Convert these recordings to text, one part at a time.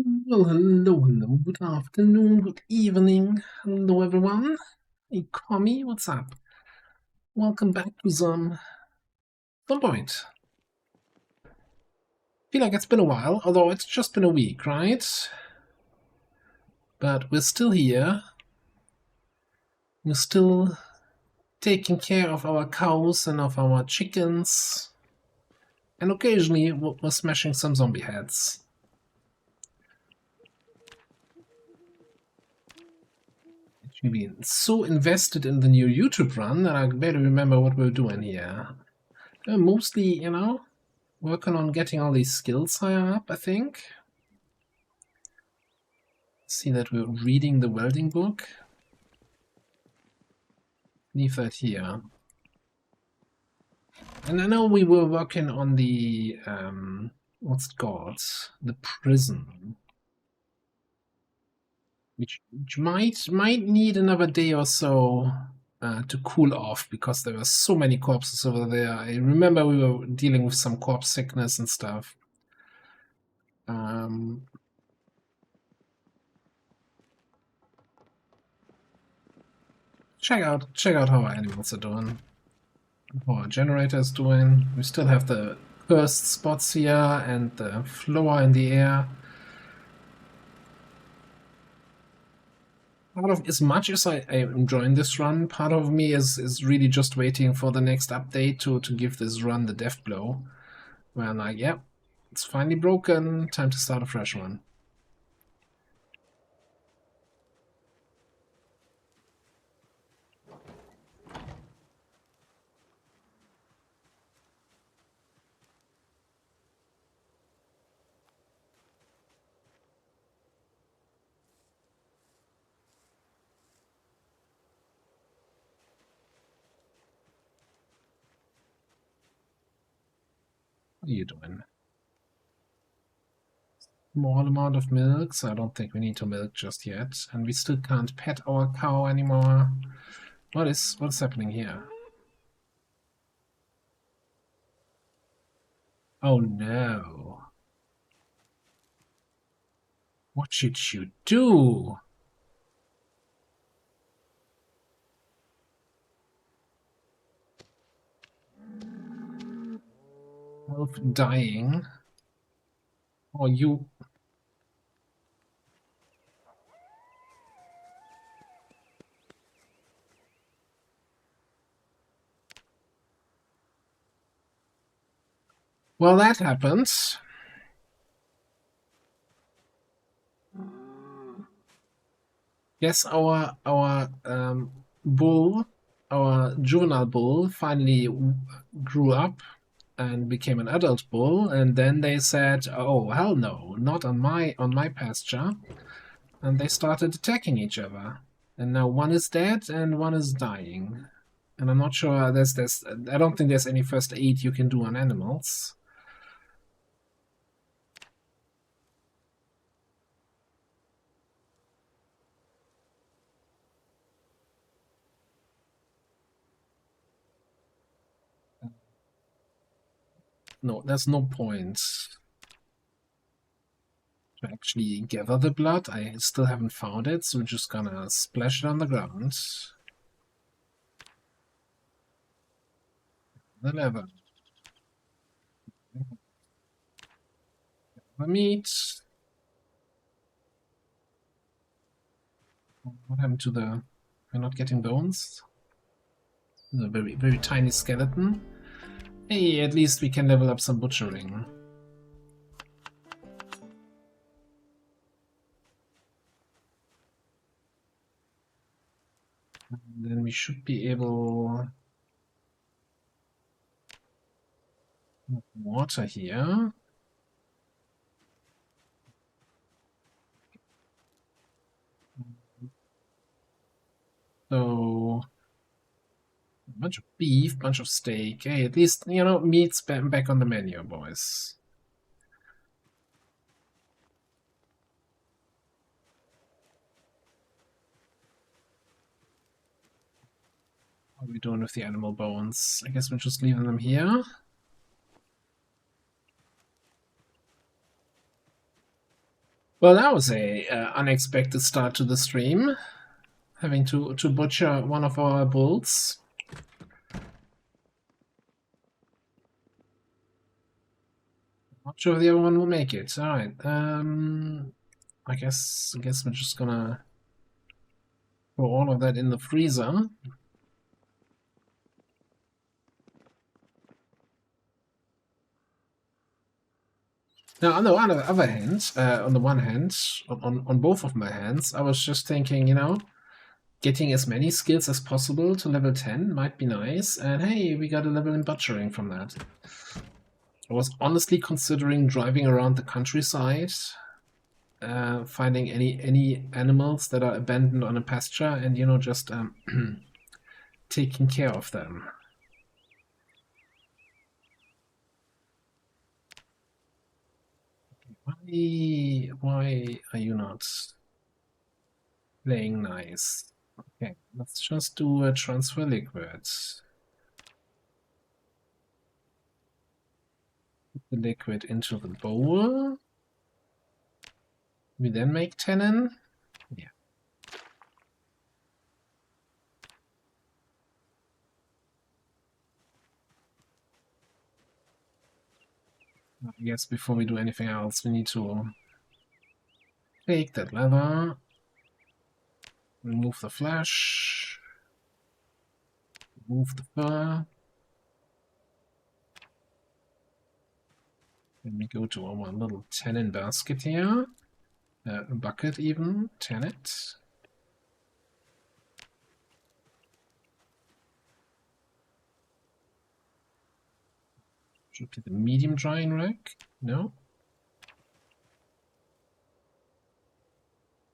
Well, hello, good afternoon, good evening. Hello, everyone. Hey, Kami, what's up? Welcome back to some point. Feel like it's been a while, although it's just been a week, right? But we're still here. We're still taking care of our cows and of our chickens. And occasionally we're smashing some zombie heads. We've been so invested in the new YouTube run that I barely remember what we're doing here. Mostly, working on getting all these skills higher up, I think. See that we're reading the welding book. Leave that here. And I know we were working on the, what's it called? The prison. Which might need another day or so to cool off, because there were so many corpses over there. I remember we were dealing with some corpse sickness and stuff. Check out how our animals are doing. How our generator is doing. We still have the cursed spots here and the floor in the air. Part of, as much as I am enjoying this run, part of me is really just waiting for the next update to give this run the death blow. Where I'm like, yep, it's finally broken, time to start a fresh one. What are you doing? Small amount of milk, so I don't think we need to milk just yet. And we still can't pet our cow anymore. What's happening here? Oh no. What should you do? Wolf dying. Or you... Well, that happens. Yes, our bull, our juvenile bull, finally grew up and became an adult bull, and then they said, "Oh hell no, not on my pasture," and they started attacking each other. And now one is dead and one is dying. And I'm not sure there's I don't think there's any first aid you can do on animals. No, there's no point to actually gather the blood. I still haven't found it, so we're just gonna splash it on the ground. The leather. The meat. What happened to the... We're not getting bones? A very, very tiny skeleton. Hey, at least we can level up some butchering. And then we should be able... Water here. So... A bunch of beef, bunch of steak. Hey, at least, meat's back on the menu, boys. What are we doing with the animal bones? I guess we're just leaving them here. Well, that was a unexpected start to the stream. Having to butcher one of our bulls. Not sure if the other one will make it. All right. I guess we're just gonna throw all of that in the freezer. Now, on the other hand, on the one hand, on both of my hands, I was just thinking, you know, getting as many skills as possible to level 10 might be nice. And hey, we got a level in butchering from that. I was honestly considering driving around the countryside, finding any animals that are abandoned on a pasture, and you know, just taking care of them. Why are you not playing nice? Okay, let's just do a transfer liquid. Put the liquid into the bowl. We then make tannin. Yeah. I guess before we do anything else, we need to take that leather, remove the flesh, remove the fur. Then we go to our little tannin basket here. A bucket even, tan it. Should be the medium drying rack. No.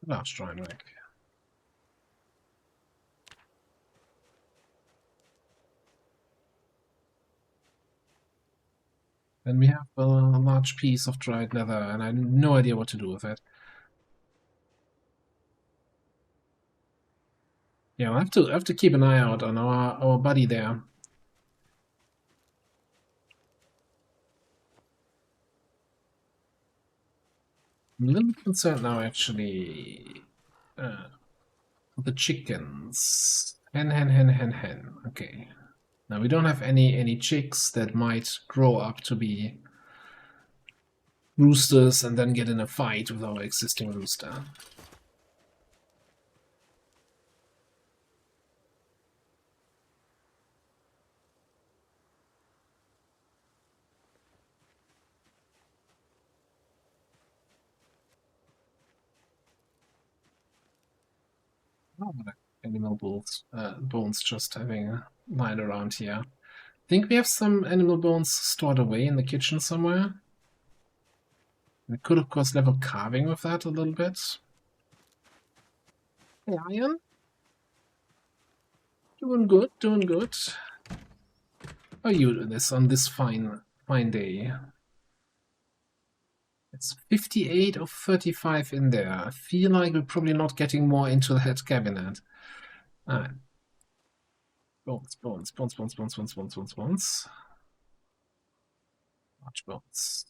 The large drying rack. Then we have a large piece of dried leather, and I have no idea what to do with it. Yeah, I have to keep an eye out on our buddy there. I'm a little concerned now, actually. The chickens. Hen. Okay. Now we don't have any chicks that might grow up to be roosters and then get in a fight with our existing rooster. Oh, animal bones just having lying around here. Think we have some animal bones stored away in the kitchen somewhere. We could, of course, level carving with that a little bit. Hey, Iron. Doing good, doing good. How are you on this fine day? It's 58 of 35 in there. I feel like we're probably not getting more into that cabinet. Alright. Bones. Large bones.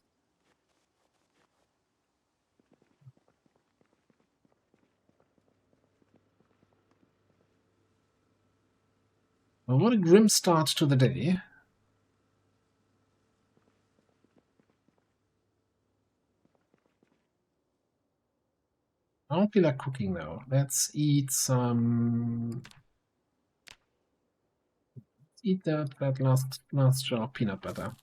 Well, what a grim start to the day. I don't feel like cooking now. Let's eat some. Eat that last jar of peanut butter.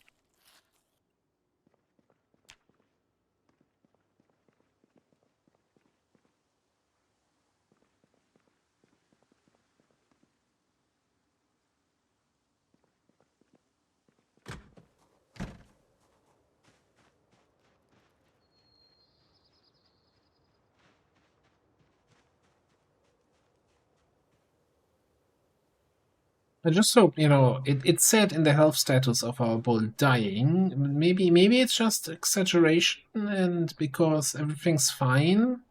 I just hope, you know, it said in the health status of our bull dying. Maybe it's just exaggeration, and because everything's fine,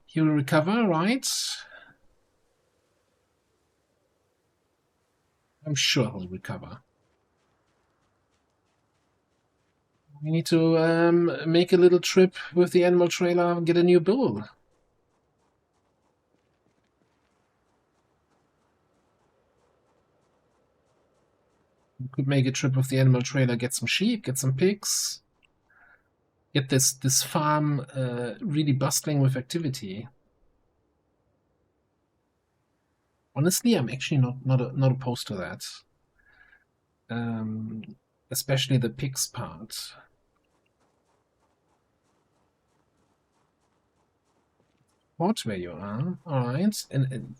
he'll recover, right? I'm sure he'll recover. We need to make a little trip with the animal trailer and get a new bull. We could make a trip with the animal trailer, get some sheep, get some pigs, get this farm really bustling with activity. Honestly, I'm actually not opposed to that. Especially the pigs part. Hot where you are. Alright. And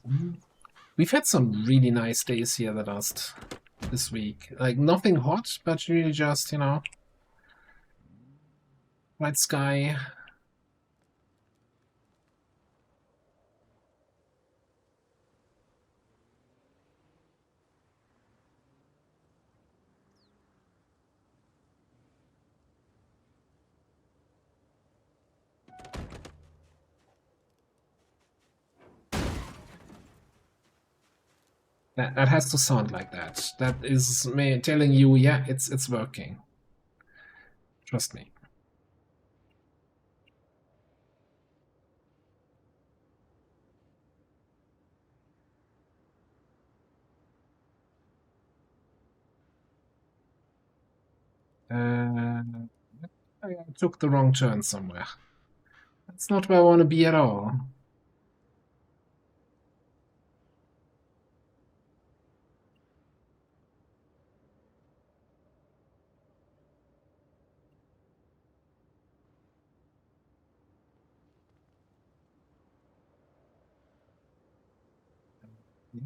we've had some really nice days here this week. Like nothing hot, but really just, white sky. That has to sound like that. That is me telling you, yeah, it's working. Trust me. I took the wrong turn somewhere. That's not where I want to be at all.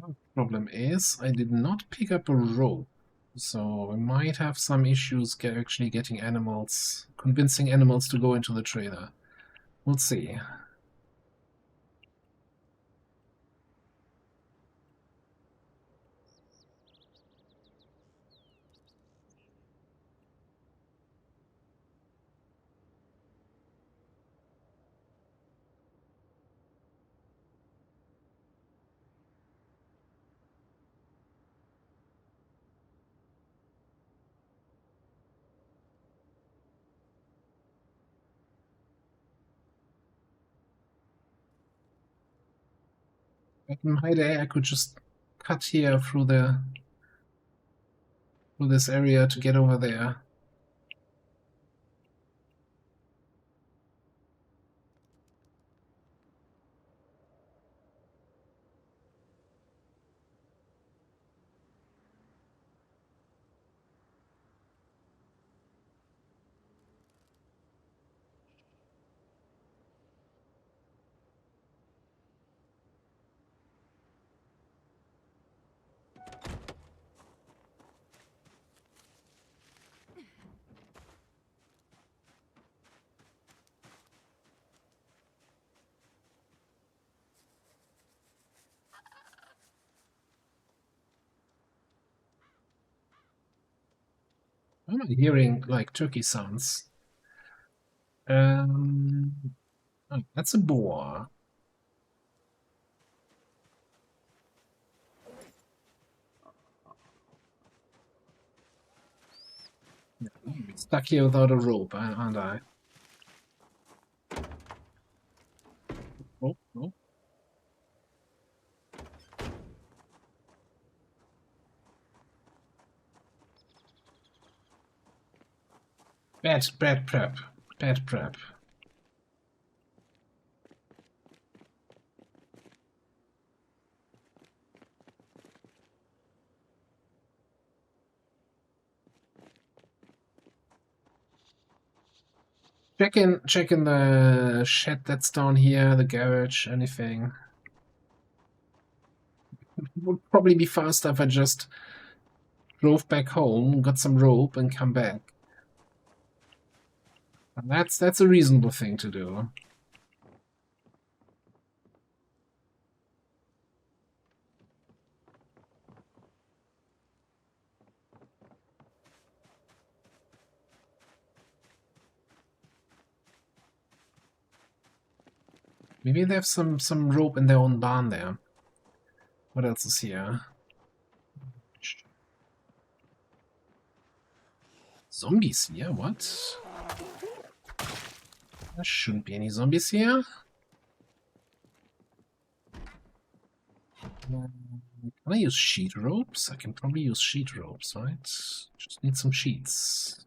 The problem is I did not pick up a rope, so I might have some issues actually getting convincing animals to go into the trailer. We'll see. Back in my day, I could just cut here through this area to get over there. I'm hearing like turkey sounds. Oh, that's a boar. I'm stuck here without a rope, aren't I? Oh, oh. Bad prep. Bad prep. Check in the shed that's down here, the garage, anything. It would probably be faster if I just drove back home, got some rope, and come back. And that's a reasonable thing to do. Maybe they have some rope in their own barn there. What else is here? Zombies here? What? There shouldn't be any zombies here. Can I use sheet ropes? I can probably use sheet ropes, right? Just need some sheets.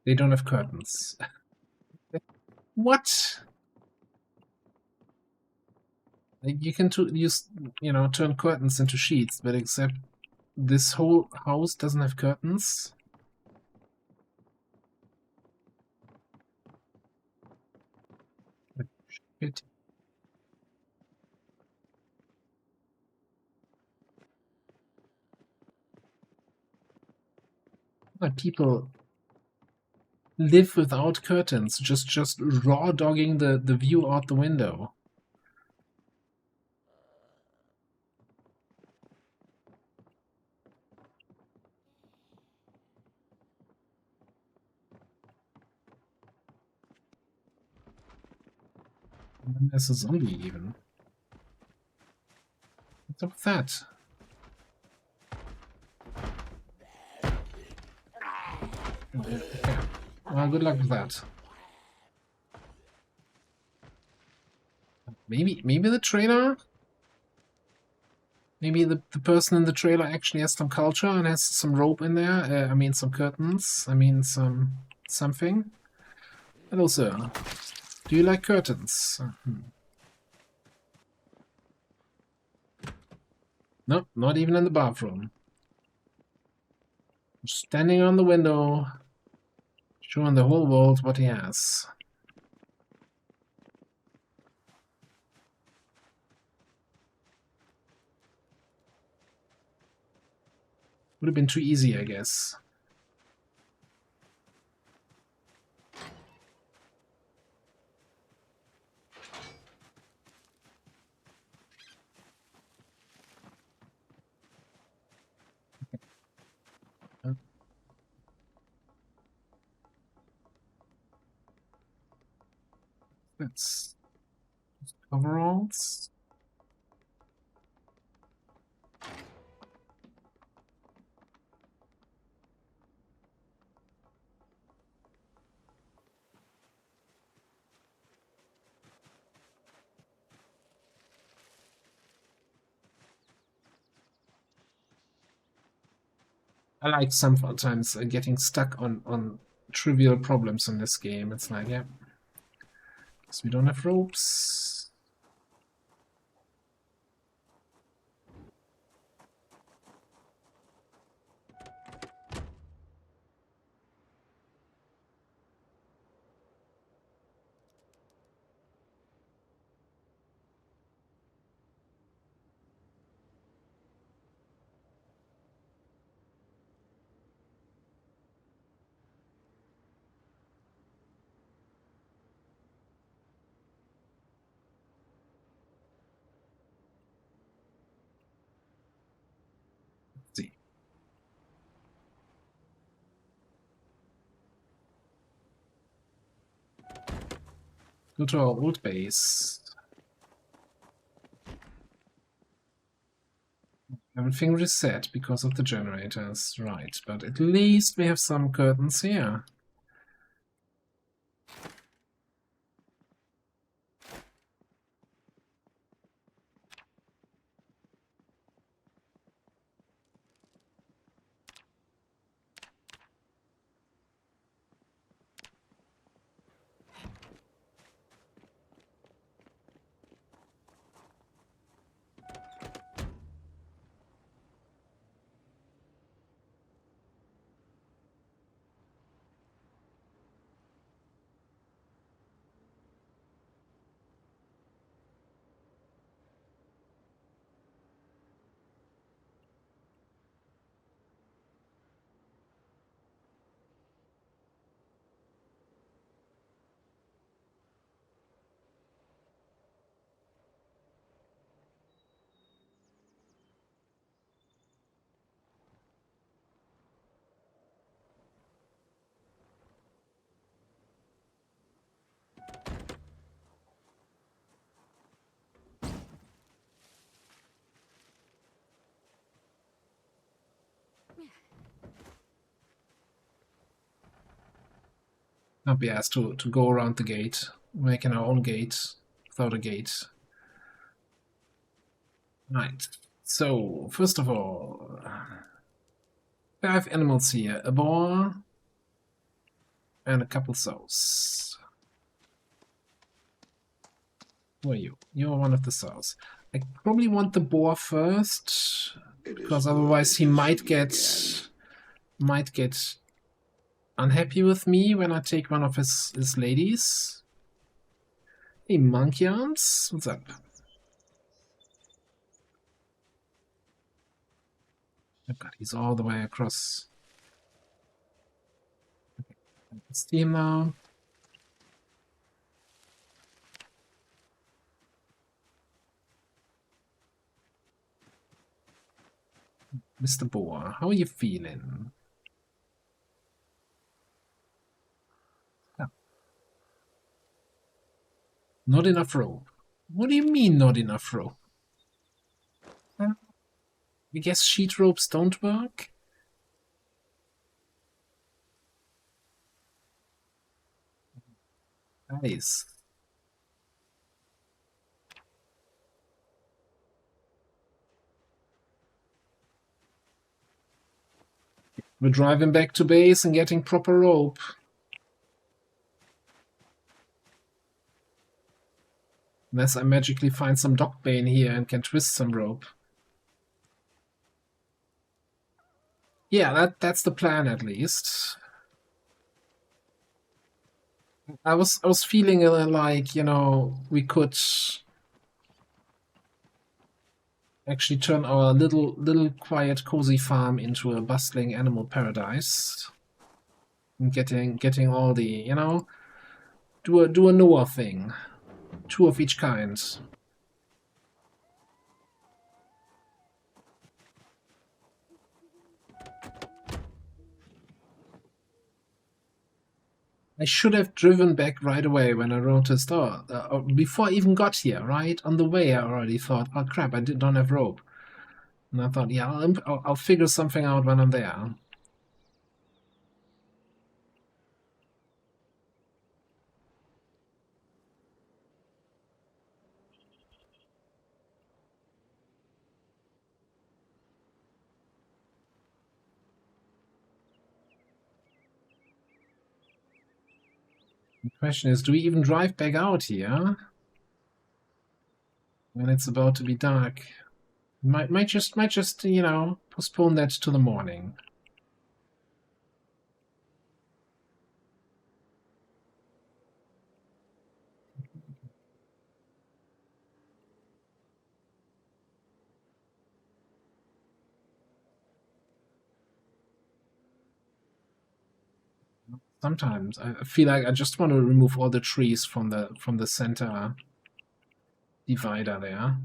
They don't have curtains. What? You can use, turn curtains into sheets, but except this whole house doesn't have curtains. Shit. Why people live without curtains, just raw dogging the view out the window. And then there's a zombie even. What's up with that? Okay. Well, good luck with that. Maybe the trailer? Maybe the person in the trailer actually has some culture and has some rope in there. I mean, some curtains. I mean, something. Hello, sir. Do you like curtains? No, not even in the bathroom. Standing on the window, showing the whole world what he has. Would have been too easy, I guess. That's overalls. I like sometimes getting stuck on trivial problems in this game. It's like, yeah, because we don't have ropes. Let's see. Go to our old base. Everything reset because of the generators, right? But at least we have some curtains here. Not be asked to go around the gate, making our own gate without a gate. Right. So first of all, 5 animals here: a boar and a couple sows. Who are you? You're one of the sows. I probably want the boar first, because otherwise he might get unhappy with me when I take one of his ladies. Hey, monkey arms, what's up? Oh god, he's all the way across. Steam now. Mr. Boar, how are you feeling? Oh. Not enough rope. What do you mean not enough rope? I guess sheet ropes don't work? Nice. We're driving back to base and getting proper rope. Unless I magically find some dog bane here and can twist some rope. Yeah, that's the plan at least. I was feeling like, you know, we could actually turn our little quiet cozy farm into a bustling animal paradise. And getting all the, you know, do a Noah thing. 2 of each kind. I should have driven back right away when I noticed, before I even got here, right? On the way, I already thought, oh crap, don't have rope. And I thought, yeah, I'll figure something out when I'm there. The question is, do we even drive back out here when it's about to be dark? Might just you know, postpone that to the morning. Sometimes I feel like I just want to remove all the trees from the center divider there.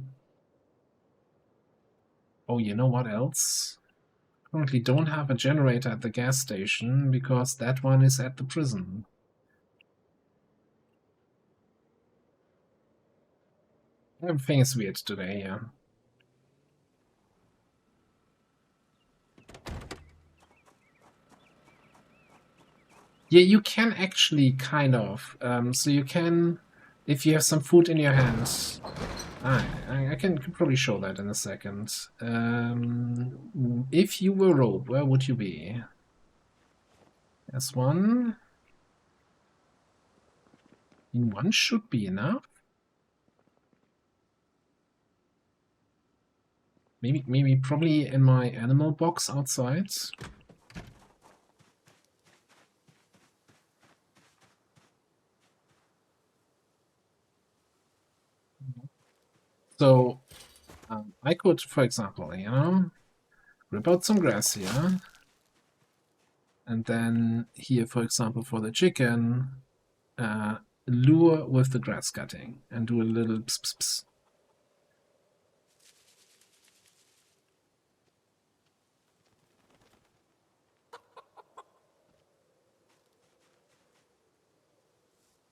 Oh, you know what else? Currently don't have a generator at the gas station because that one is at the prison. Everything is weird today, yeah. Yeah, you can actually kind of. So you can, if you have some food in your hands. I can probably show that in a second. If you were rope, where would you be? There's one. One should be enough. Maybe probably in my animal box outside. So I could, for example, you know, rip out some grass here. And then here, for example, for the chicken, lure with the grass cutting and do a little pss, pss, pss.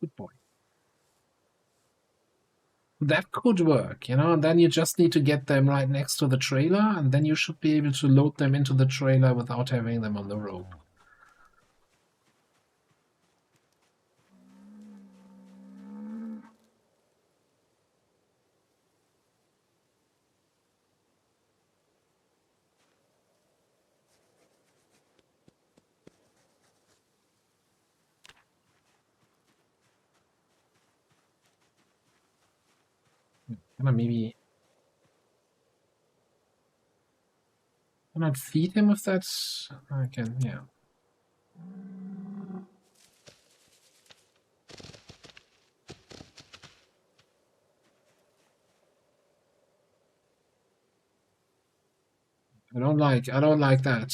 Good boy. That could work, you know, and then you just need to get them right next to the trailer, and then you should be able to load them into the trailer without having them on the rope. Can I maybe... Can I feed him with that? I can, yeah. I don't like that.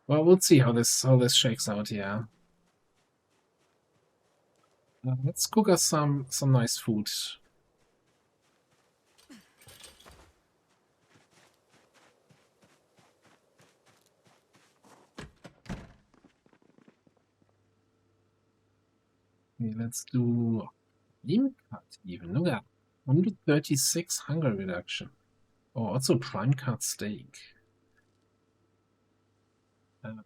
Well, we'll see how this shakes out here. Let's cook us some nice food. Okay, let's do lean cut even. Look at 136 hunger reduction. Oh, also prime cut steak. I'm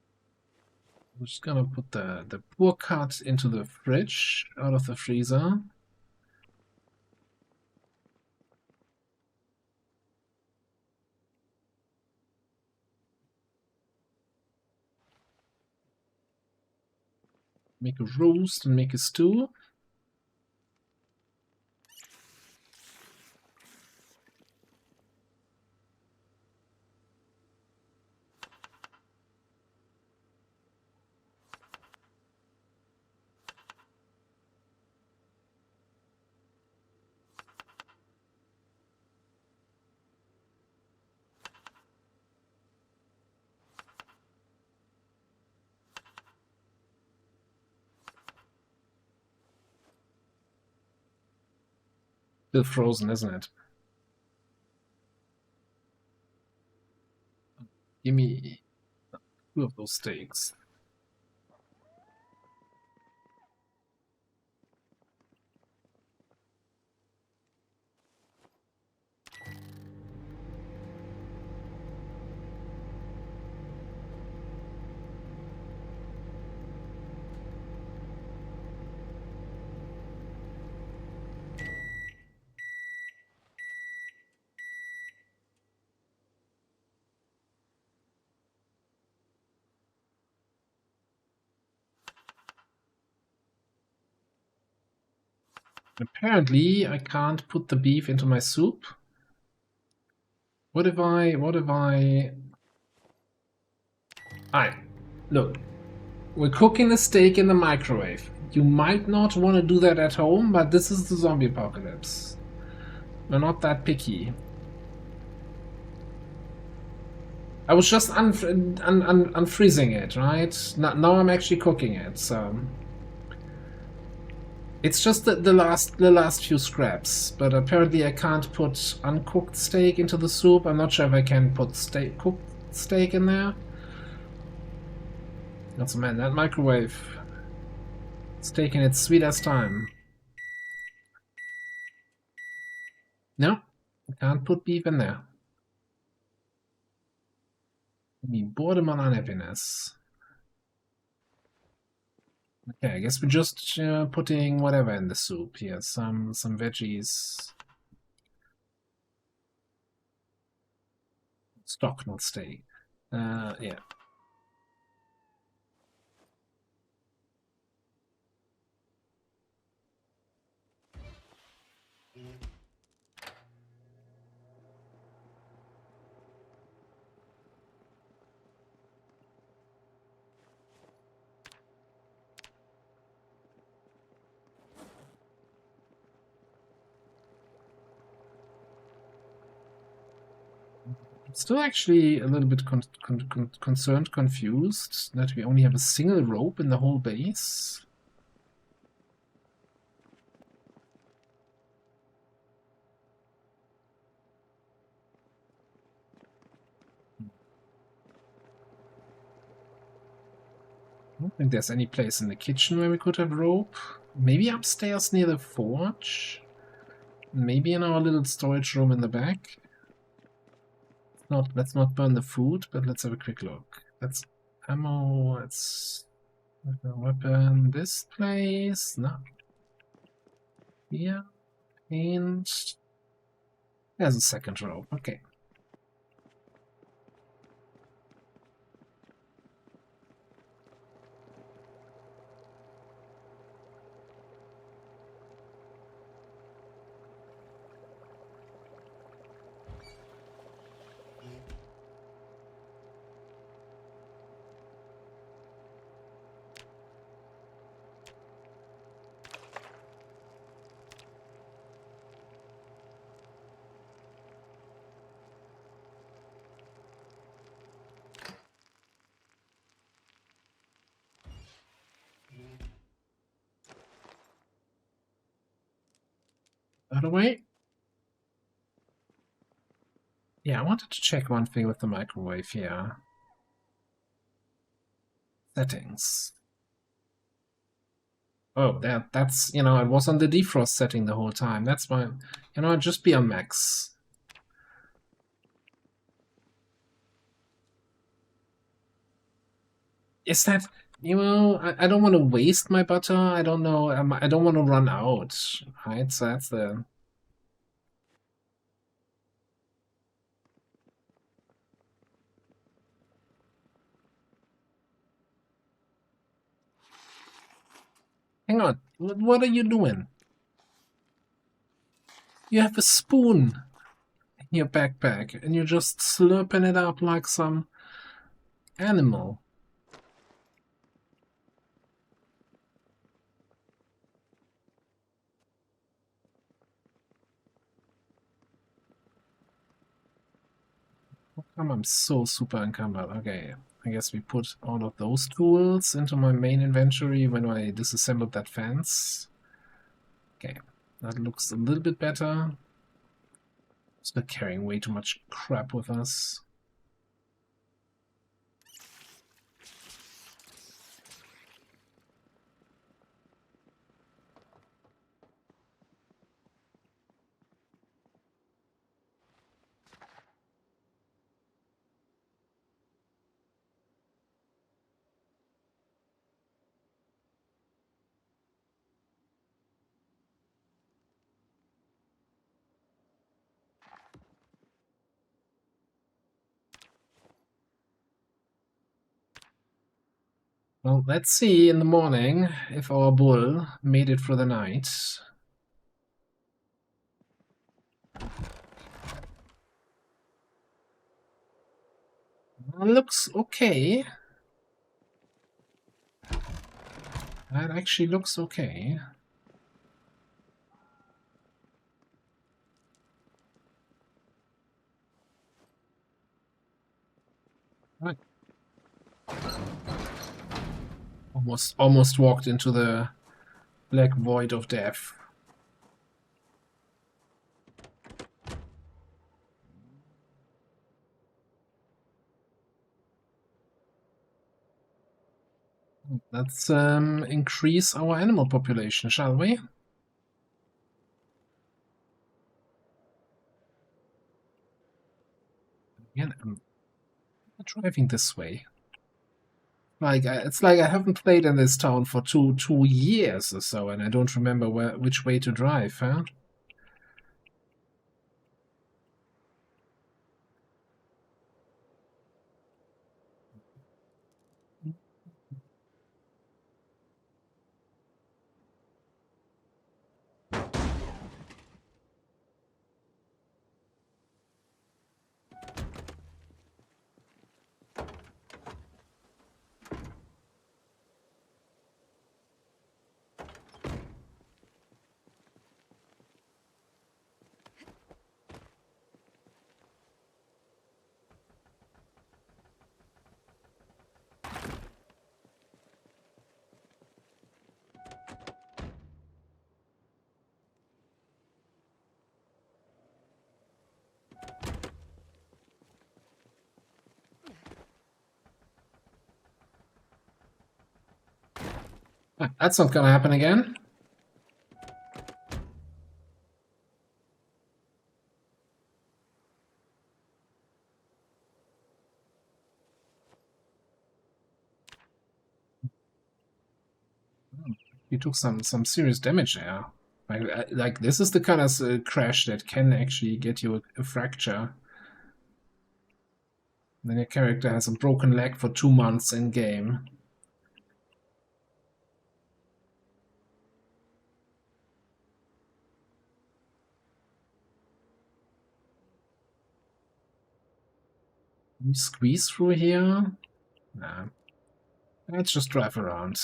just gonna put the poor cut into the fridge out of the freezer. Make a roast and make a stew. Still frozen, isn't it? Give me two of those steaks. Apparently, I can't put the beef into my soup. What if I... Alright, look. We're cooking a steak in the microwave. You might not want to do that at home, but this is the zombie apocalypse. We're not that picky. I was just unfreezing it, right? Now I'm actually cooking it, so... It's just the last few scraps, but apparently I can't put uncooked steak into the soup. I'm not sure if I can put cooked steak in there. That's man, that microwave. It's taking its sweet ass time. No, I can't put beef in there. I mean, boredom and unhappiness. Okay, I guess we're just putting whatever in the soup here. Some veggies. Stock, not steak. Yeah. Still actually a little bit concerned, confused that we only have a single rope in the whole base. I don't think there's any place in the kitchen where we could have rope. Maybe upstairs near the forge? Maybe in our little storage room in the back? Let's not burn the food, but let's have a quick look. That's ammo, let's weapon this place. No. Here. And there's a second rope. Okay. By the way, yeah, I wanted to check one thing with the microwave here. Settings. Oh, that's, you know, it was on the defrost setting the whole time. That's why, you know, just be on max. Is that, you know, I don't want to waste my butter. I don't know. I don't want to run out, right? So that's the. Hang on. What are you doing? You have a spoon in your backpack and you're just slurping it up like some animal. How come I'm so super encumbered? Okay, I guess we put all of those tools into my main inventory when I disassembled that fence. Okay, that looks a little bit better. Still carrying way too much crap with us. Well, let's see in the morning if our bull made it through the night. Looks okay. That actually looks okay. Right. Almost walked into the black void of death. Let's increase our animal population, shall we? Again, I'm driving this way. Like it's like I haven't played in this town for two years or so, and I don't remember which way to drive. Huh? That's not gonna happen again. You took some serious damage there. Like this is the kind of crash that can actually get you a fracture. Then your character has a broken leg for 2 months in game. Can you squeeze through here? Nah. Let's just drive around.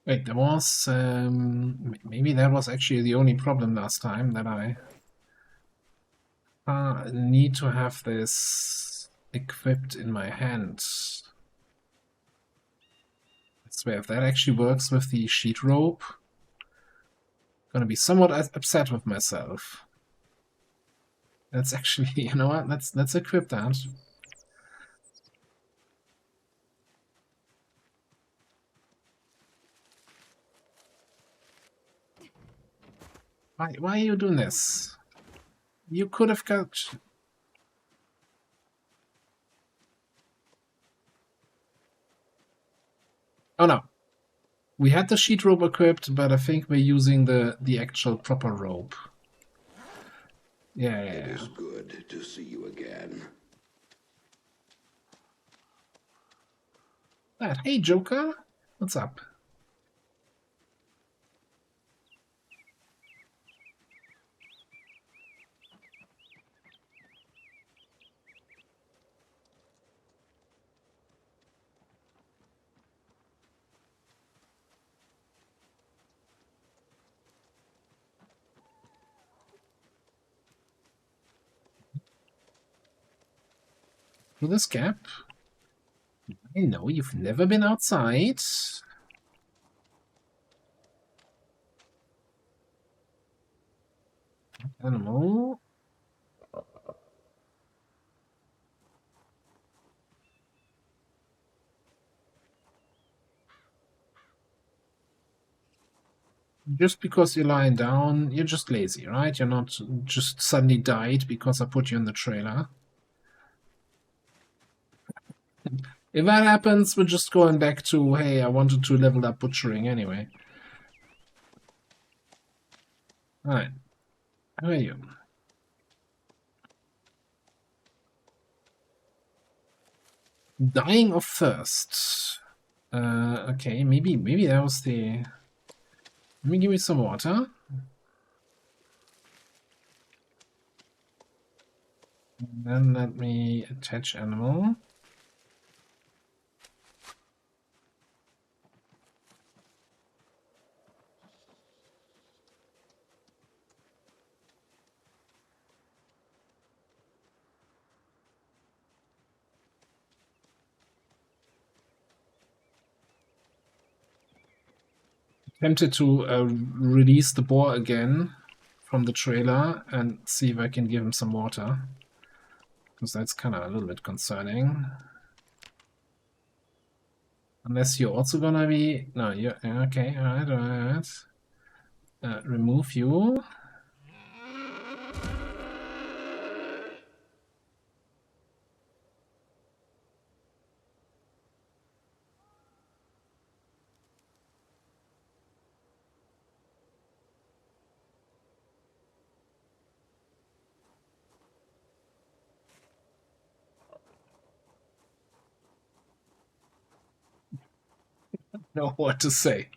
Wait, there was maybe that was actually the only problem last time, that I need to have this equipped in my hand. I swear, if that actually works with the sheet rope, I'm gonna be somewhat upset with myself. That's actually, you know what? Let's equip that. Why are you doing this? You could have got. Oh no, we had the sheet rope equipped, but I think we're using the actual proper rope. Yeah. It is good to see you again. Hey, Joker, what's up? Through this gap? I know you've never been outside. Animal. Just because you're lying down, you're just lazy, right? You're not just suddenly died because I put you in the trailer. If that happens, we're just going back to, hey, I wanted to level up butchering anyway. Alright. How are you? Dying of thirst. Okay, maybe that was the... Let me give me some water. And then let me attach animal. Tempted to release the boar again from the trailer and see if I can give him some water. Because that's kind of a little bit concerning. Unless you're also gonna be... No, you're... Okay, alright. Remove you. Know what to say.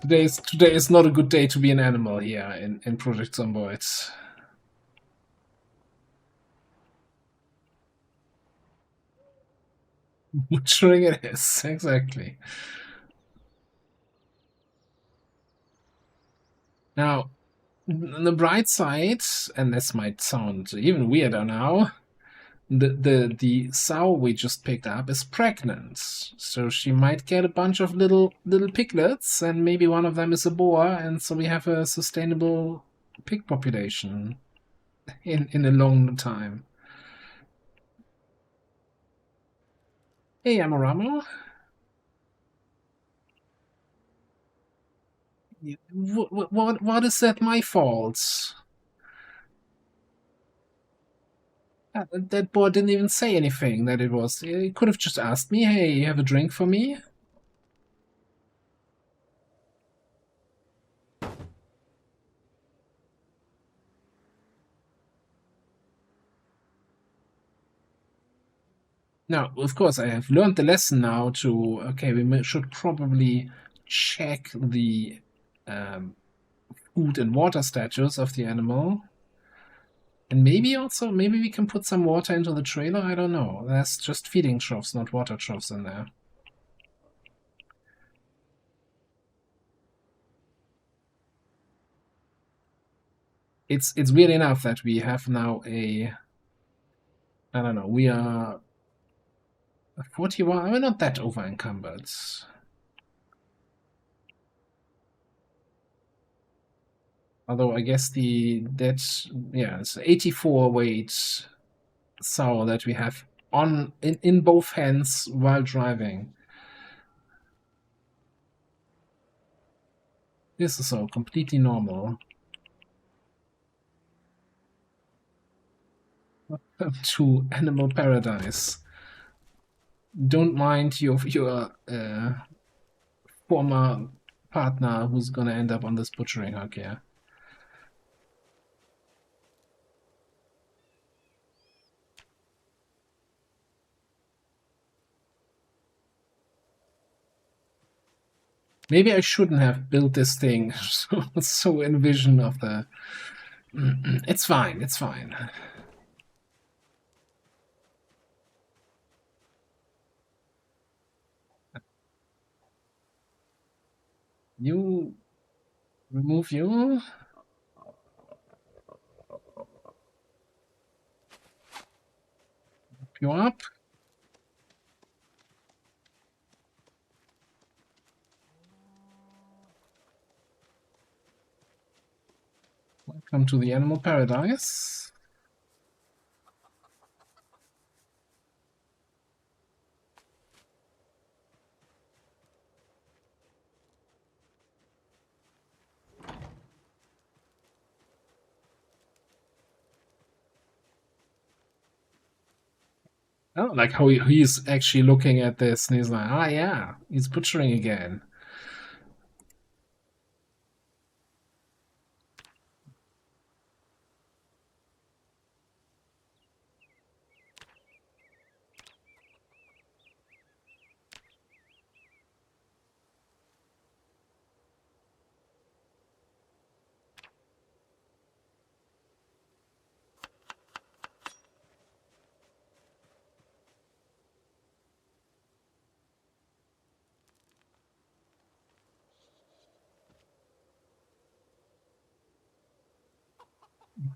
Today is not a good day to be an animal here in Project Zomboids. Butchering it is, exactly. Now, on the bright side, and this might sound even weirder now, the sow we just picked up is pregnant, so she might get a bunch of little piglets, and maybe one of them is a boar, and so we have a sustainable pig population in a long time. Hey, Amoramo. What is that my fault? That boy didn't even say anything that it was. He could have just asked me, hey, you have a drink for me? Now, of course, I have learned the lesson now to, okay, we should probably check the food and water status of the animal. And maybe we can put some water into the trailer, I don't know. There's just feeding troughs, not water troughs in there. it's weird enough that we have now a, I don't know, we are 41. We're not that over encumbered. Although I guess it's 84 weight sour that we have on in both hands while driving. This is all completely normal. Welcome to Animal Paradise. Don't mind your former partner who's gonna end up on this butchering hug here. Maybe I shouldn't have built this thing so in vision of the. It's fine. It's fine. You remove you. You up. Welcome to the Animal Paradise. Oh, like how he's actually looking at this and he's like, ah, yeah, he's butchering again.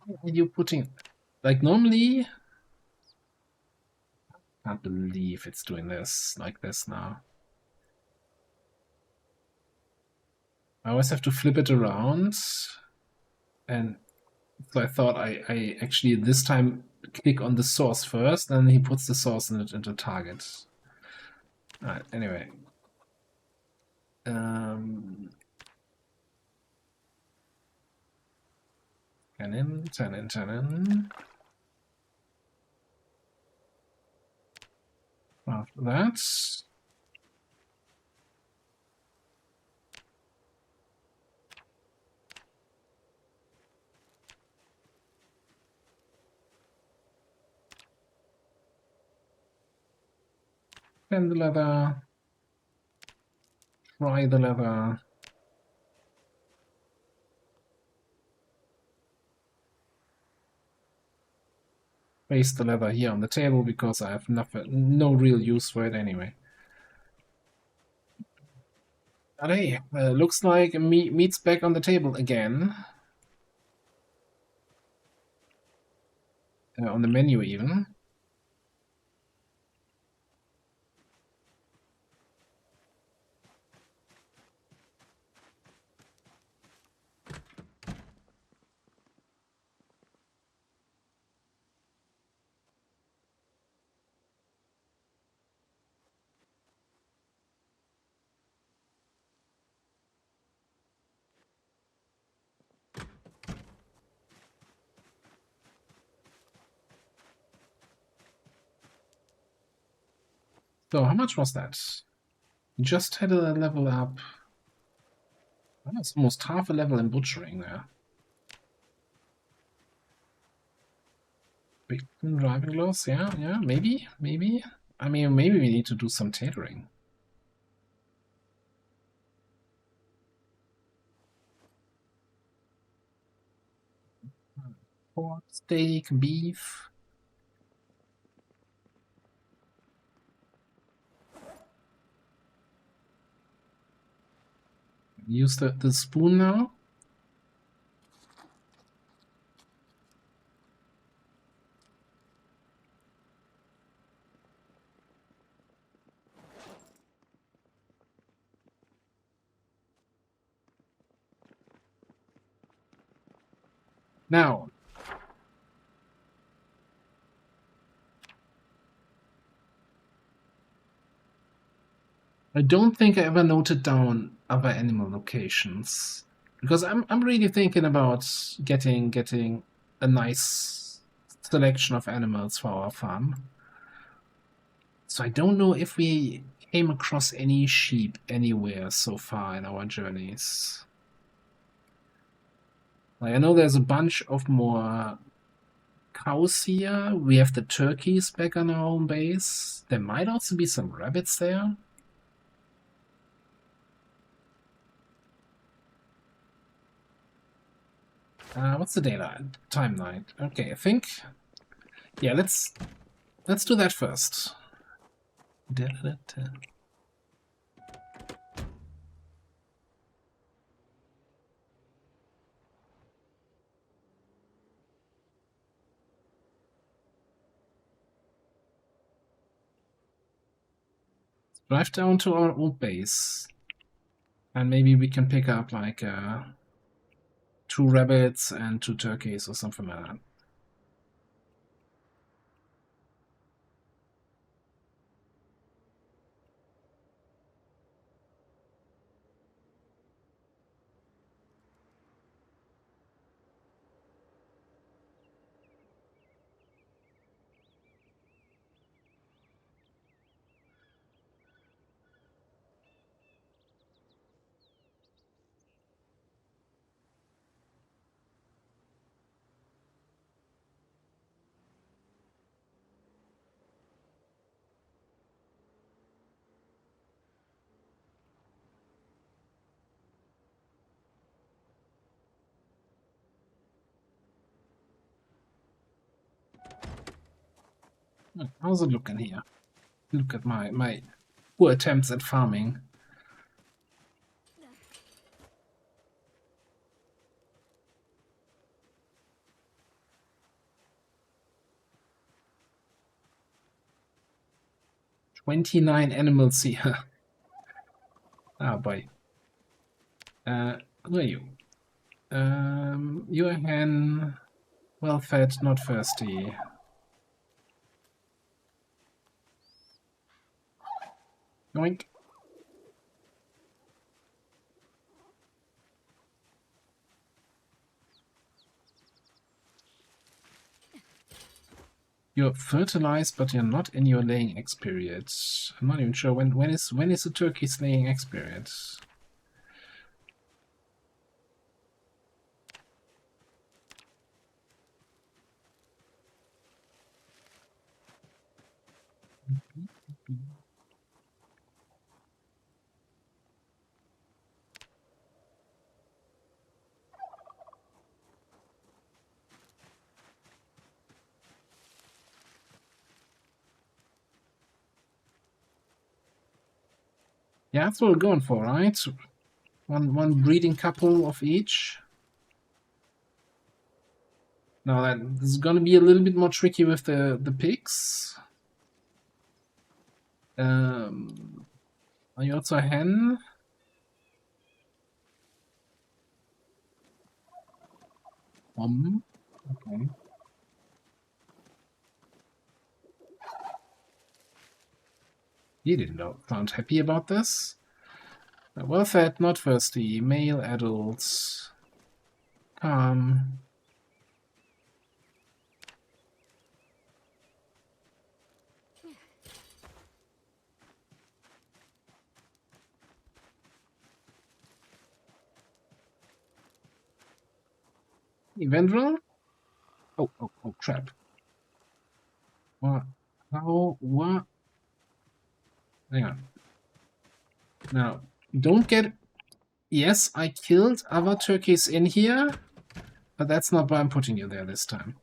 Why are you putting, like, normally? I can't believe it's doing this like this now. I always have to flip it around, and so I thought I actually this time click on the source first, and he puts the source into target. Alright, anyway. Turn in. After that. Bend the leather. Fry the leather. Place the leather here on the table because I have no real use for it anyway. But hey, looks like meat's back on the table again. On the menu even. So how much was that? Just had a level up. That's almost half a level in butchering there. Big driving gloves, yeah, maybe. I mean, maybe we need to do some tailoring. Pork, steak, beef. Use the spoon now. Now, I don't think I ever noted down other animal locations because I'm really thinking about getting a nice selection of animals for our farm. So I don't know if we came across any sheep anywhere so far in our journeys. Like, I know there's a bunch of more cows here. We have the turkeys back on our home base. There might also be some rabbits there. What's the daylight timeline? Okay, I think. Yeah, let's do that first. Da-da-da-da. Drive down to our old base, and maybe we can pick up like 2 rabbits and 2 turkeys or something like that. How's it looking here? Look at my poor attempts at farming. "29 animals here." Ah, boy. Who are you? You're a hen, well fed, not thirsty. Yoink. You're fertilized, but you're not in your laying eggs period. I'm not even sure when is the turkey's laying eggs period. Yeah, that's what we're going for, right? One breeding couple of each. Now that this is gonna be a little bit more tricky with the pigs. Are you also a hen? Okay. You didn't sound happy about this. Well fed, not thirsty. Male adults. Calm. Evandrel? Oh, crap. What? How? What? Hang on. Now, don't get... Yes, I killed other turkeys in here, but that's not why I'm putting you there this time.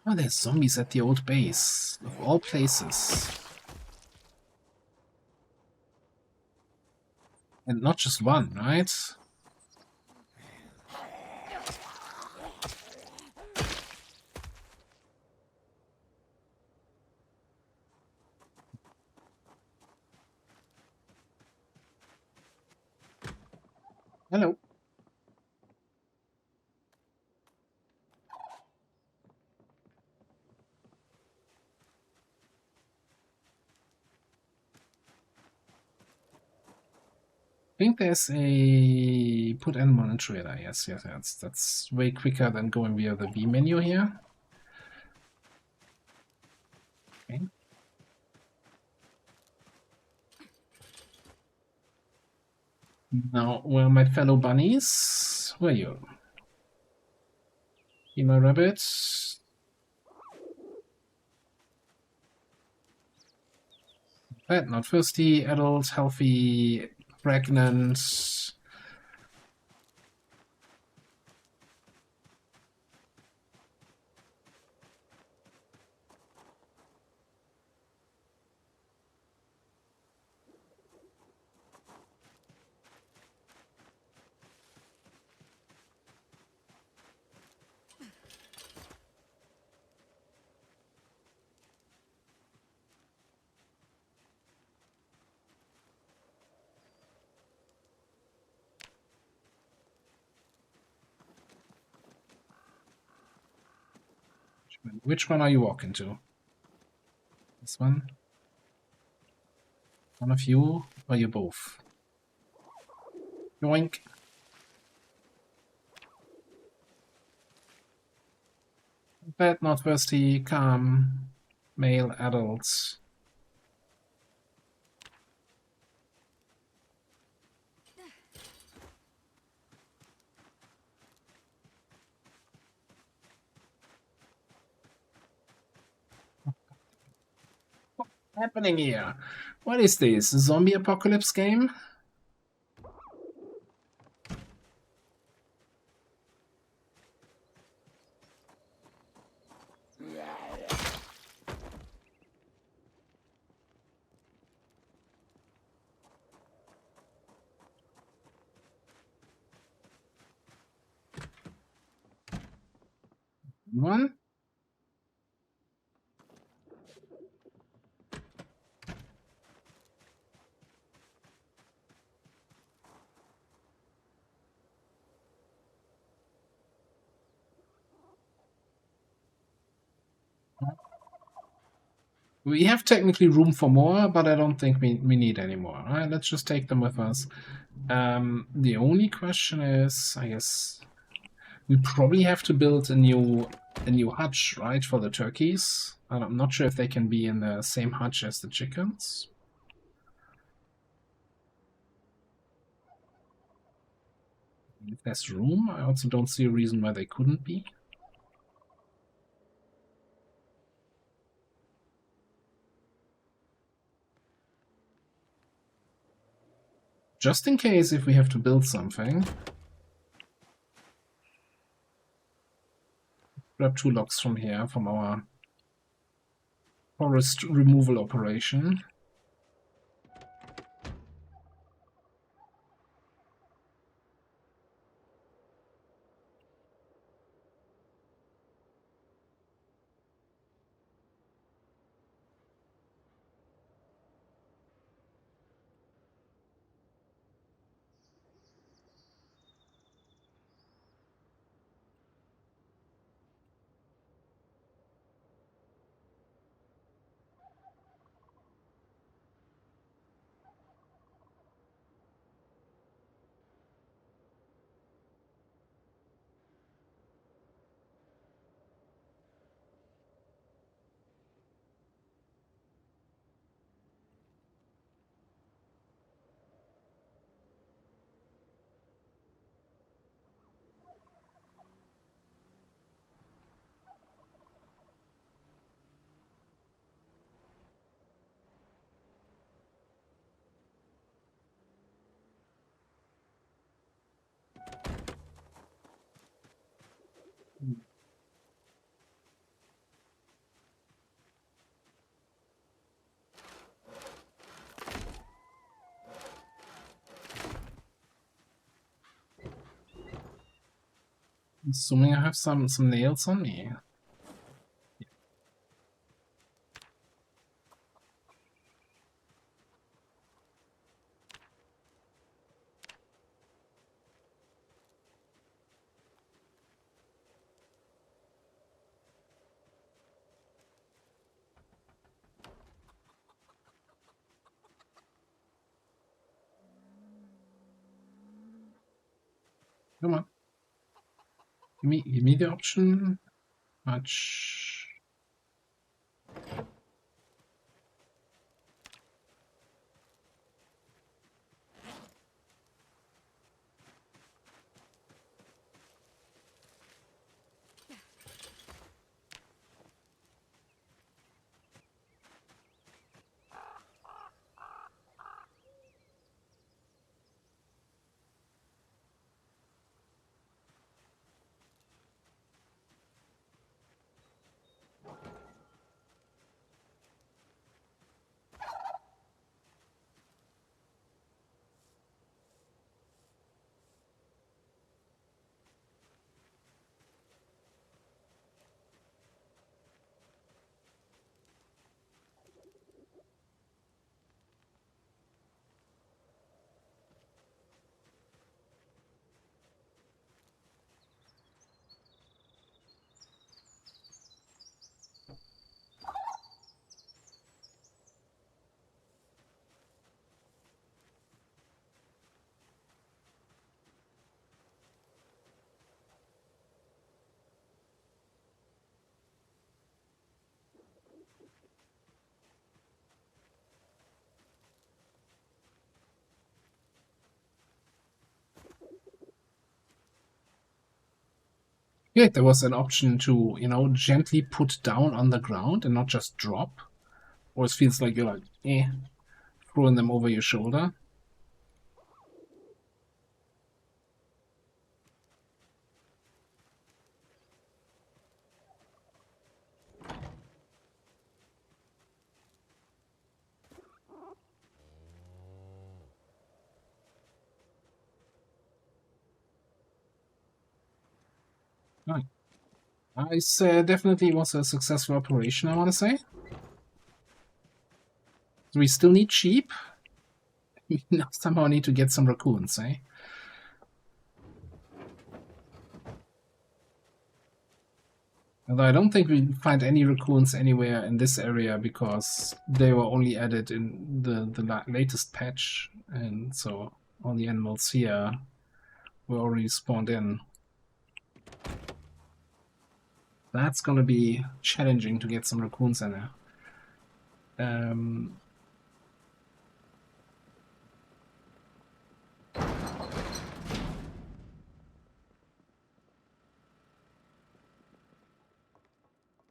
Oh, there's zombies at the old base. Of all places. And not just one, right? Hello. think there's a put animal in trailer. Yes, that's way quicker than going via the V menu here. Okay. Now, where are my fellow bunnies? Where are you? Here, my rabbits. That not thirsty, adult, healthy, pregnant. Which one are you walking to? This one? One of you, or you both? Yoink. Bad, not thirsty, calm, male, adults. What's happening here? What is this? A zombie apocalypse game? One? We have technically room for more, but I don't think we need any more. All right, let's just take them with us. The only question is, I guess, we probably have to build a new hutch, right, for the turkeys. I'm not sure if they can be in the same hutch as the chickens. If there's room, I also don't see a reason why they couldn't be. Just in case if we have to build something. Grab 2 logs from here, from our forest removal operation. Assuming I have some nails on me. Come on. Give me the option. Much. Yeah, there was an option to, gently put down on the ground and not just drop. Or it feels like you're like, throwing them over your shoulder. Right. Definitely was a successful operation, I want to say. We still need sheep. We somehow need to get some raccoons, eh? Although I don't think we find any raccoons anywhere in this area because they were only added in the latest patch, and so all the animals here were already spawned in. That's gonna be challenging to get some raccoons in there.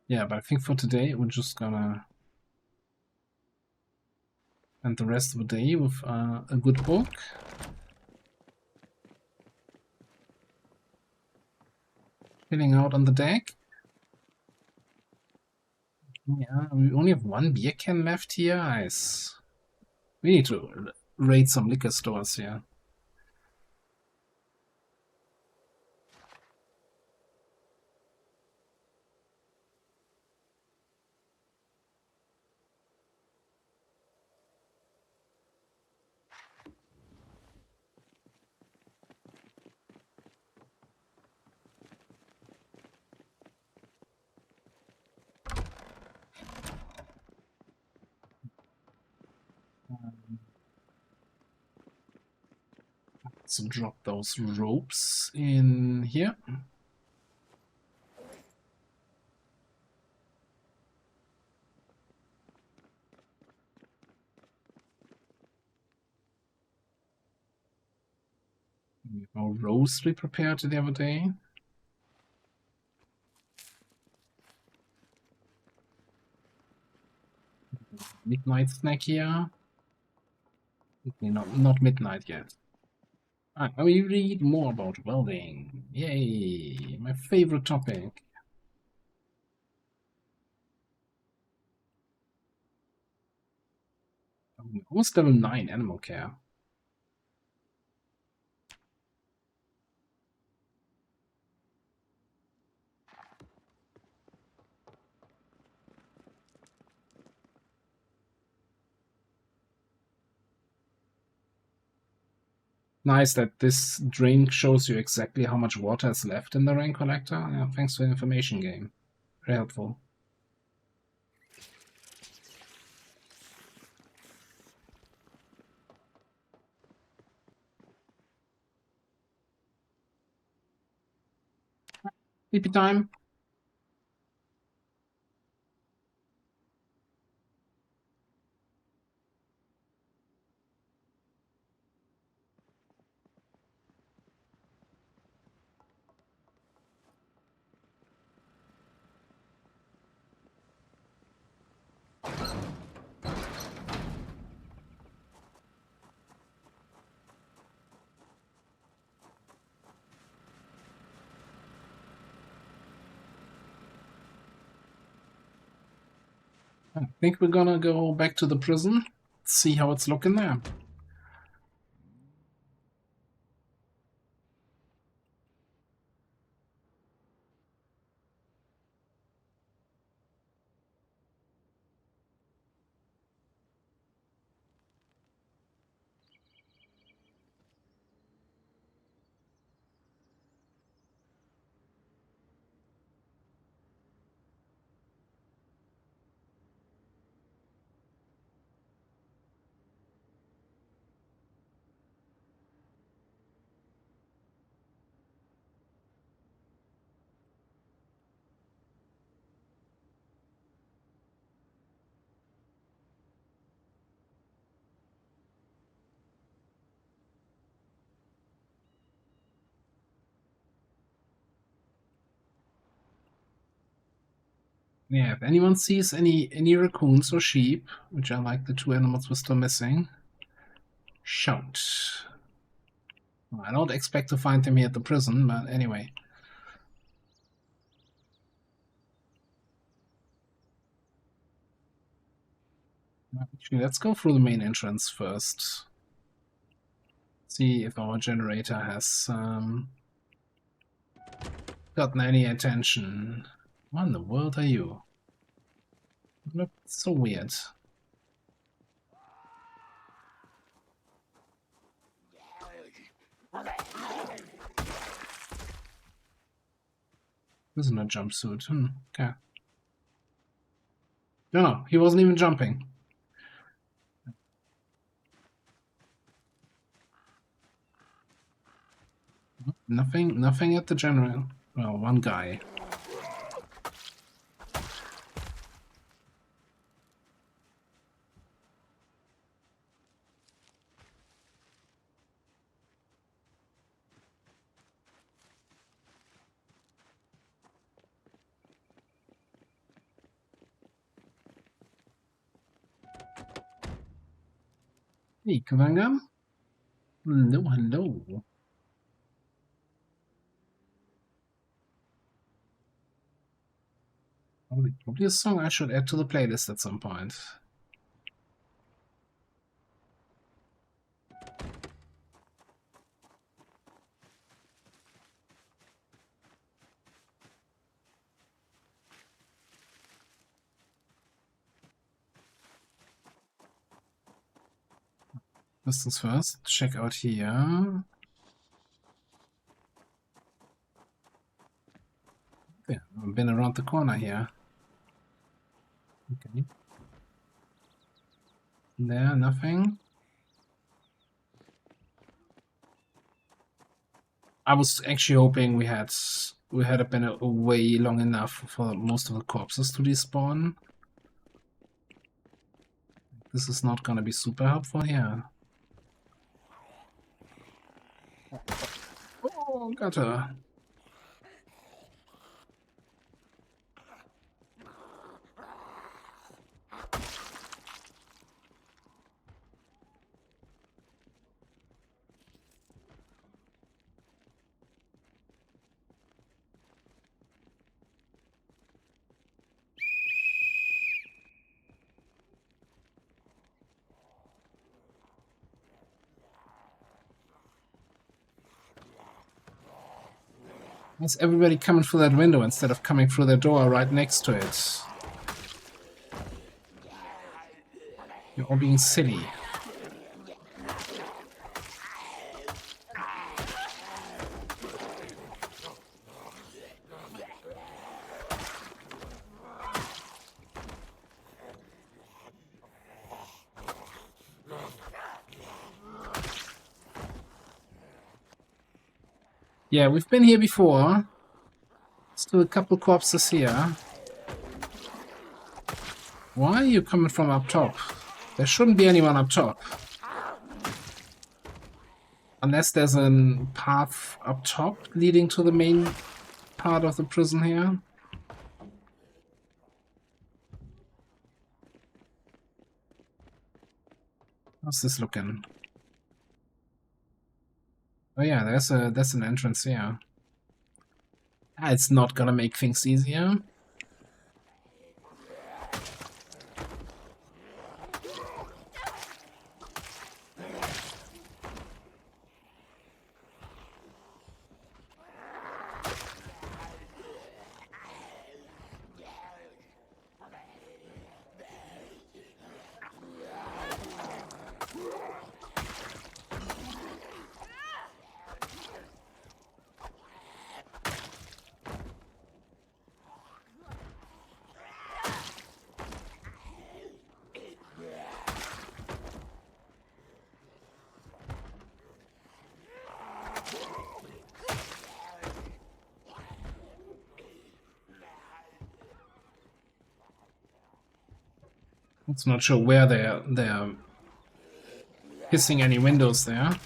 Yeah, but I think for today we're just gonna end the rest of the day with a good book. Chilling out on the deck. Yeah, we only have one beer can left here. Nice. We need to raid some liquor stores here. So drop those ropes in here. We have our roast we prepared the other day. Midnight snack here. Okay, not midnight yet. We read more about welding. Yay! My favorite topic. Almost level 9 animal care. Nice that this drink shows you exactly how much water is left in the rain collector. Yeah, thanks for the information game. Very helpful. Sleepy time. I think we're gonna go back to the prison, see how it's looking there. Yeah, if anyone sees any raccoons or sheep, which are like the two animals we're still missing, shout. Well, I don't expect to find them here at the prison, but anyway. Actually, let's go through the main entrance first. See if our generator has gotten any attention. What in the world are you? You look so weird. Prisoner jumpsuit. Okay. No, he wasn't even jumping. Nothing at the general. Well, one guy. Hey, Kavanga? Hello. Probably a song I should add to the playlist at some point. First things first, check out here. Yeah, I've been around the corner here. Okay. There, nothing. I was actually hoping we had been away long enough for most of the corpses to despawn. This is not gonna be super helpful here. Oh, got her. Why's everybody coming through that window instead of coming through the door right next to it? You're all being silly. Yeah, we've been here before. It's Still a couple corpses here. Why are you coming from up top? There shouldn't be anyone up top. Unless there's a path up top leading to the main part of the prison here. How's this looking? Oh yeah, there's an entrance here. It's not gonna make things easier. It's not sure where they're hissing any windows there.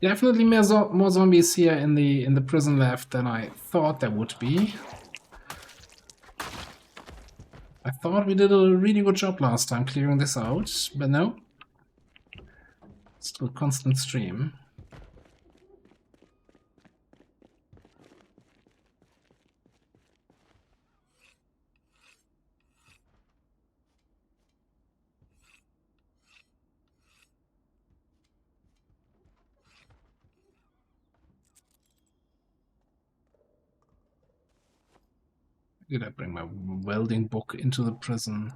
Definitely more zombies here in the prison left than I thought there would be. I thought we did a really good job last time clearing this out, but no. Still a constant stream. Did I bring my welding book into the prison?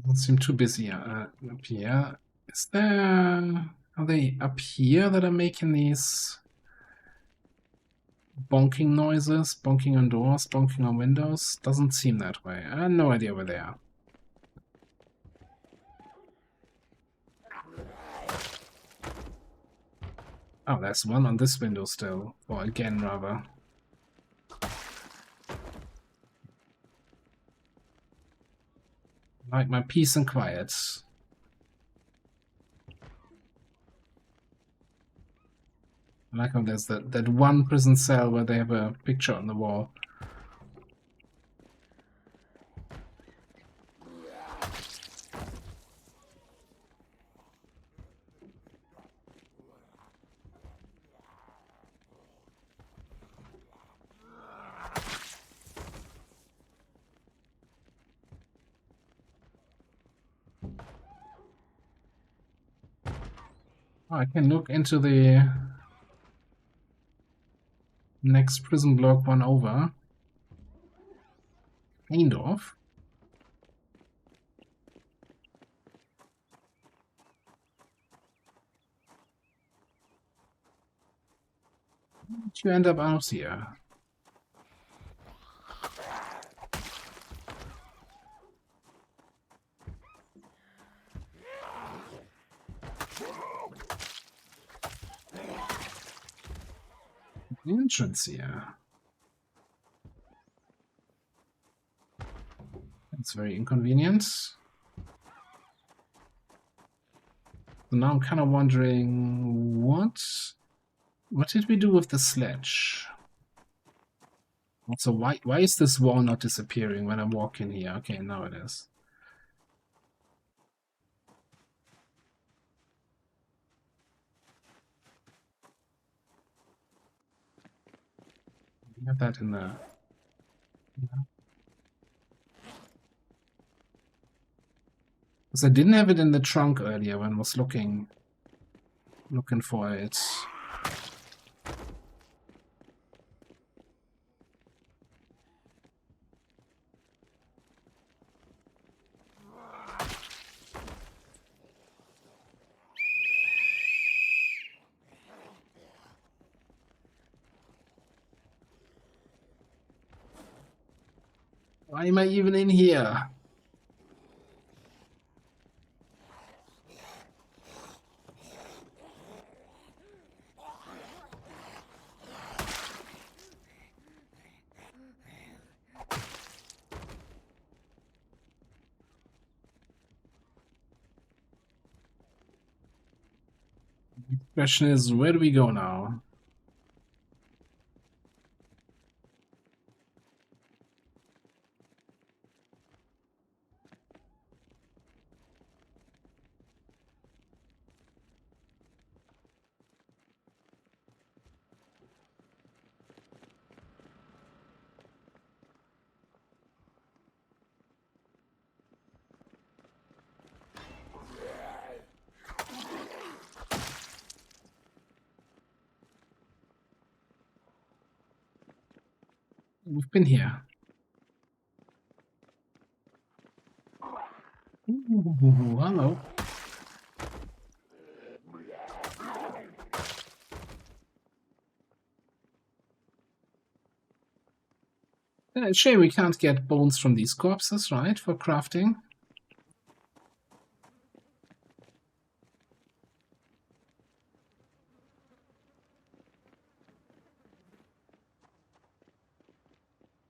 Doesn't seem too busy up here. Is there... Are they up here that are making these bonking noises? Bonking on doors, bonking on windows? Doesn't seem that way. I have no idea where they are. Oh, there's one on this window still. Or again, rather. Like my peace and quiet. I like how there's that one prison cell where they have a picture on the wall. Oh, I can look into the next prison block one over. Kind of. You end up out here. entrance here. It's very inconvenient. So now I'm kind of wondering what did we do with the sledge? Also, why is this wall not disappearing when I'm walking here? Okay, now it is. We have that in the... Because I didn't have it in the trunk earlier when I was looking for it. Why am I even in here? The question is, where do we go now? We've been here. Ooh, hello. Shame we can't get bones from these corpses, right, for crafting?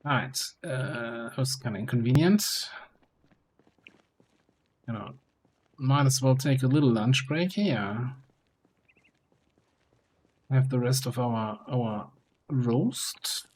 Alright, that was kind of inconvenient. You know, might as well take a little lunch break here. Have the rest of our roast.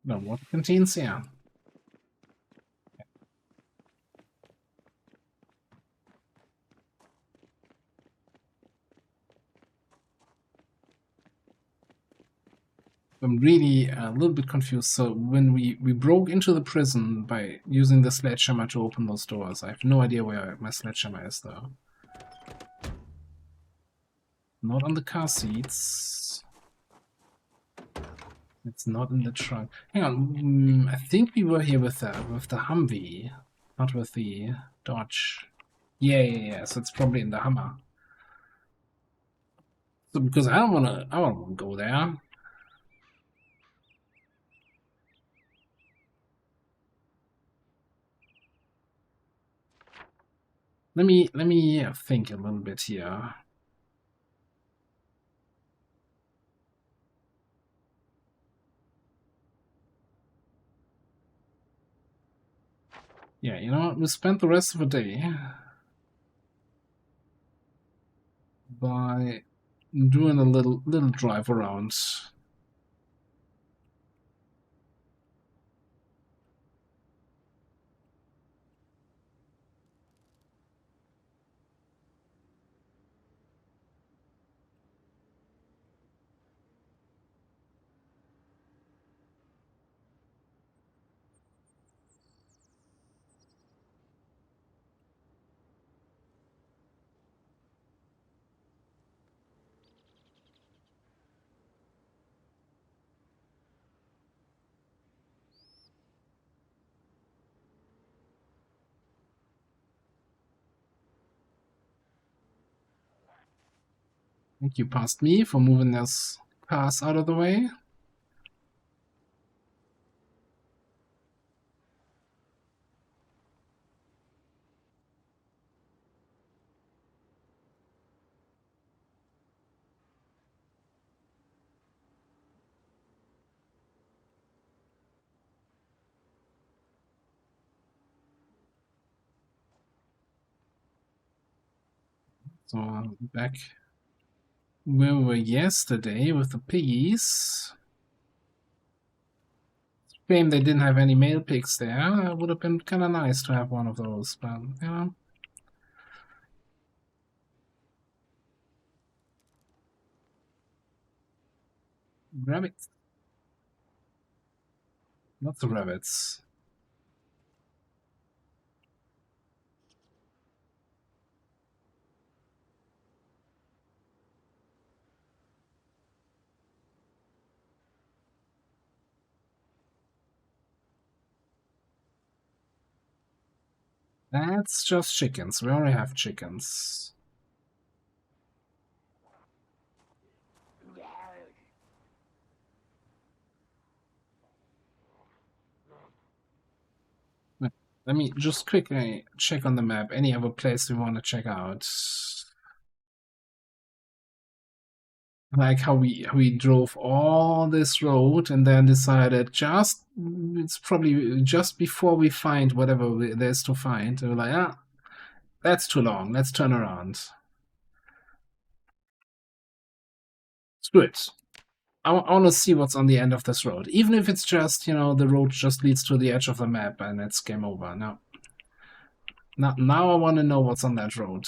No, what contains here? I'm really a little bit confused. So when we broke into the prison by using the sledgehammer to open those doors, I have no idea where my sledgehammer is, though. Not on the car seats. It's not in the trunk. Hang on, I think we were here with the Humvee, not with the Dodge. Yeah. So it's probably in the Hummer. So because I don't wanna go there. Let me think a little bit here. Yeah, you know, we spent the rest of the day by doing a little drive around. Thank you, past me, for moving those cars out of the way. So back where we were yesterday with the piggies. Shame they didn't have any male pigs there. It would have been kind of nice to have one of those, but you know. Rabbits. Lots of rabbits. That's just chickens. We already have chickens. Let me just quickly check on the map. Any other place we want to check out? Like how we drove all this road and then decided just it's probably just before we find whatever there's to find. We're like, ah, that's too long. Let's turn around. Screw it. I want to see what's on the end of this road, even if it's just the road just leads to the edge of the map and it's game over. Now I want to know what's on that road.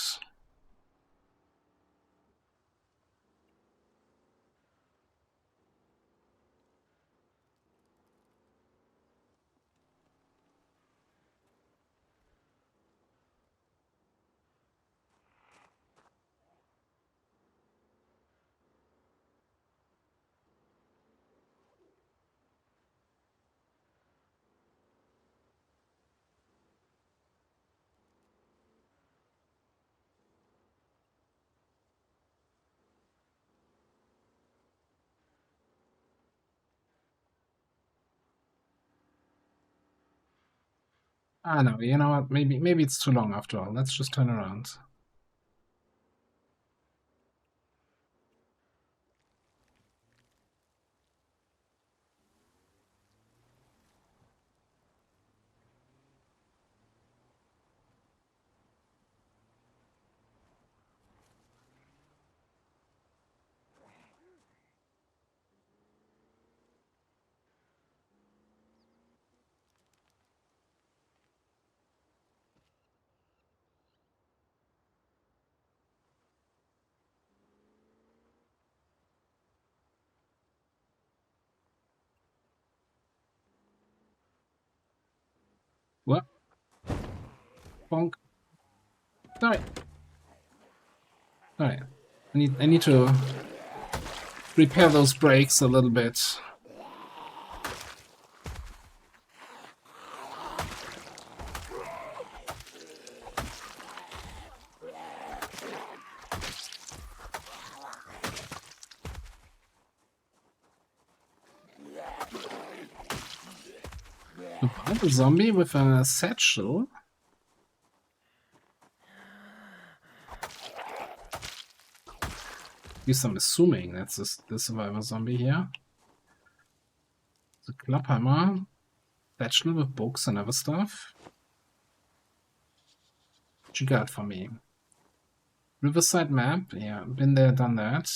Ah, no, you know what? Maybe it's too long after all. Let's just turn around. What? Bonk. Alright. Alright. I need to repair those brakes a little bit. A zombie with a satchel? At least I'm assuming that's the survivor zombie here. The clubhammer. Satchel with books and other stuff. What you got for me? Riverside map. Yeah, been there, done that.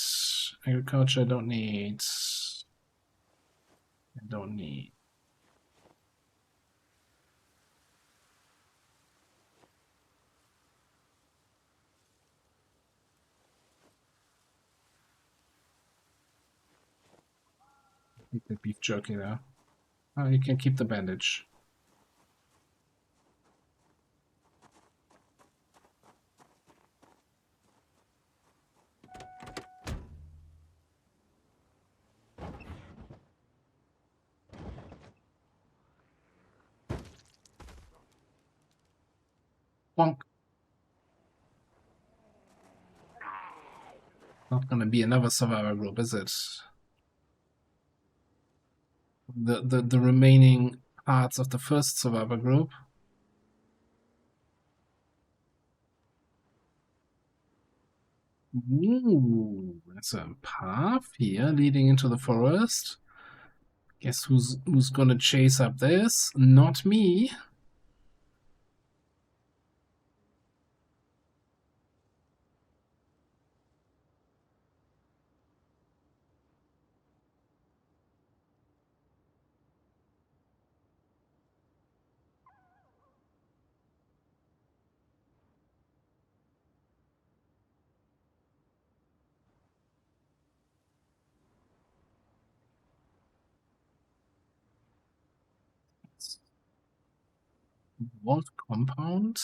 Agriculture, don't need. I don't need. Keep the beef jerky there. Oh, you can keep the bandage. Bonk. Not gonna be another survivor group, is it? The remaining parts of the first survivor group. Ooh, there's a path here leading into the forest. Guess who's gonna chase up this? Not me. Vault compound.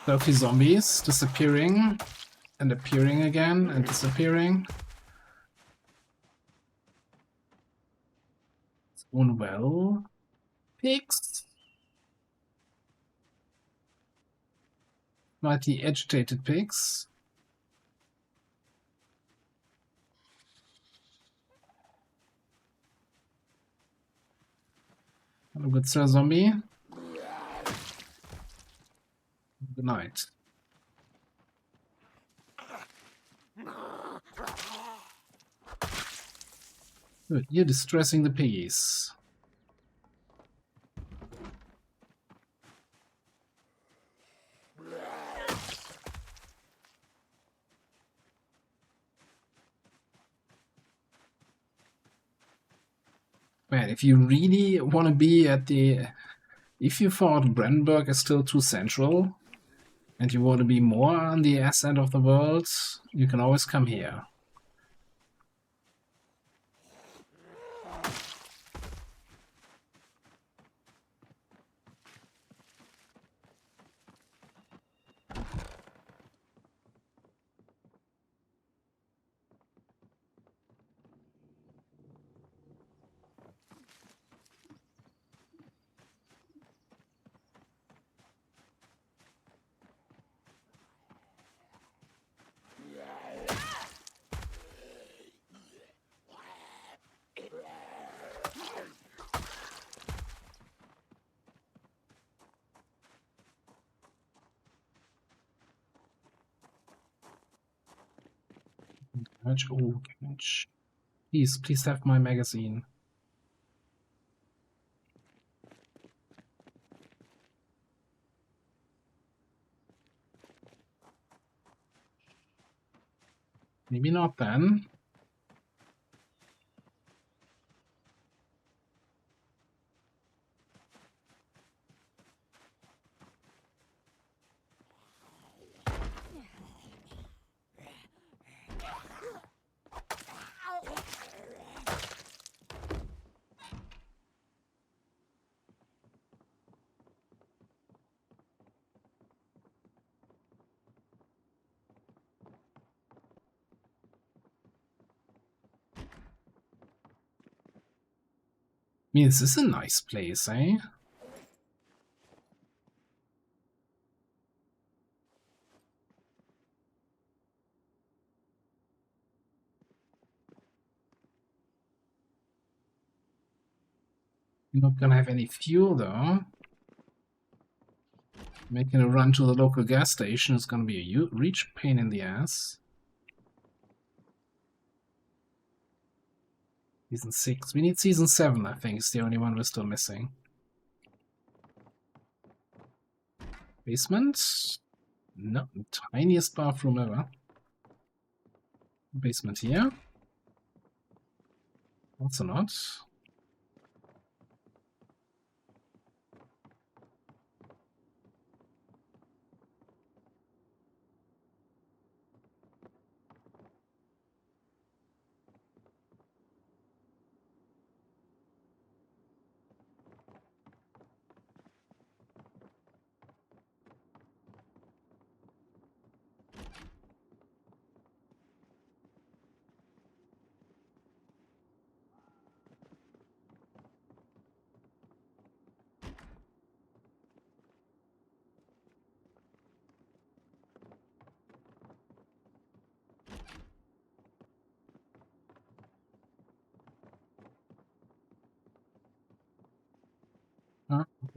Stealthy zombies disappearing and appearing again and disappearing. It's going well. Pigs. Mighty agitated pigs. Hello, good sir zombie. Good night. Good, you're distressing the piggies. Man, if you really want to be at the... If you thought Brandenburg is still too central, and you want to be more on the ass end of the world, you can always come here. Oh, please have my magazine. Maybe not then. I mean, this is a nice place, eh? You're not gonna have any fuel, though. Making a run to the local gas station is gonna be a huge pain in the ass. Season 6. We need Season 7, I think, is the only one we're still missing. Basement? No, tiniest bathroom ever. Basement here. Also not.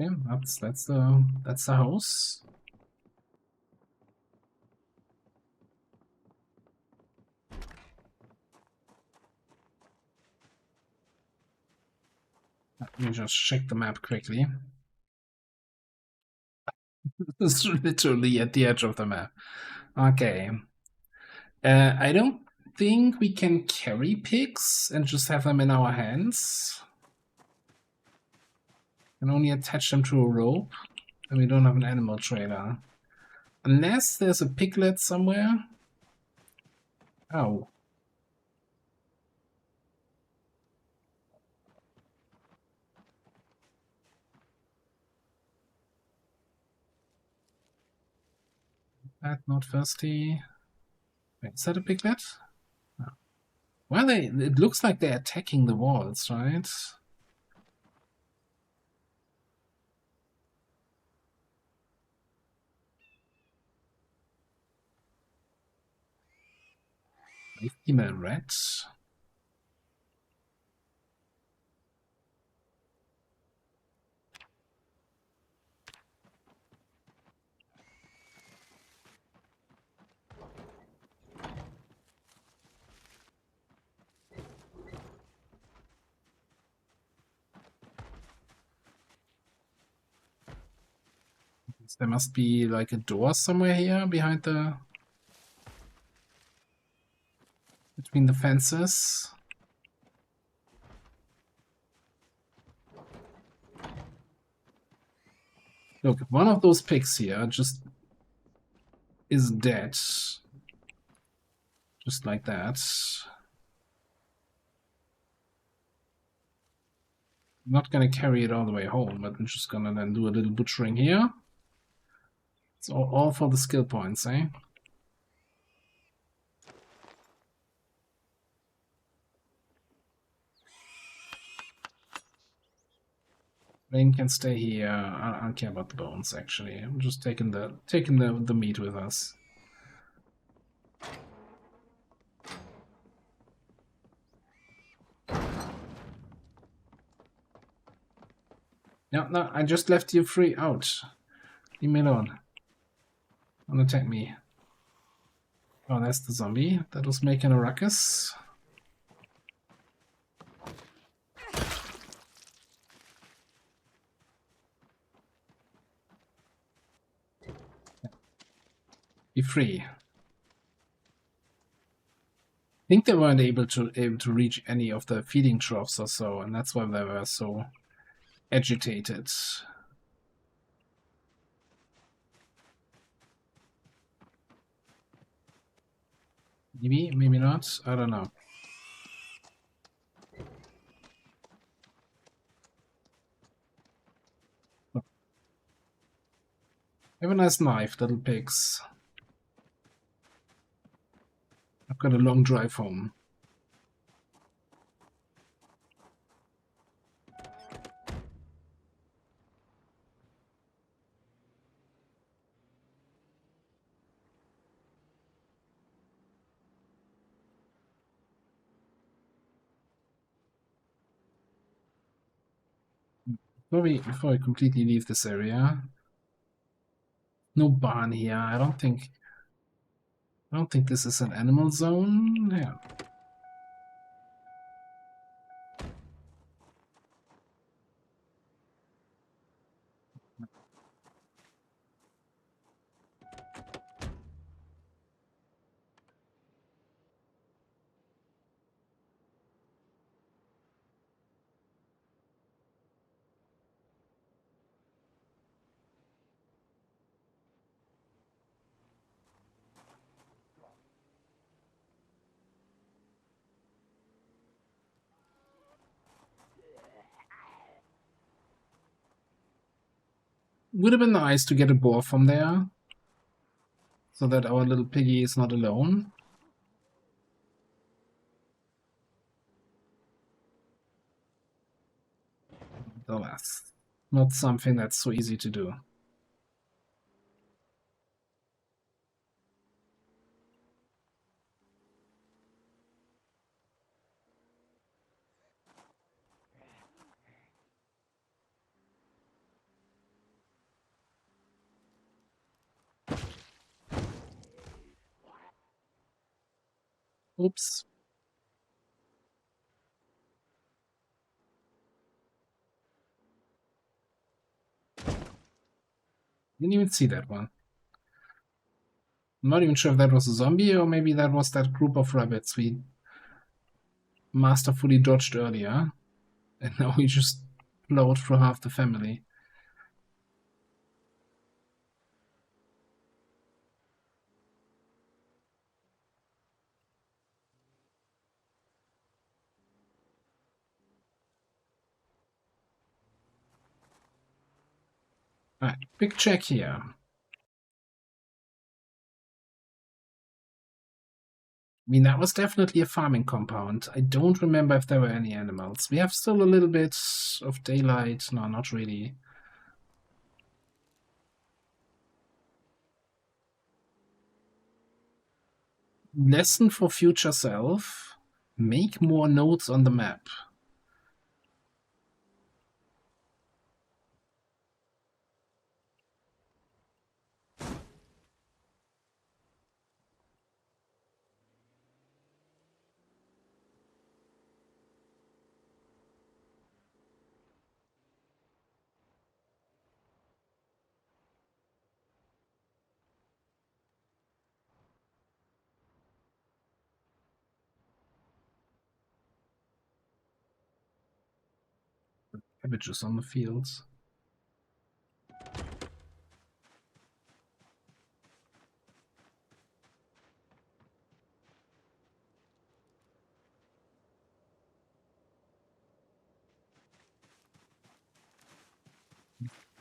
Okay, that's the house. Let me just check the map quickly. It's literally at the edge of the map. Okay. I don't think we can carry pigs and just have them in our hands. We can only attach them to a rope, and we don't have an animal trailer. Unless there's a piglet somewhere. Oh. That not thirsty. Wait, is that a piglet? No. Well, it looks like they're attacking the walls, right? A female rat. There must be like a door somewhere here behind between the fences. Look, one of those pigs here just is dead. Just like that. I'm not gonna carry it all the way home, but I'm just gonna then do a little butchering here. It's all for the skill points, eh? Rain can stay here. I don't care about the bones, actually. I'm just taking the meat with us. No, I just left you free. Out. Leave me alone. Don't attack me. Oh, that's the zombie that was making a ruckus. Be free. I think they weren't able to reach any of the feeding troughs or so, and that's why they were so agitated. Maybe, maybe not. I don't know. Have a nice knife, little pigs. I've got a long drive home. Before I completely leave this area. No barn here. I don't think this is an animal zone. Yeah. Would have been nice to get a boar from there, so that our little piggy is not alone. Alas, not something that's so easy to do. Oops. Didn't even see that one. I'm not even sure if that was a zombie or maybe that was that group of rabbits we masterfully dodged earlier. And now we just blowed through half the family. Alright, big check here. I mean, that was definitely a farming compound. I don't remember if there were any animals. We have still a little bit of daylight. No, not really. Lesson for future self. Make more notes on the map. Cabbages on the fields.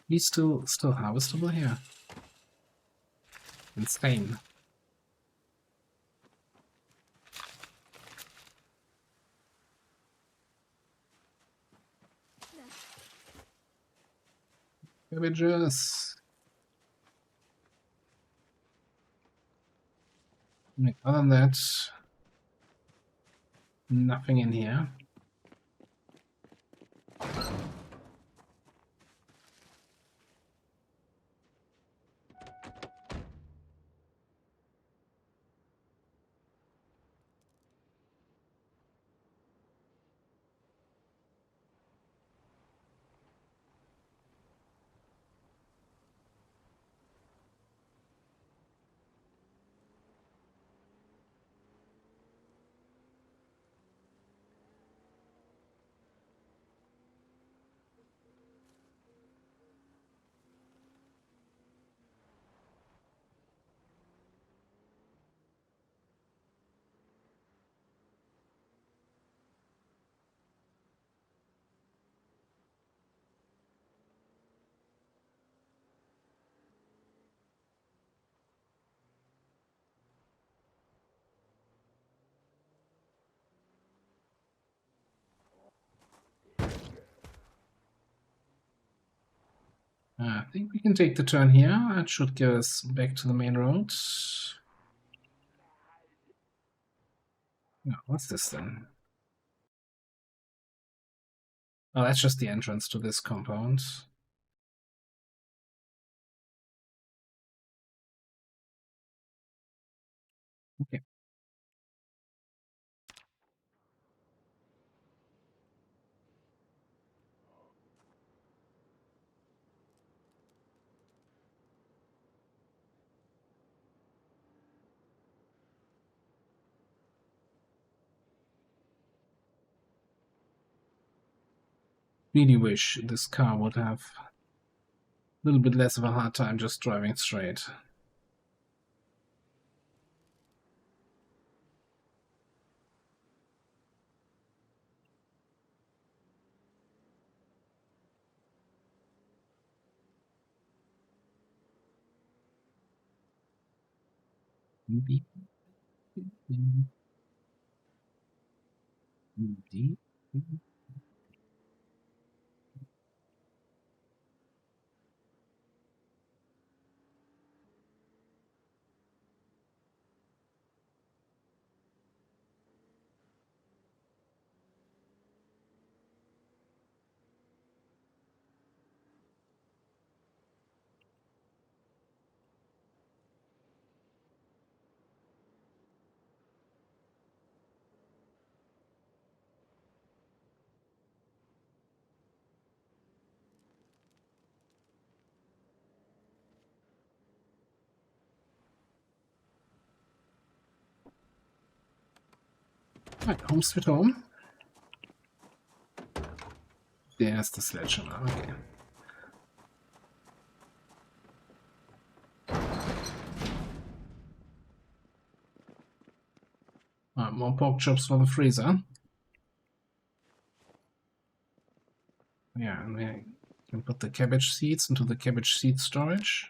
He's still harvestable here. Insane. Cabbages. Other than that, nothing in here. I think we can take the turn here. That should get us back to the main road. Oh, what's this then? Oh, that's just the entrance to this compound. Okay. Really wish this car would have a little bit less of a hard time just driving straight. Beep, beep, beep. Right, home sweet home. There's the sledgehammer, okay. More pork chops for the freezer. Yeah, and we can put the cabbage seeds into the cabbage seed storage.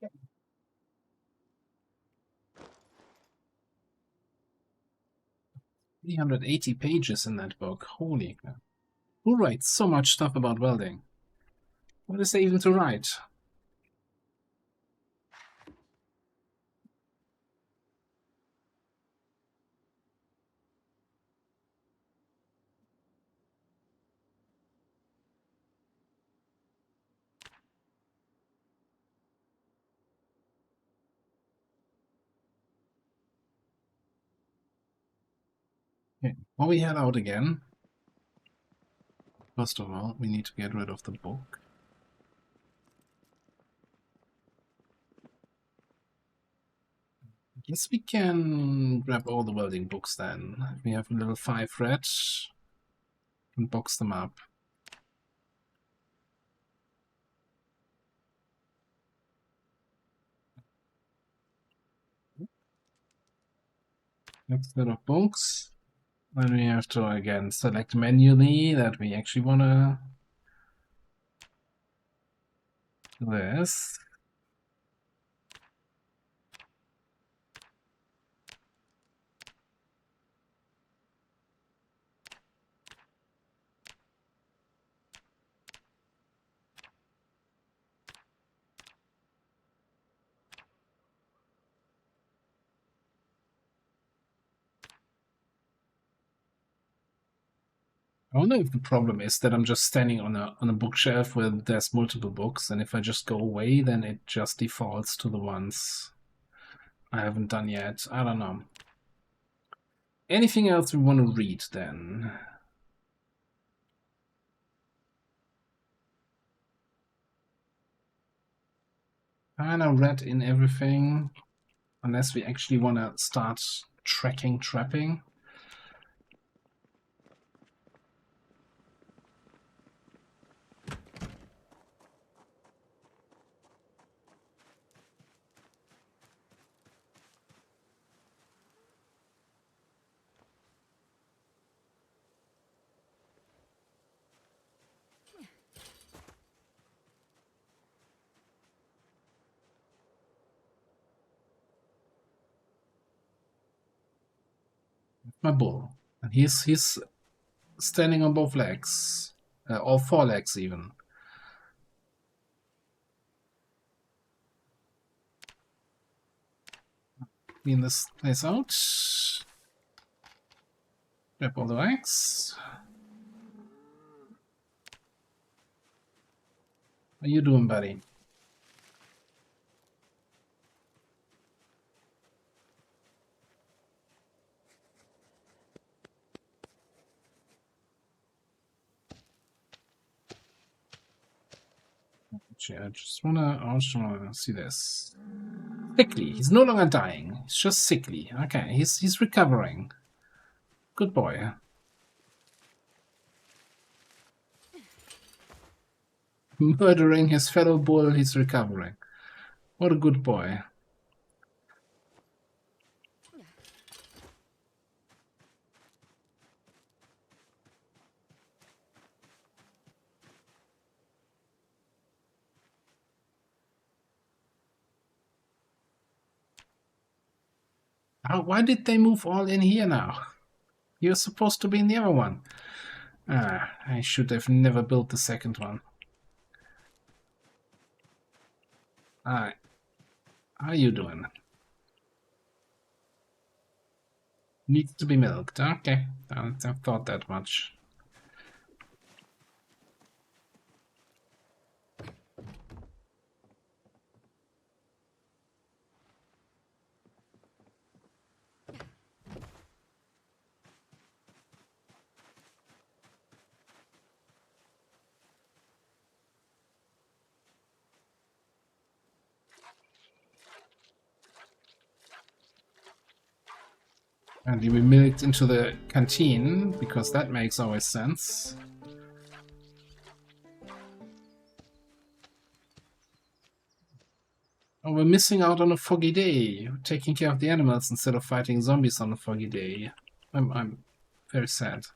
Yeah. 380 pages in that book. Holy cow. Who writes so much stuff about welding? What is there even to write? Okay, before we head out again, first of all, we need to get rid of the book. I guess we can grab all the welding books then. We have a little 5 red and box them up. Next set of books. Then we have to again select manually that we actually want to do this. I wonder if the problem is that I'm just standing on a bookshelf where there's multiple books, and if I just go away, then it just defaults to the ones I haven't done yet. I don't know. Anything else we want to read then? Kinda read in everything, unless we actually want to start tracking trapping. My bull, and he's standing on both legs, or 4 legs even. Clean this place out. Grab all the rags. How you doing, buddy? I just wanna see this. Sickly. He's no longer dying. He's just sickly. Okay, he's recovering. Good boy. Murdering his fellow bull, he's recovering. What a good boy. Why did they move all in here now? You're supposed to be in the other one. I should have never built the second one. Alright. How you doing? Needs to be milked. Okay. I've thought that much. And we milked into the canteen, because that makes always sense. Oh, we're missing out on a foggy day. We're taking care of the animals instead of fighting zombies on a foggy day. I'm very sad.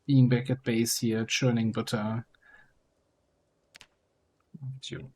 Being back at base here, churning butter. You.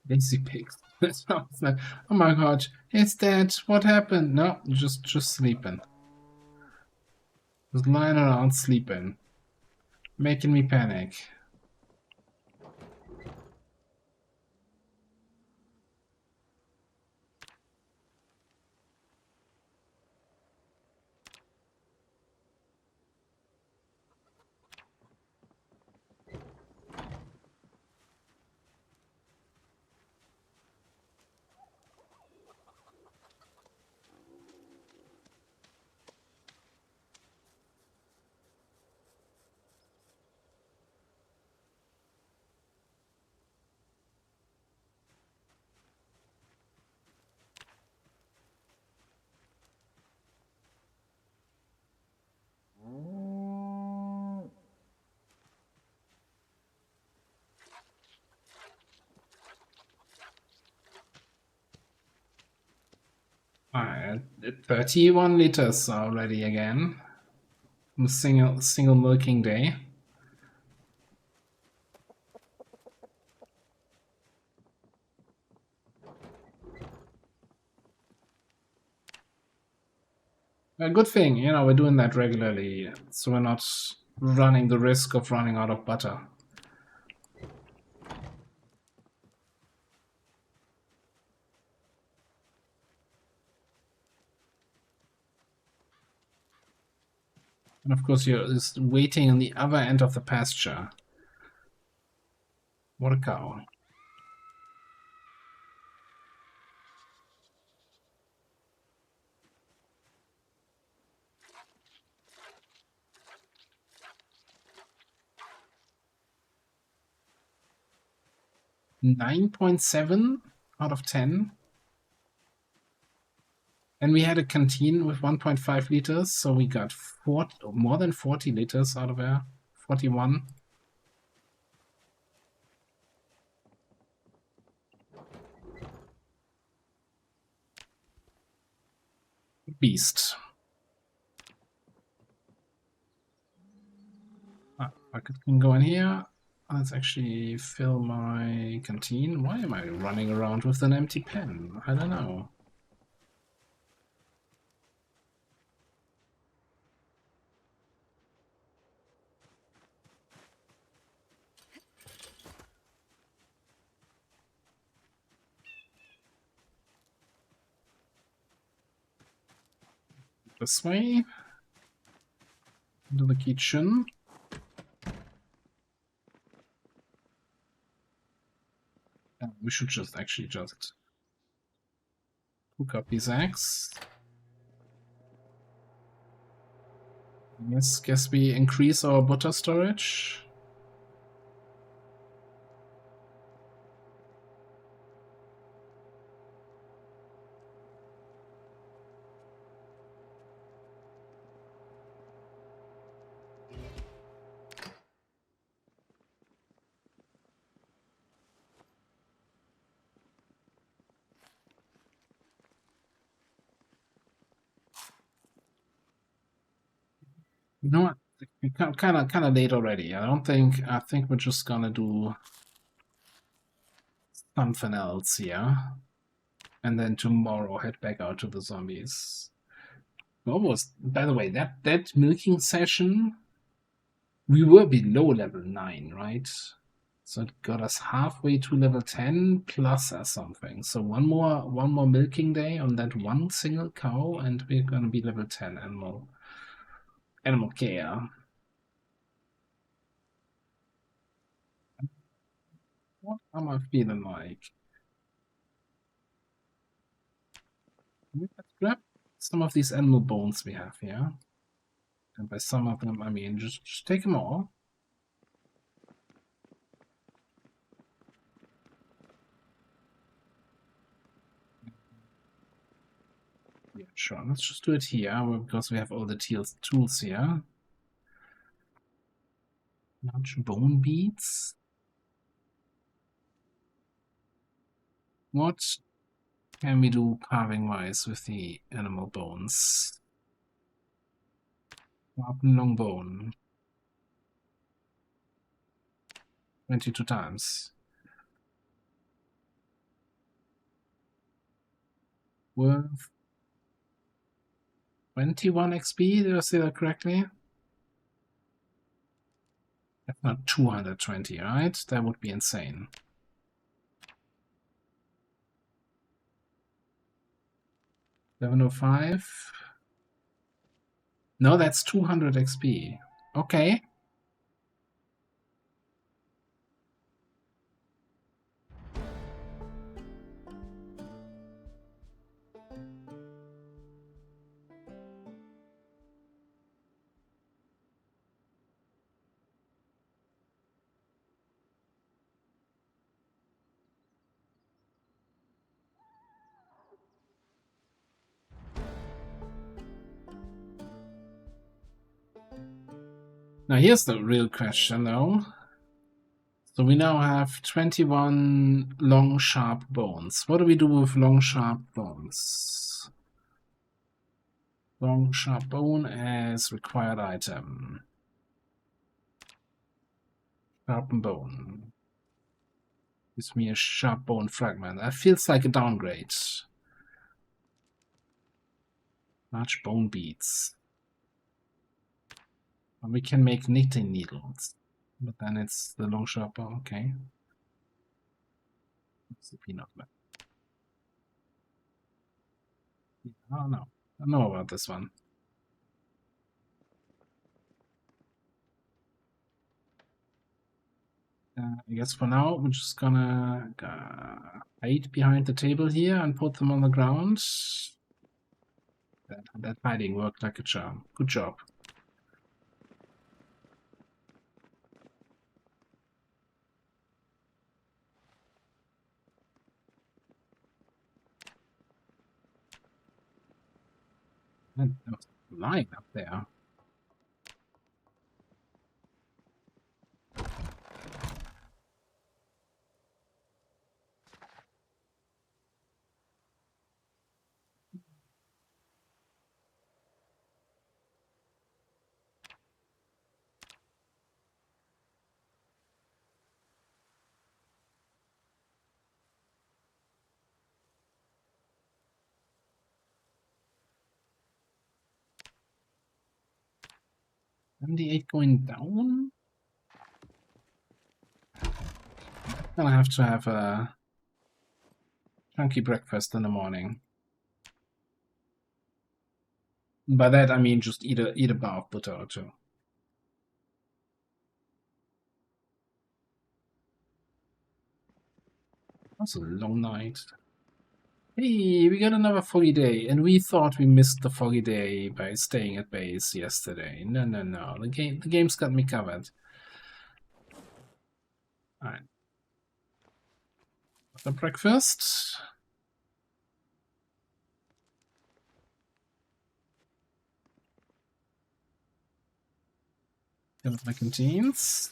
Lazy pigs. That sounds like, oh my god, it's dead. What happened? No, just sleeping. Just lying around sleeping. Making me panic. Alright, 31 liters already again. Single milking day. A good thing, you know, we're doing that regularly, so we're not running the risk of running out of butter. And of course, you're just waiting on the other end of the pasture. What a cow. $9.7 out of 10. And we had a canteen with 1.5 liters, so we got more than 40 liters out of there. 41. Beast. I can go in here. Let's actually fill my canteen. Why am I running around with an empty pen? I don't know. This way. Into the kitchen. We should just actually just cook up these eggs. Yes, guess we increase our butter storage. You know what? Kind of late already. I think we're just gonna do something else here. And then tomorrow head back out to the zombies. Almost, by the way, that milking session, we were below level 9, right? So it got us halfway to level 10 plus something. So one more milking day on that one single cow, and we're gonna be level 10 animal care. What am I feeling like? Let's grab some of these animal bones we have here. And by some of them, I mean just take them all. Yeah, sure. Let's just do it here because we have all the tools here. Large bone beads. What can we do carving-wise with the animal bones? Long bone. 22 times. Worth 21 XP, did I say that correctly? That's not 220, right? That would be insane. 705. No, that's 200 XP. Okay. Now here's the real question, though. So we now have 21 long, sharp bones. What do we do with long, sharp bones? Long, sharp bone as required item. Sharpen bone. Gives me a sharp bone fragment. That feels like a downgrade. Large bone beads. And we can make knitting needles. But then it's the long, sharp bone. Okay. It's the peanut man. Oh no. I know about this one. I guess for now we're just gonna hide behind the table here and put them on the ground. That hiding worked like a charm. Good job. And there was a line up there. MD8 going down? Gonna have to have a chunky breakfast in the morning. By that I mean just eat a bar of butter or two. That's a long night. Hey, we got another foggy day, and we thought we missed the foggy day by staying at base yesterday. No, no, no. The game's got me covered. Alright. The breakfast. Got my canteens.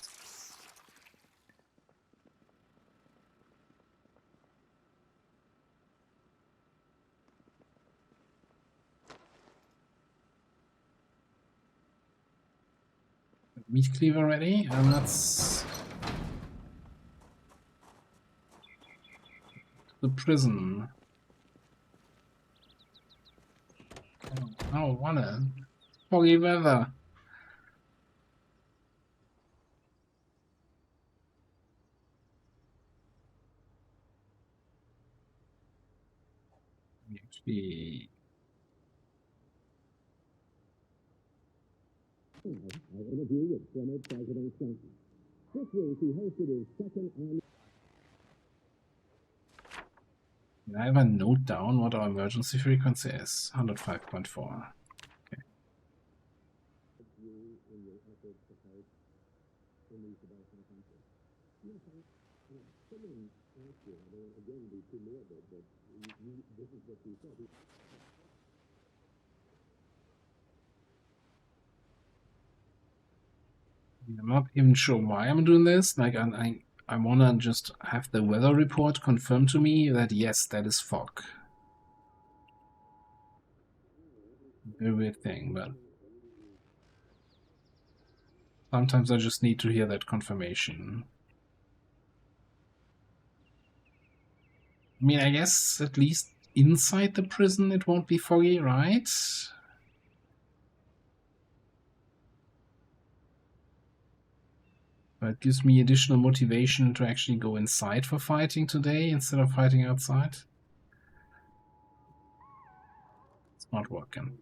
Meat cleaver ready, and let's the prison. I don't wanna. Foggy weather. Actually, Our interview with former President Clinton. This week, he hosted his second annual. can I ever note down what our emergency frequency is? 105.4. Okay. In your efforts to help in these developing countries. You know, someone asked you, I don't again be too morbid, but this is what you said. I'm not even sure why I'm doing this. Like, I wanna just have the weather report confirm to me that yes, that is fog. Very weird thing, but sometimes I just need to hear that confirmation. I mean, I guess at least inside the prison it won't be foggy, right? But it gives me additional motivation to actually go inside for fighting today instead of fighting outside. It's not working.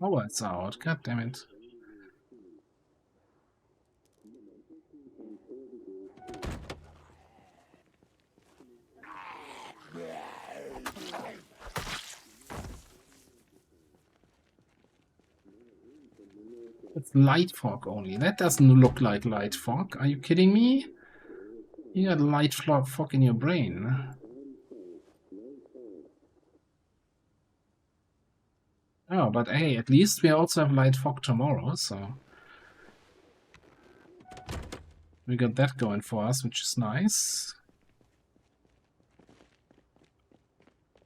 Oh, it's out. God damn it. It's light fog only. That doesn't look like light fog. Are you kidding me? You got light fog in your brain. Oh, but hey, at least we also have light fog tomorrow, so we got that going for us, which is nice.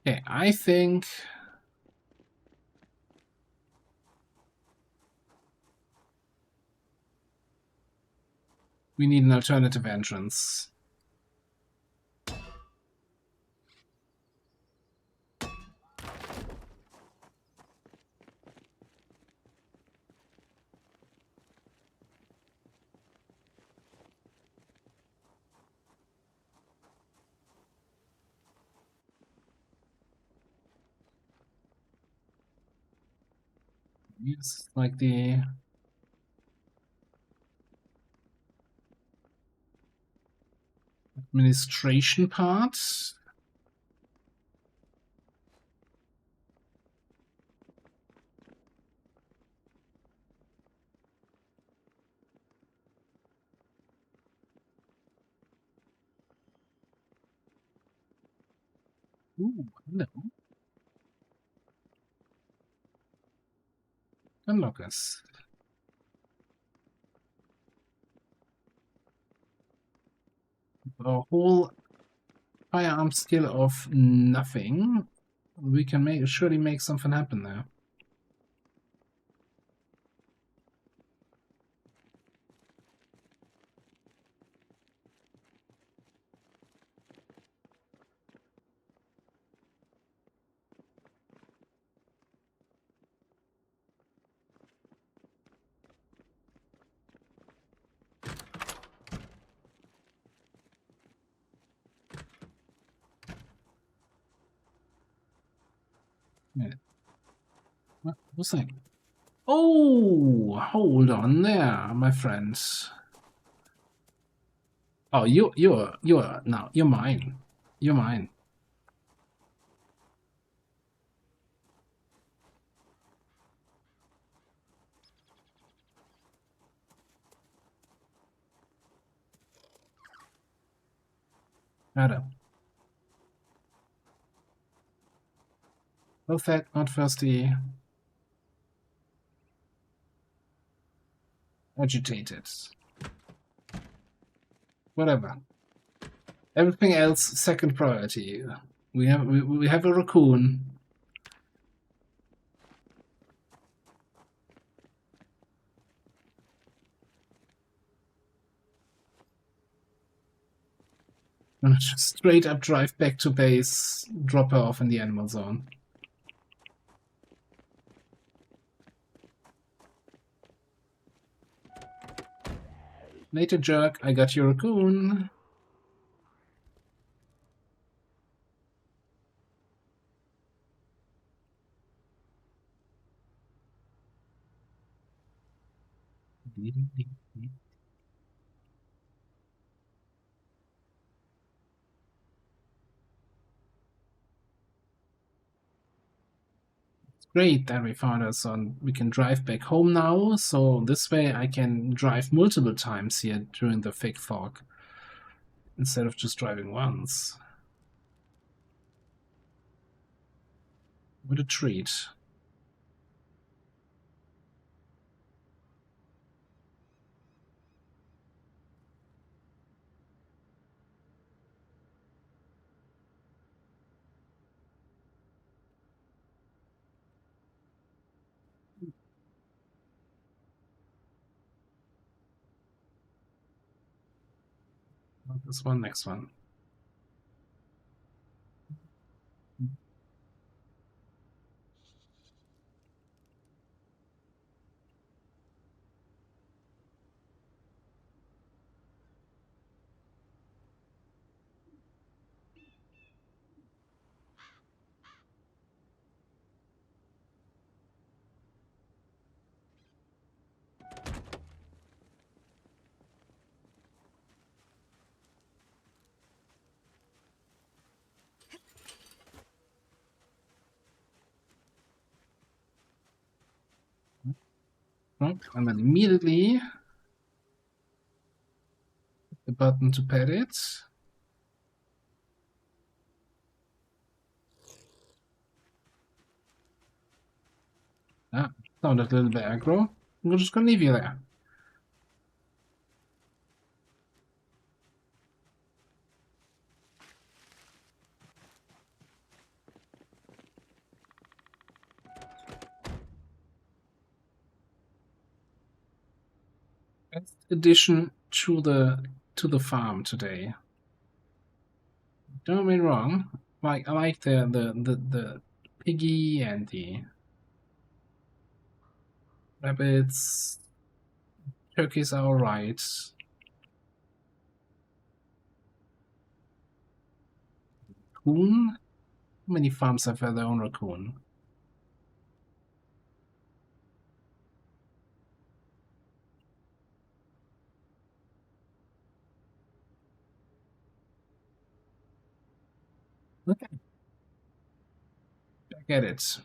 Okay, I think we need an alternative entrance. It's like the administration part. Ooh, hello. Unlock us. A whole firearm skill of nothing. We can surely make something happen there. Yeah. What was that? Oh, hold on there, my friends. Oh, you're no, you're mine. You're mine. Adam. Perfect, not thirsty. Agitated. Whatever. Everything else second priority. We have a raccoon. I'm just straight up drive back to base, drop her off in the animal zone. Later, jerk. I got your raccoon. Great that we found us on. We can drive back home now, so this way I can drive multiple times here during the fake fog instead of just driving once. What a treat. This one, next one. And then immediately the button to pet it. Ah, sounded a little bit aggro. We're just gonna leave you there. Best addition to the farm today. Don't get me wrong. Like I like the piggy and the rabbits. Turkeys are alright. Raccoon? How many farms have their own raccoon? Okay. I get it.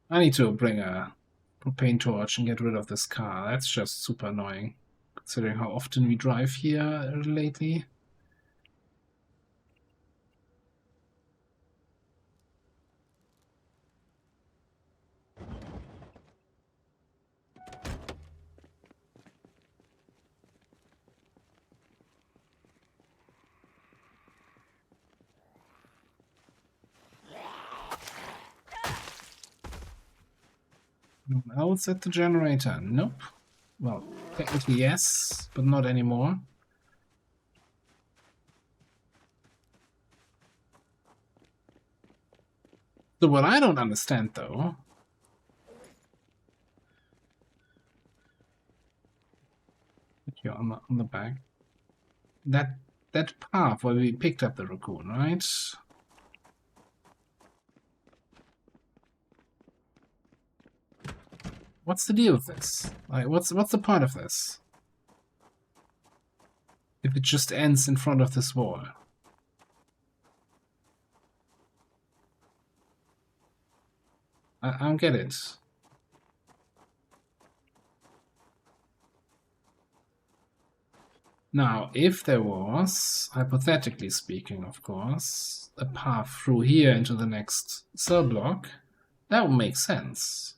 I need to bring a propane torch and get rid of this car. That's just super annoying, considering how often we drive here lately. No one else at the generator? Nope. Well, technically yes, but not anymore. So what I don't understand, though, here on the back, that path where we picked up the raccoon, right? What's the deal with this? Like, what's the point of this? If it just ends in front of this wall. I don't get it. Now, if there was, hypothetically speaking, of course, a path through here into the next cell block, that would make sense.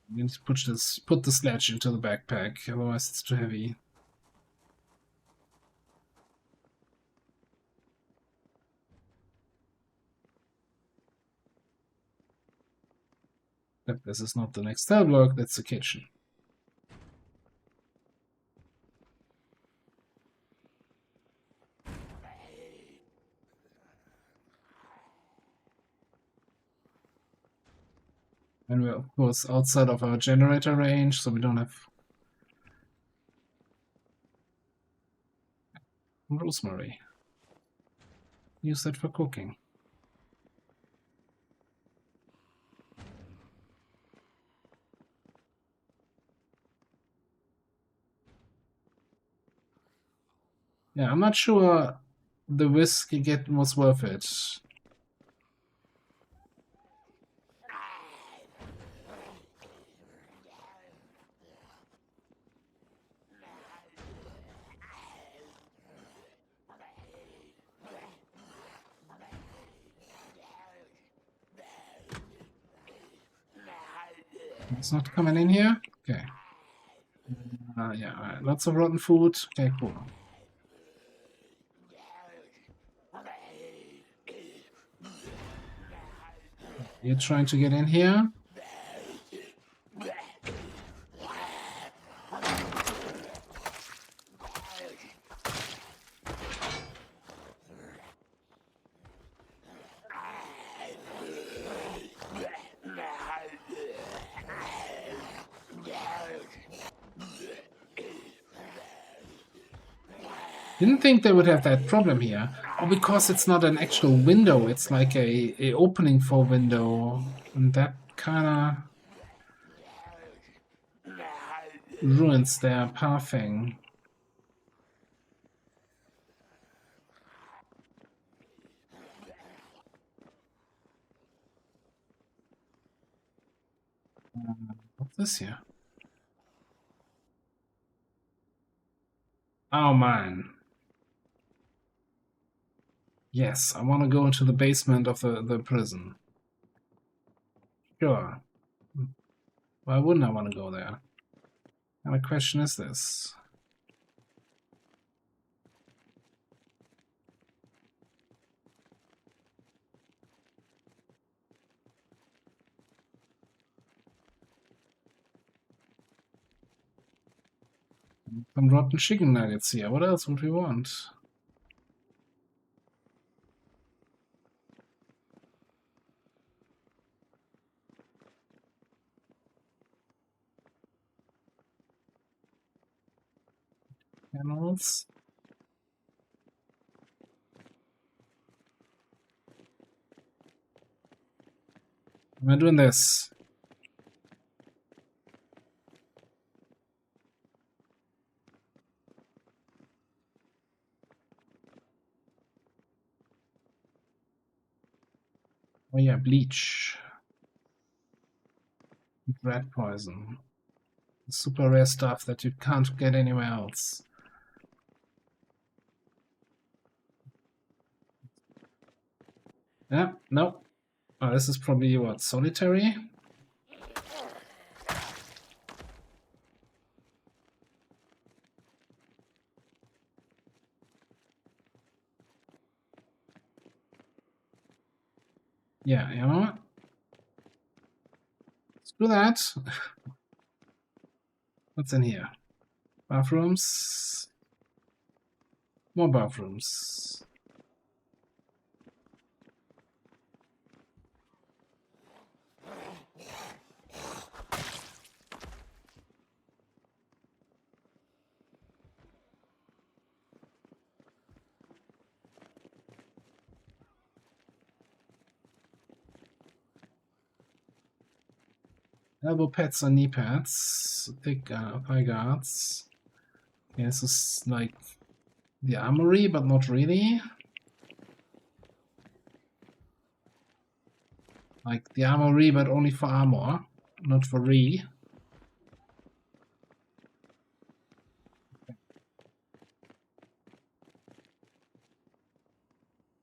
We need to put the sledge into the backpack, otherwise it's too heavy. But this is not the next cell block, that's the kitchen. And we're, of course, outside of our generator range, so we don't have rosemary. Use that for cooking. Yeah, I'm not sure the risk was worth it. It's not coming in here? Okay. Yeah, alright. Lots of rotten food. Okay, cool. You're trying to get in here? Didn't think they would have that problem here. Oh, because it's not an actual window, it's like a opening for window. And that kinda ruins their pathing. What's this here? Oh man. Yes, I want to go into the basement of the prison. Sure. Why wouldn't I want to go there? And the question is this. Some rotten chicken nuggets here. What else would we want? Animals. Am I doing this? Oh yeah, bleach. Rat poison. Super rare stuff that you can't get anywhere else. Yeah, no. Oh, this is probably what, solitary? Yeah, you know what? do that. What's in here? Bathrooms. More bathrooms. Elbow pads or knee pads. Thick thigh guards. Okay, this is like the armory, but not really. Like the armory, but only for armor, not for re.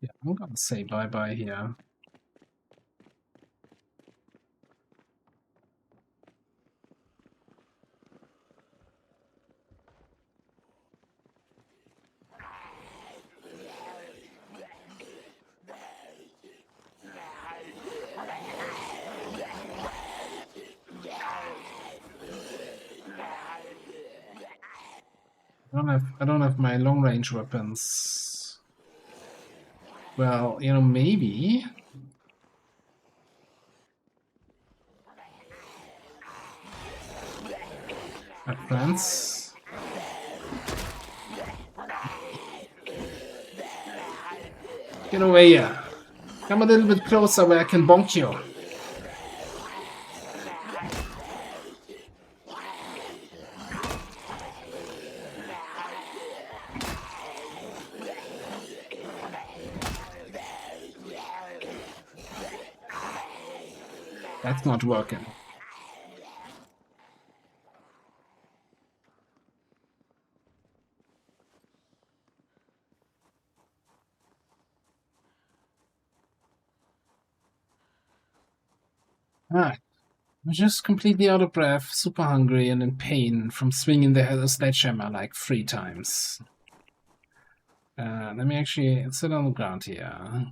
Yeah, I'm gonna say bye-bye here. I don't have my long range weapons. Well, you know, maybe. My friends. Get away here. Come a little bit closer where I can bonk you. That's not working. Ah, I'm just completely out of breath, super hungry, and in pain from swinging the sledgehammer like 3 times. Let me actually sit on the ground here.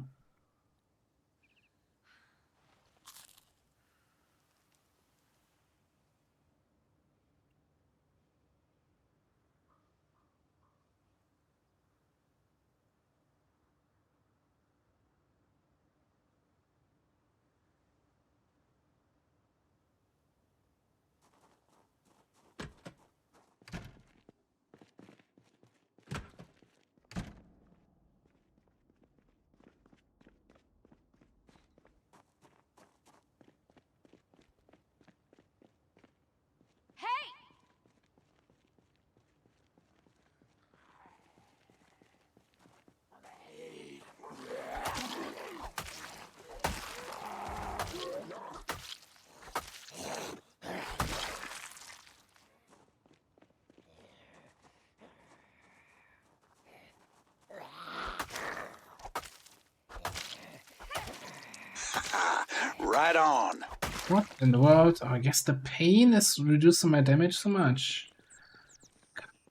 Right on. What in the world? Oh, I guess the pain is reducing my damage so much.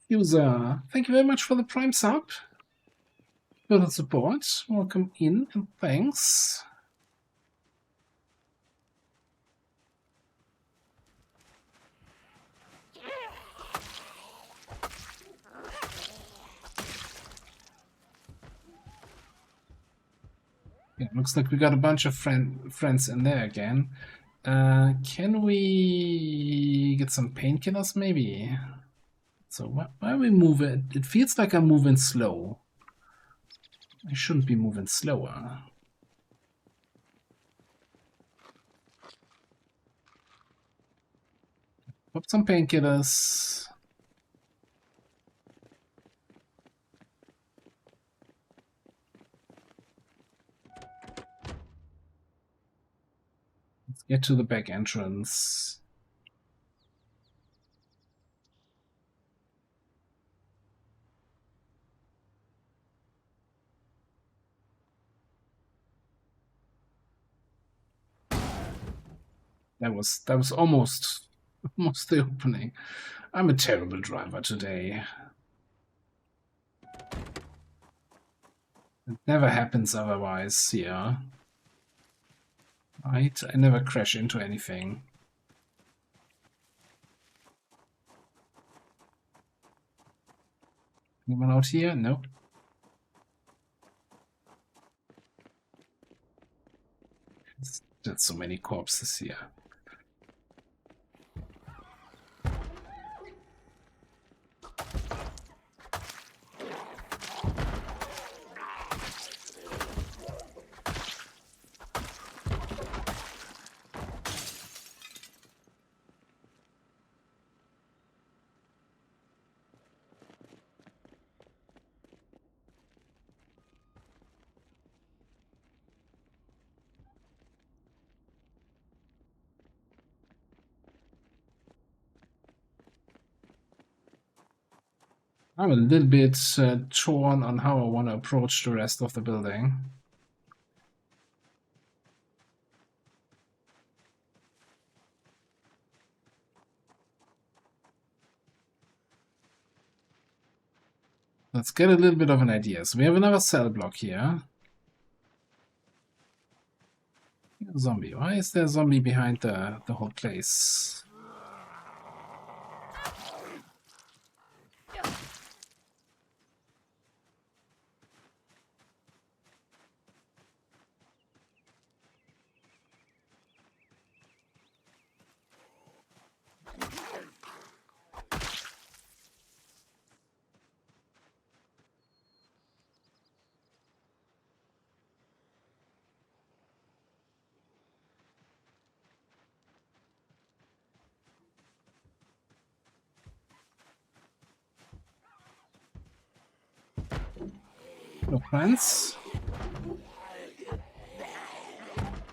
User, thank you very much for the Prime sub. For the support. Welcome in and thanks. Yeah, looks like we got a bunch of friends in there again. Can we get some painkillers maybe? So why are we moving? It feels like I'm moving slow. I shouldn't be moving slower. Pop some painkillers. Let's get to the back entrance. That was almost the opening. I'm a terrible driver today. It never happens otherwise here. Right? I never crash into anything. Anyone out here? No. There's so many corpses here. I'm a little bit torn on how I want to approach the rest of the building. Let's get a little bit of an idea. So we have another cell block here. Zombie. Why is there a zombie behind the whole place? No friends.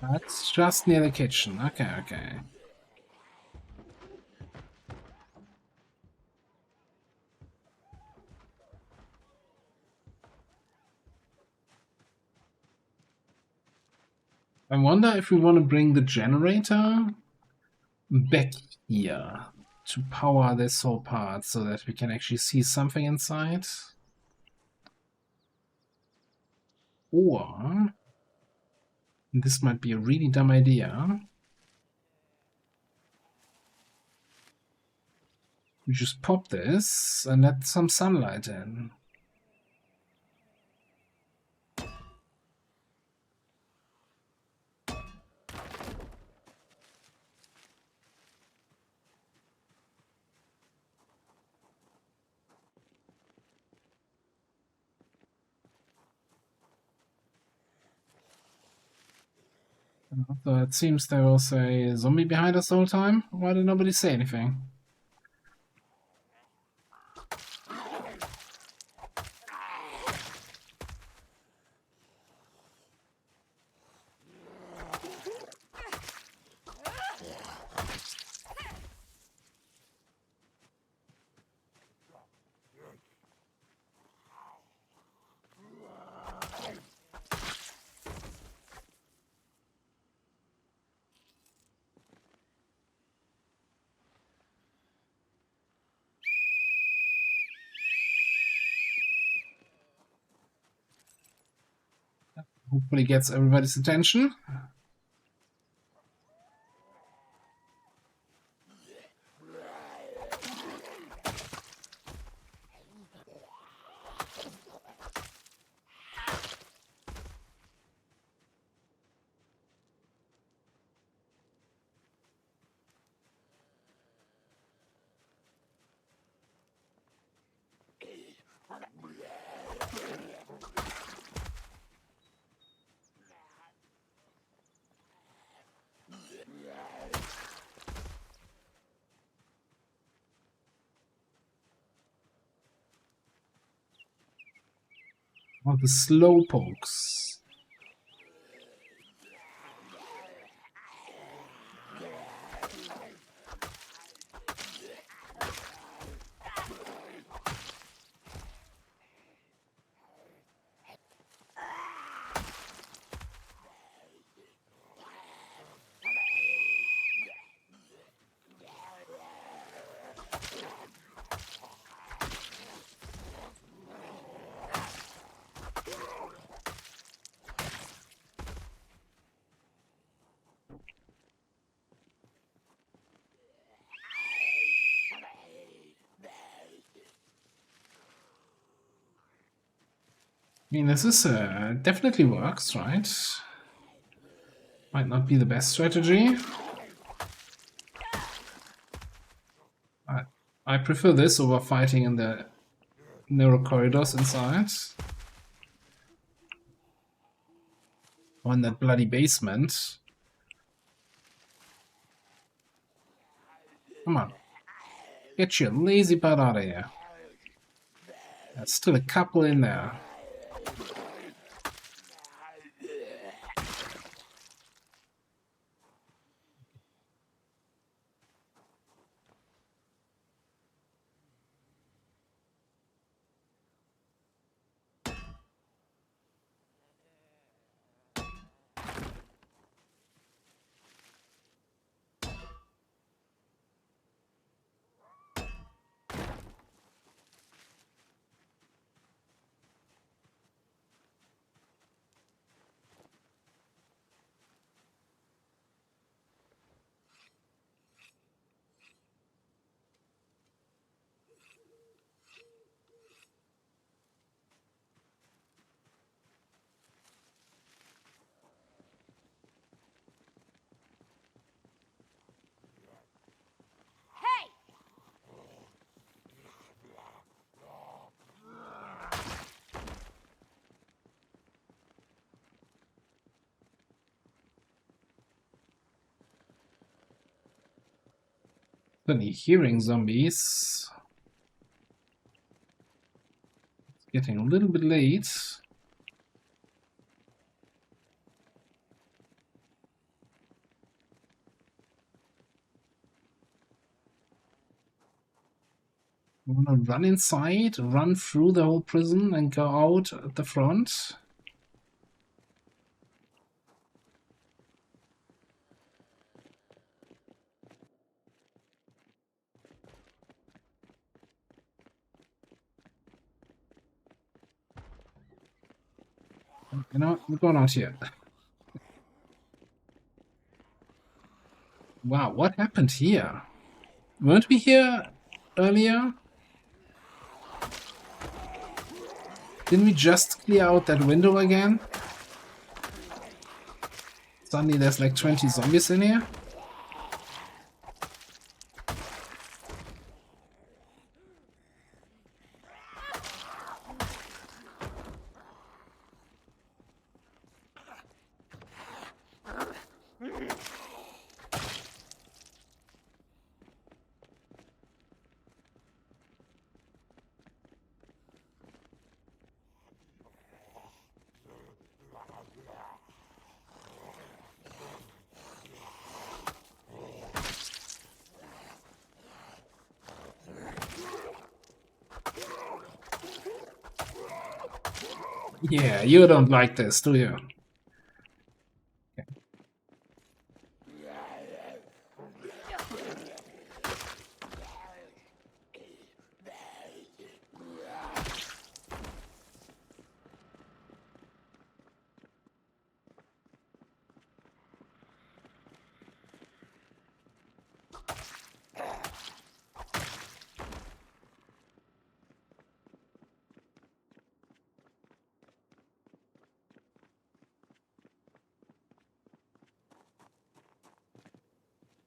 That's just near the kitchen. Okay, okay. I wonder if we want to bring the generator back here to power this whole part so that we can actually see something inside. Or this might be a really dumb idea. We just pop this and let some sunlight in. So it seems there was a zombie behind us the whole time. Why did nobody say anything? Hopefully gets everybody's attention. Oh, the slow pokes. mean, this is definitely works, right? Might not be the best strategy. I prefer this over fighting in the narrow corridors inside. Or in that bloody basement. Come on. Get your lazy butt out of here. There's still a couple in there. Suddenly hearing zombies. It's getting a little bit late. I want to run inside, run through the whole prison and go out at the front. You know, we're going out here. Wow, what happened here? Weren't we here earlier? Didn't we just clear out that window again? Suddenly there's like 20 zombies in here? Yeah, you don't like this, do you?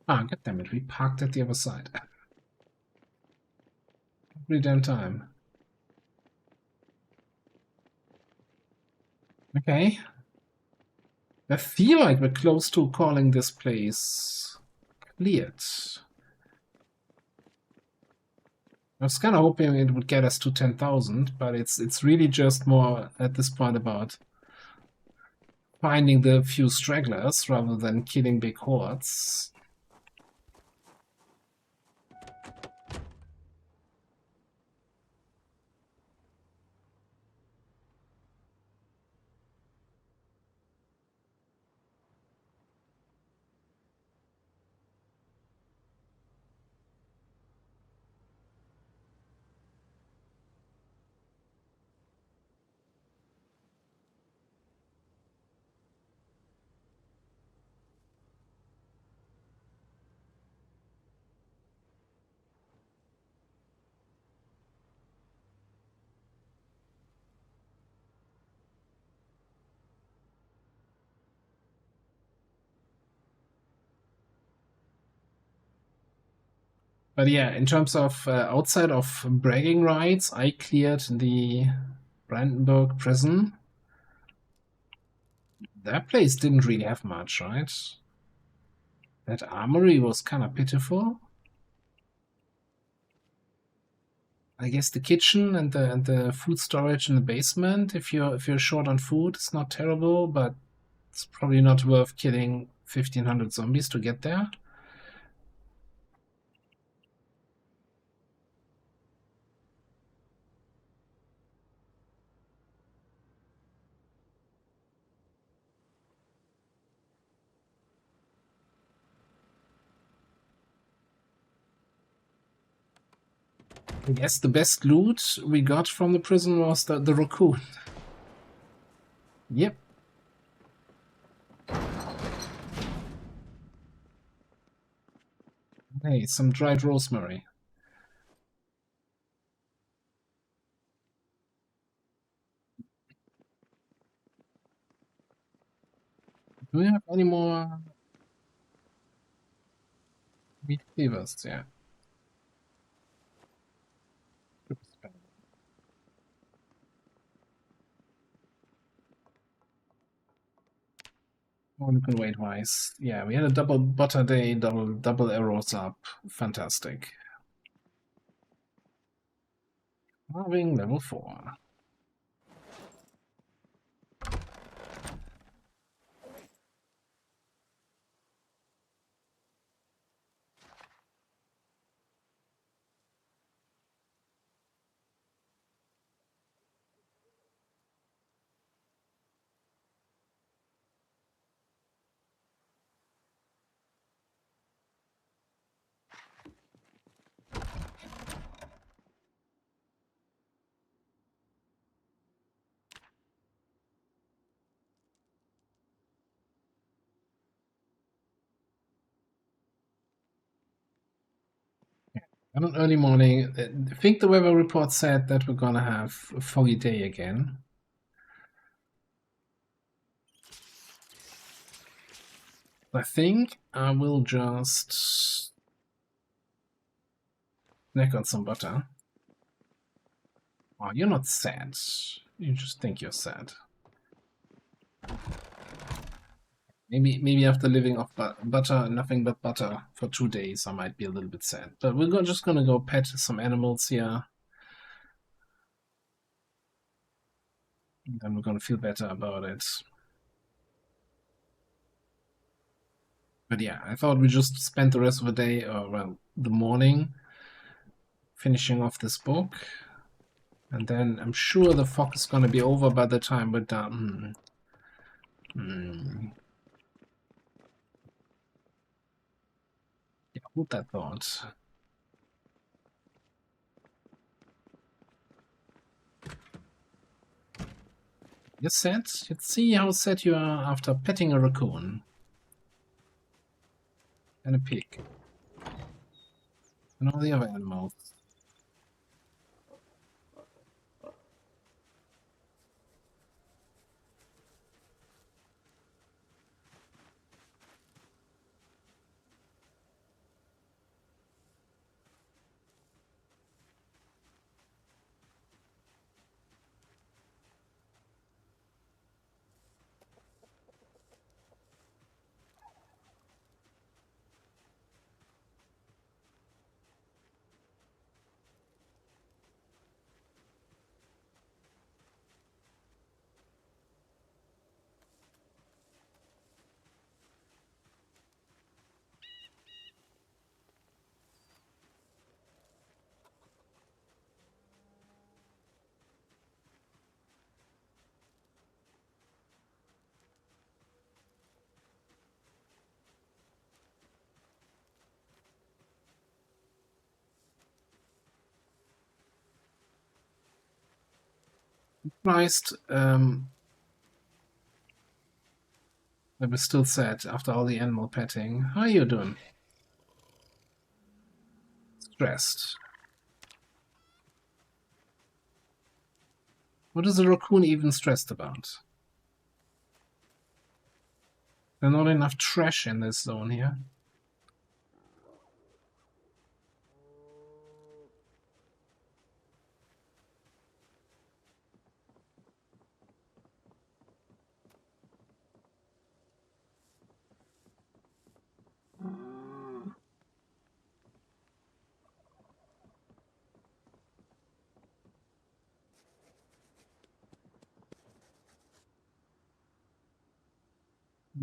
Ah, goddammit, we parked at the other side. Every damn time. Okay. I feel like we're close to calling this place cleared. I was kind of hoping it would get us to 10,000, but it's really just more at this point about finding the few stragglers rather than killing big hordes. But yeah, in terms of outside of bragging rights, I cleared the Brandenburg prison. That place didn't really have much, right? That armory was kind of pitiful. I guess the kitchen and the food storage in the basement, if you're short on food, it's not terrible, but it's probably not worth killing 1,500 zombies to get there. I guess the best loot we got from the prison was the raccoon. Yep. Hey, some dried rosemary. Do we have any more meat cleavers? Yeah. Oh, look at weight wise. Yeah, we had a double butter day, double arrows up. Fantastic. Carving level 4. On an early morning, I think the weather report said that we're gonna have a foggy day again. I think I will just snack on some butter. Oh, you're not sad. You just think you're sad. Maybe after living off butter, nothing but butter for 2 days, I might be a little bit sad. But we're just gonna go pet some animals here. And then we're gonna feel better about it. But yeah, I thought we just spent the rest of the day, or well, the morning, finishing off this book. And then I'm sure the fog is gonna be over by the time we're done. Yeah, hold that thought. You're sad? Let's see how sad you are after petting a raccoon. And a pig. And all the other animals. Surprised that we're still sad after all the animal petting. How are you doing? Stressed. What is a raccoon even stressed about? There's not enough trash in this zone here.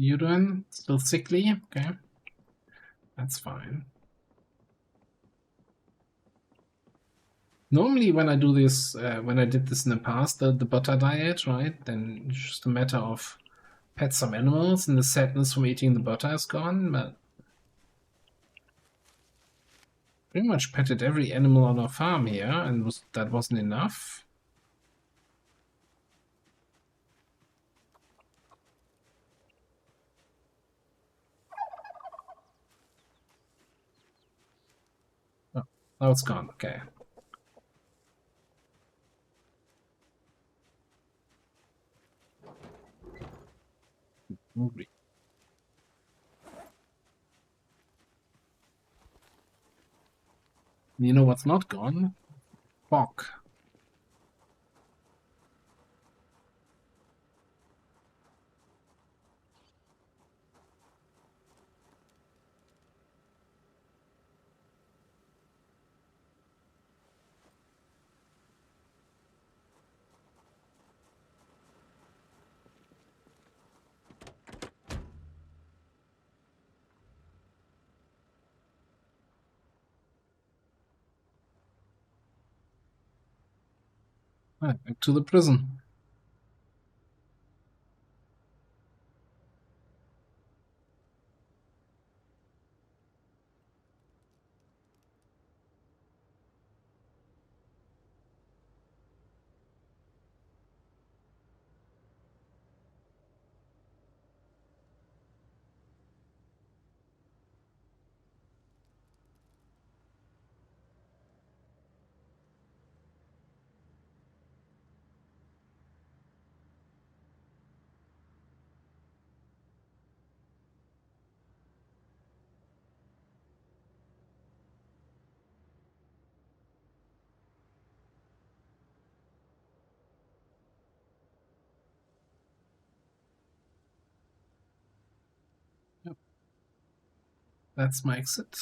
You doing? Still sickly? Okay. That's fine. Normally when I do this, when I did this in the past, the butter diet, right? Then it's just a matter of pet some animals and the sadness from eating the butter is gone, but pretty much petted every animal on our farm here, and that wasn't enough. Oh, now it's gone, okay. Hungry. You know what's not gone? Fog. Right, back to the prison. Yep. That's my exit.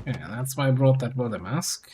Yeah, that's why I brought that water mask.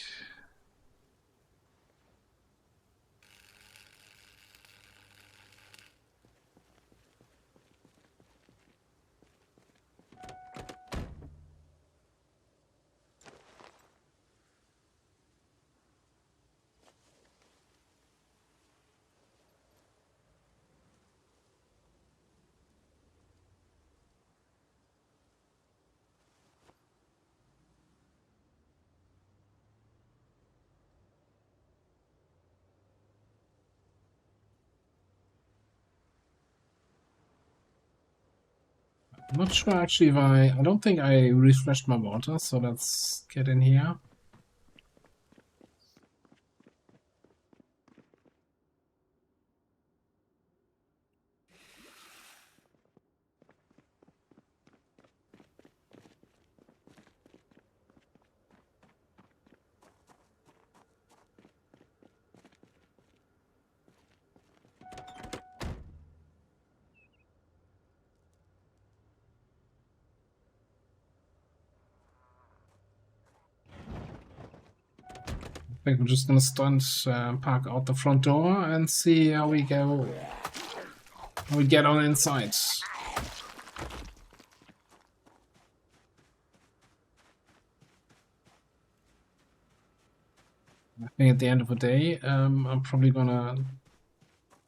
I'm not sure actually if I don't think I refreshed my water, so let's get in here. I think we're just gonna stunt park out the front door and see how we go. How we get on inside. I think at the end of the day, I'm probably gonna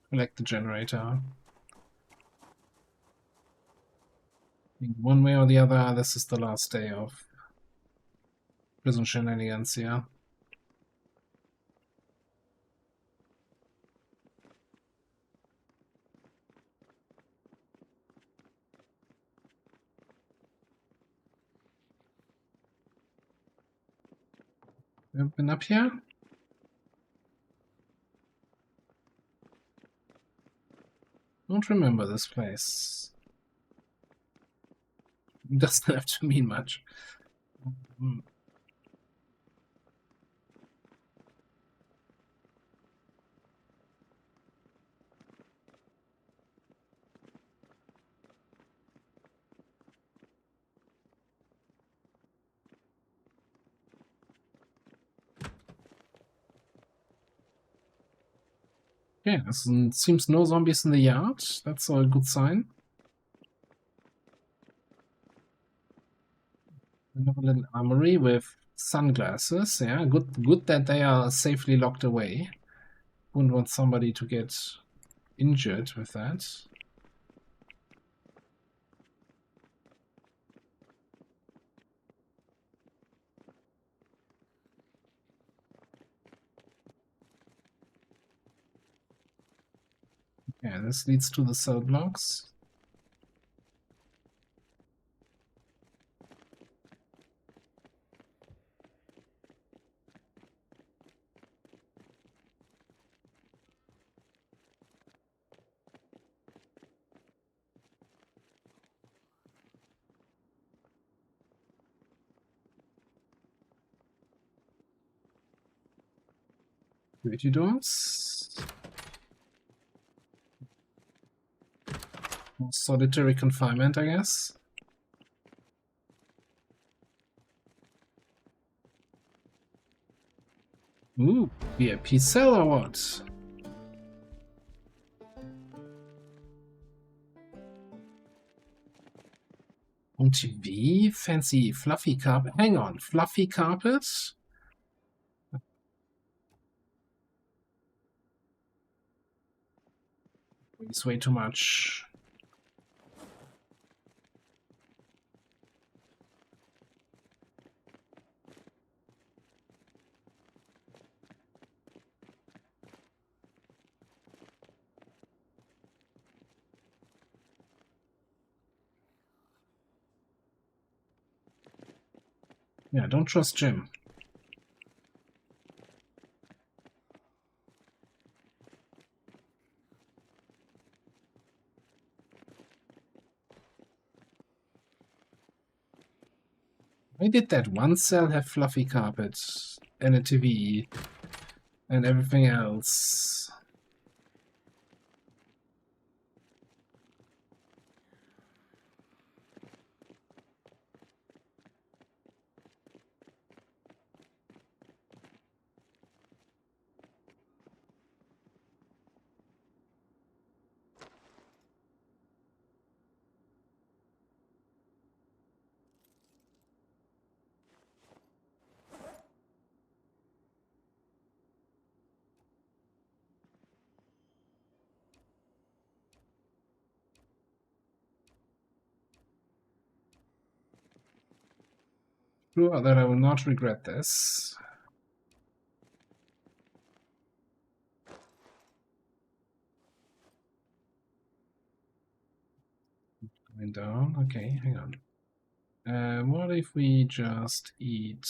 collect the generator. I think one way or the other, this is the last day of prison shenanigans, yeah. We've been up here? Don't remember this place. Doesn't have to mean much. Hmm. Okay, seems no zombies in the yard. That's a good sign. Another little armory with sunglasses. Yeah, good that they are safely locked away. Wouldn't want somebody to get injured with that. Yeah, this leads to the cell blocks. Security doors. More solitary confinement, I guess. Ooh, VIP cell or what? Home TV, fancy fluffy carpet. Hang on, fluffy carpet? It's way too much. Yeah, don't trust Jim. Why did that one cell have fluffy carpet and a TV and everything else? Sure that I will not regret this. Going down. Okay, hang on. What if we just eat?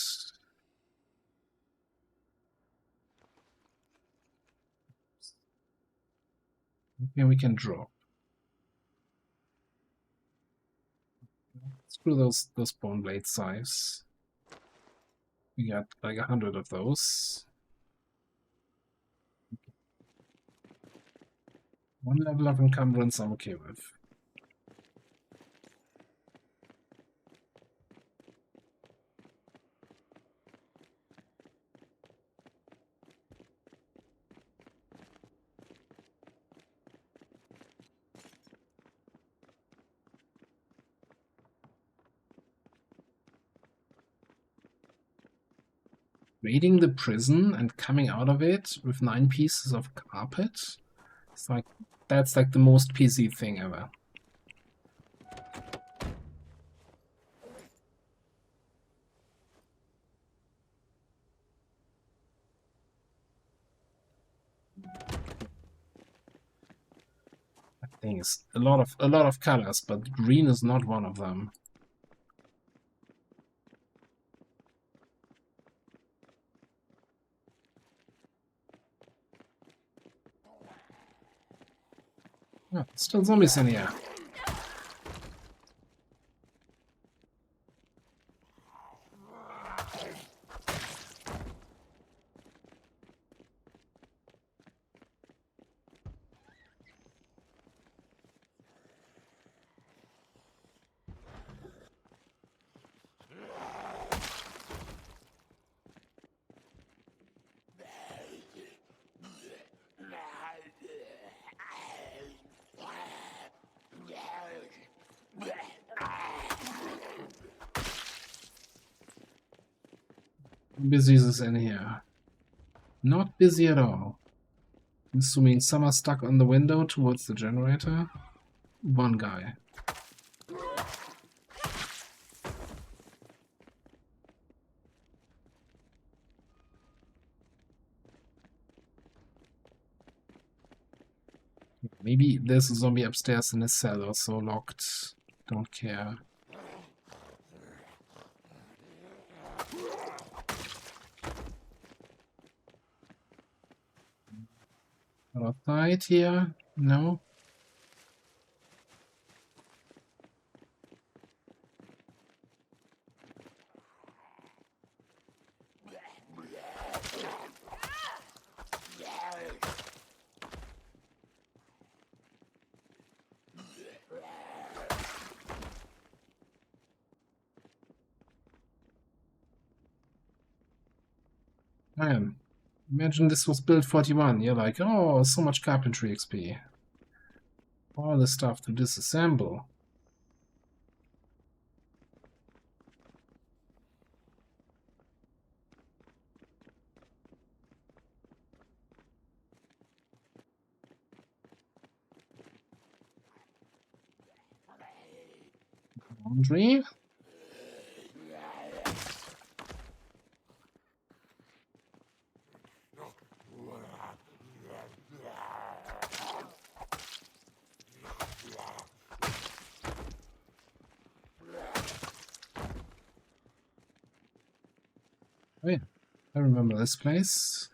Okay, we can drop. Screw those bone blade size. We got like 100 of those. One level of encumbrance I'm okay with. Raiding the prison and coming out of it with 9 pieces of carpet? It's like, that's like the most PC thing ever. That thing is a lot of colors, but green is not one of them. Oh, still zombies in here. busy is this in here? Not busy at all. I'm assuming some are stuck on the window towards the generator. One guy. Maybe there's a zombie upstairs in a cell or so locked. Don't care. Outside here? No? Man, imagine this was built 41. You're like, oh, so much carpentry XP. All the stuff to disassemble. Laundry. Oh yeah, I remember this place.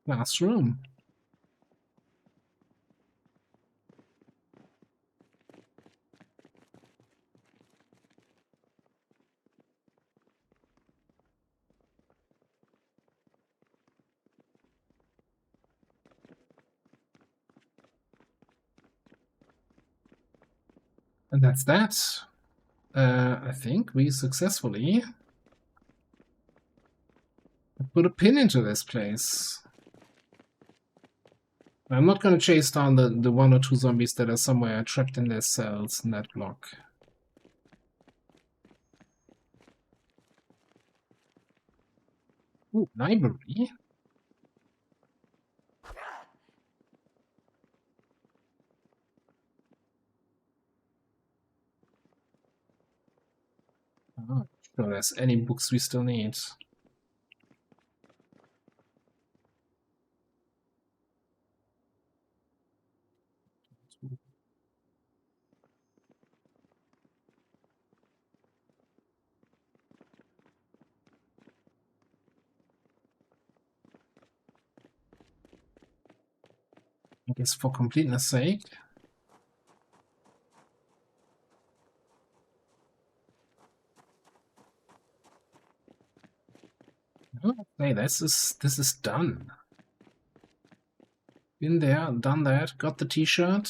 Last room. And that's that. I think we successfully put a pin into this place. I'm not going to chase down the one or two zombies that are somewhere trapped in their cells in that block. Ooh, library? Oh, sure, there's any books we still need. I guess for completeness sake. Okay, this is done. Been there, done that, got the t-shirt.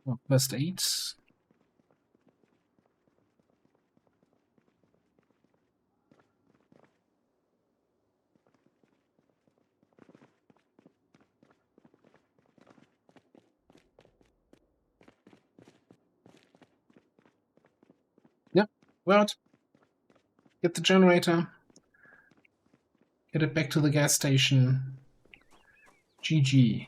Oh, first aid. Yep, well, get the generator. Get it back to the gas station. GG.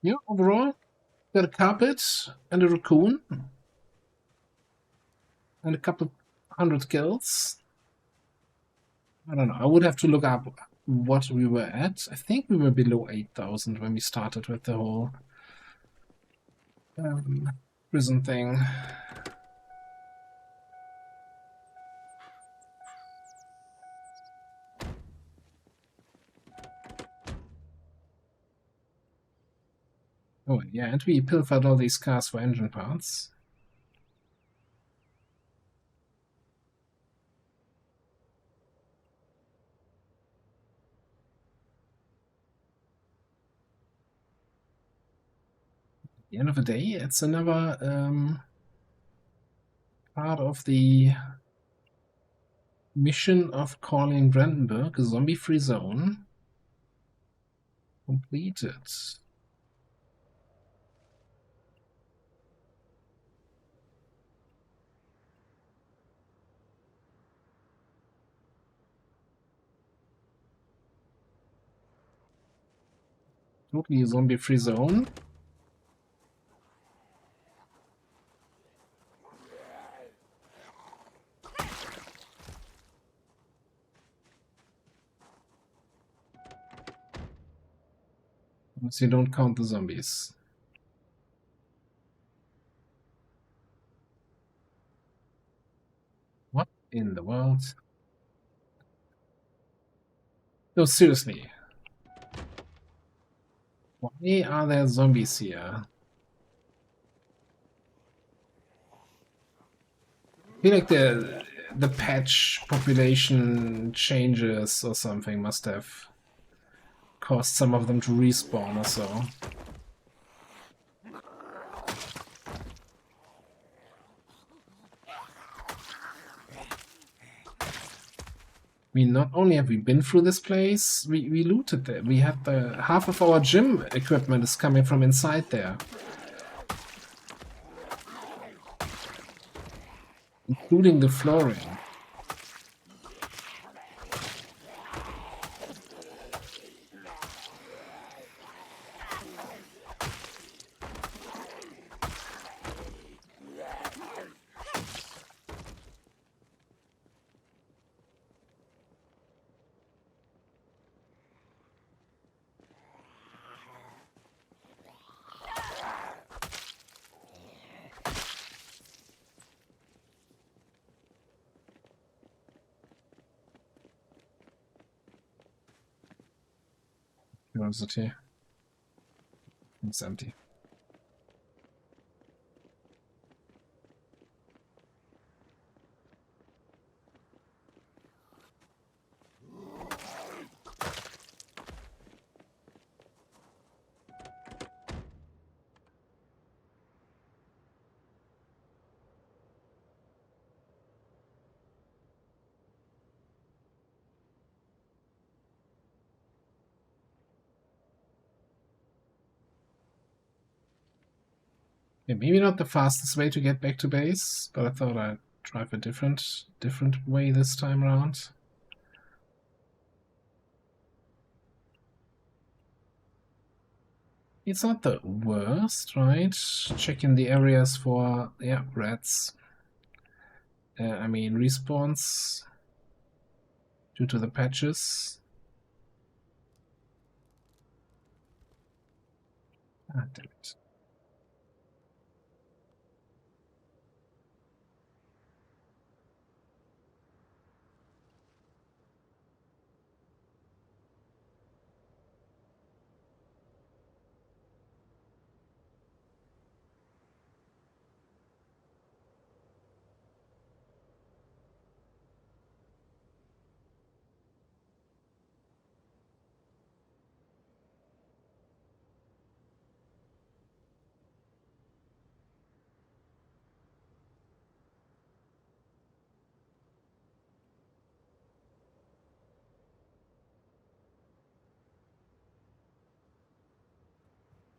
Yeah, overall, got a carpet and a raccoon. And a couple hundred kills. I don't know. I would have to look up what we were at. I think we were below 8,000 when we started with the whole prison thing. Oh, yeah, and we pilfered all these cars for engine parts. At the end of the day, it's another part of the mission of calling Brandenburg a zombie-free zone completed. Totally zombie-free zone. Unless you don't count the zombies. What in the world? No, seriously. Why are there zombies here? I feel like the patch population changes or something must have caused some of them to respawn or so. I mean, not only have we been through this place, we looted it. We had the half of our gym equipment is coming from inside there. Including the flooring. Curiosity. It's empty. Yeah, maybe not the fastest way to get back to base, but I thought I'd drive a different way this time around. It's not the worst, right? Checking the areas for, yeah, rats. I mean, respawns due to the patches. Ah, damn it.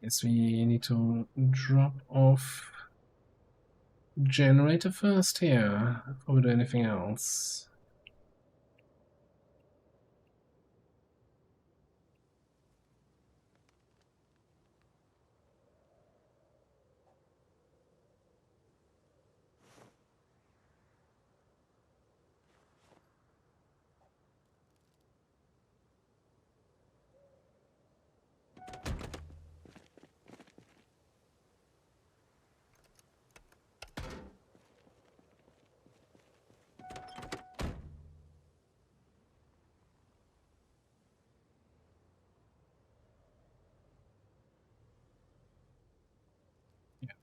Guess we need to drop off generator first here before we do anything else.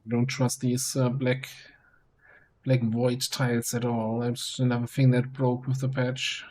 Don't trust these black void tiles at all. That's another thing that broke with the patch.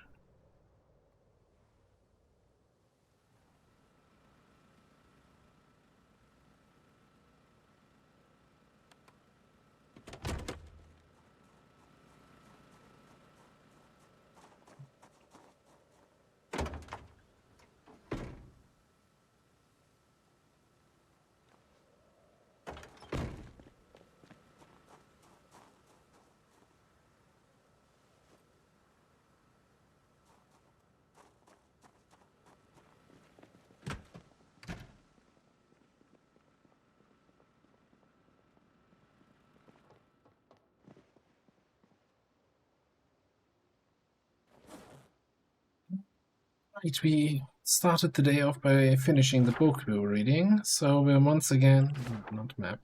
Right, we started the day off by finishing the book we were reading, so we're once again, not map,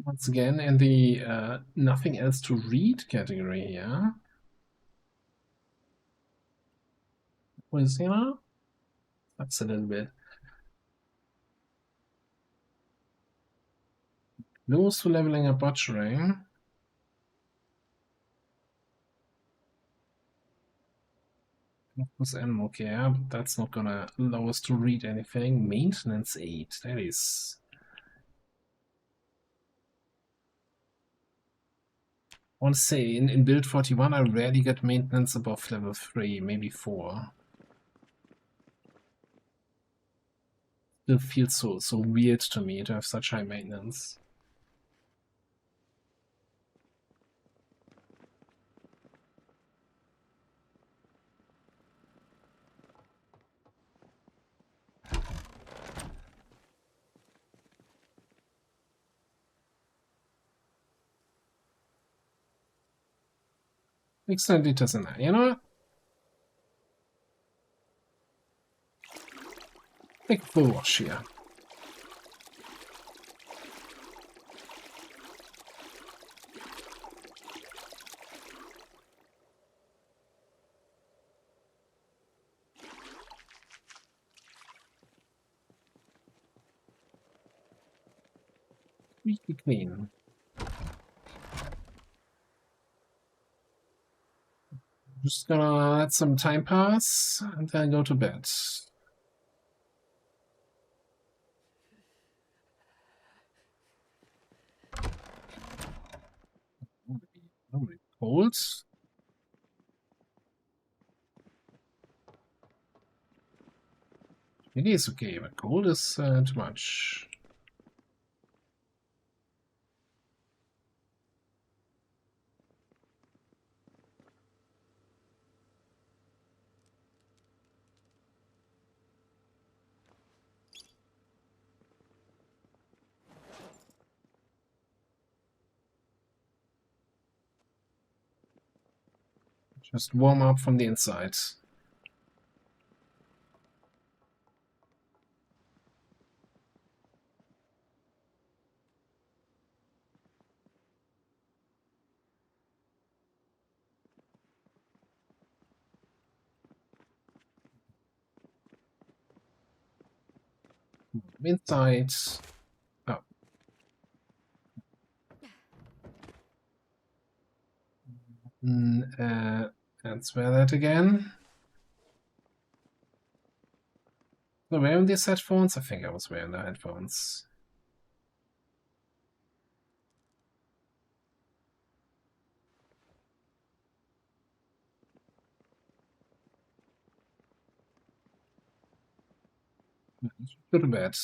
once again in the nothing else to read category, yeah? Was, that's a little bit. Close to leveling up butchering. Was animal care, but that's not gonna allow us to read anything. Maintenance 8, that is. I want to say in build 41 I rarely get maintenance above level 3, maybe 4. Still feels so weird to me to have such high maintenance. Extend it doesn't matter, you know what? Take the wash here. Squeaky clean. Just gonna let some time pass and then go to bed. Cold. It is okay, but cold is too much. Just warm up from the inside. Inside. Oh. Let's wear that again. So wearing these headphones? I think I was wearing the headphones. Go to bed.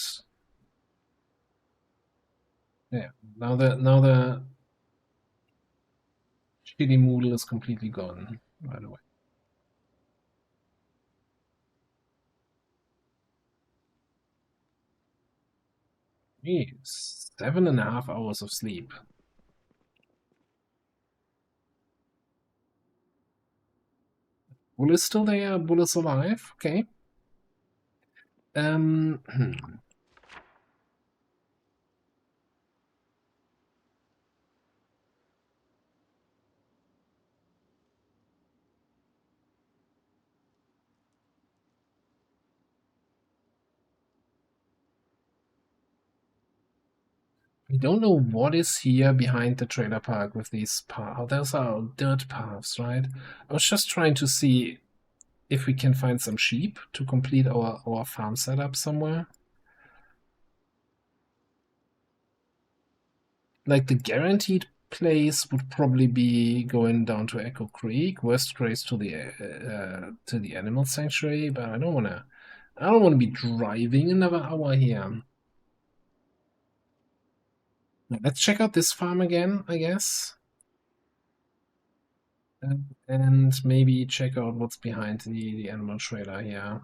Yeah. Now the shitty Moodle is completely gone, by the way. Jeez, 7.5 hours of sleep. Bull is still there, Bull is alive, okay. Hmm. We don't know what is here behind the trailer park with these paths. Those are dirt paths, right? I was just trying to see if we can find some sheep to complete our farm setup somewhere. Like the guaranteed place would probably be going down to Echo Creek, worst case to the animal sanctuary, but I don't wanna be driving another hour here. Let's check out this farm again, I guess. And maybe check out what's behind the animal trailer here.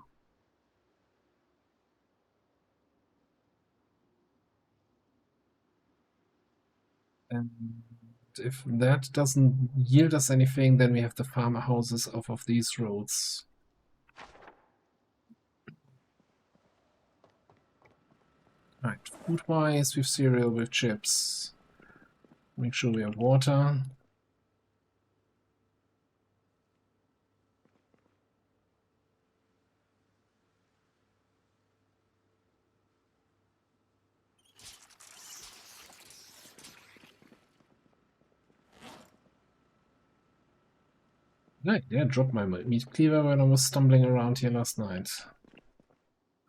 And if that doesn't yield us anything, then we have the farmhouses off of these roads. Right, food-wise, with cereal, with chips. Make sure we have water. Right, yeah, dropped my meat cleaver when I was stumbling around here last night.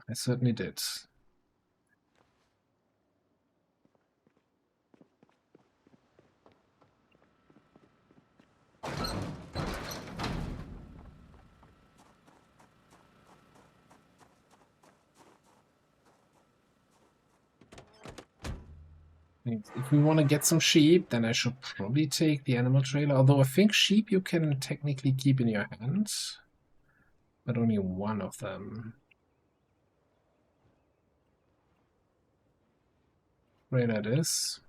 I certainly did. If we want to get some sheep, then I should probably take the animal trailer. Although I think sheep you can technically keep in your hands, but only one of them. Trailer it is.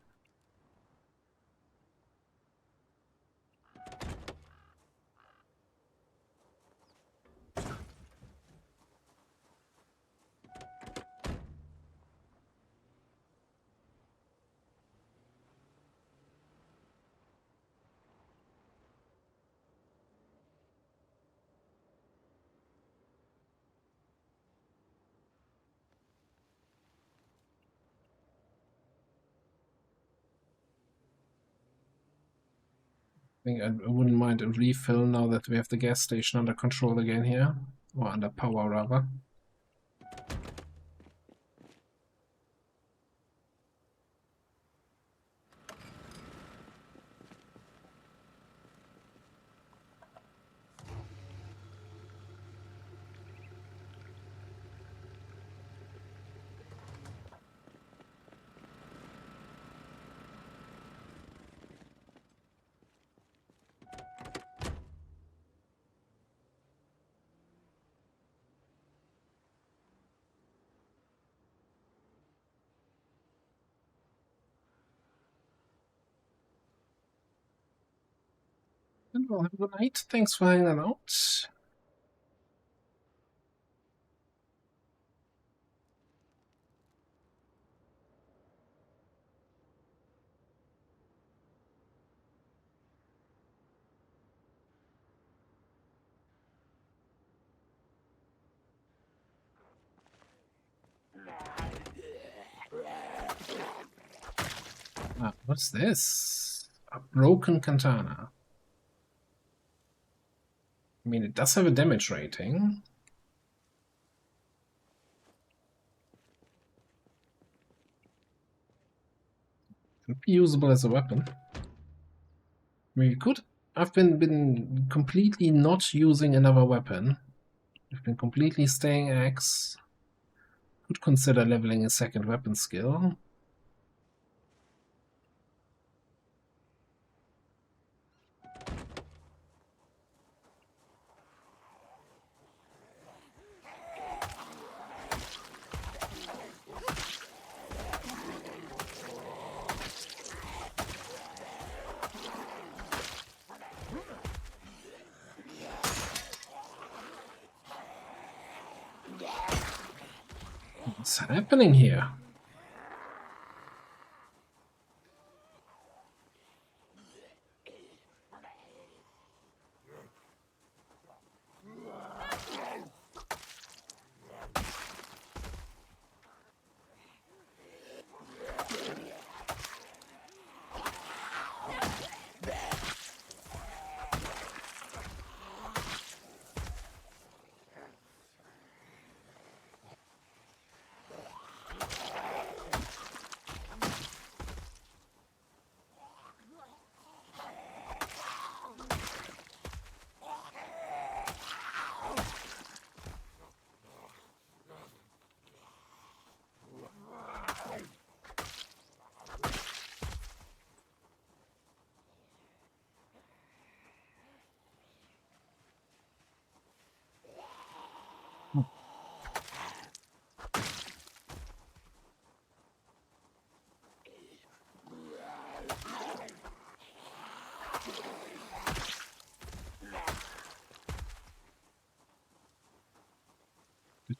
I wouldn't mind a refill now that we have the gas station under control again here. Or under power, rather. And well, have a good night. Thanks for hanging out. Ah, what's this? A broken katana. I mean, it does have a damage rating. Could be usable as a weapon. I mean, we could. I've been completely not using another weapon. I've been completely staying axe. Could consider leveling a second weapon skill. What's happening here?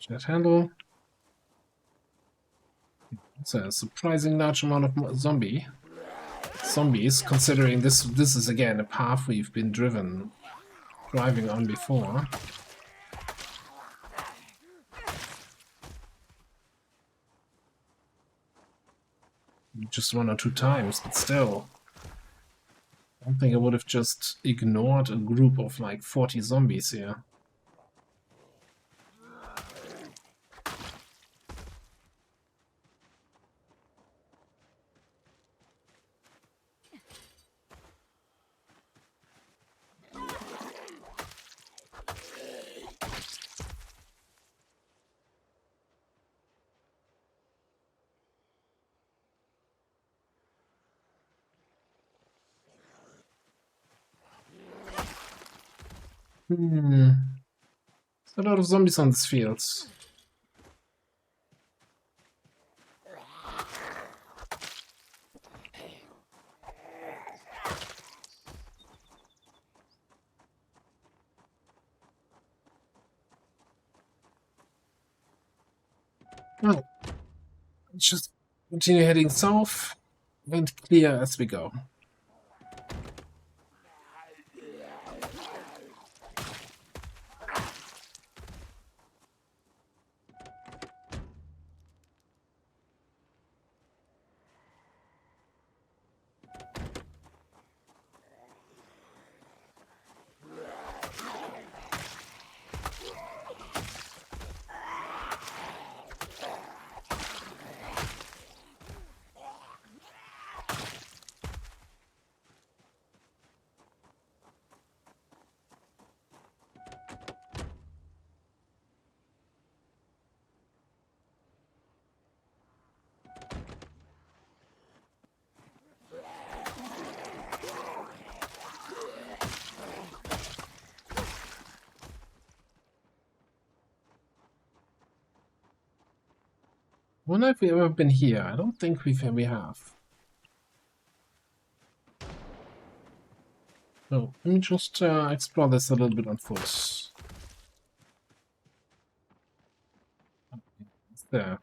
Jet handle. It's a surprising large amount of zombies, considering this is again a path we've been driving on before. Just 1 or 2 times, but still. I don't think I would have just ignored a group of like 40 zombies here. There's a lot of zombies on this field. Well, let's just continue heading south and clear as we go. When have we ever been here? I don't think we have. So let me just explore this a little bit on foot. It's there.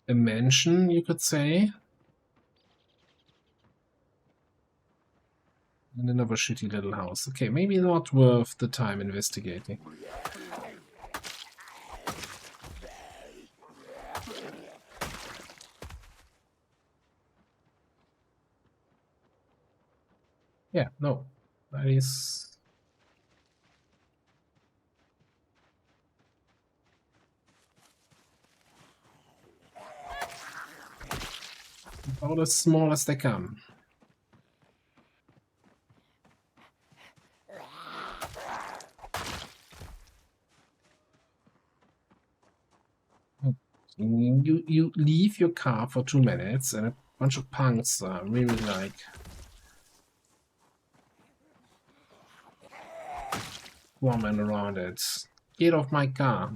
A mansion, you could say. And another shitty little house. Okay, maybe not worth the time investigating. Yeah, no. That is... about as small as they come. You leave your car for 2 minutes and a bunch of punks really like swarming around it. Get off my car.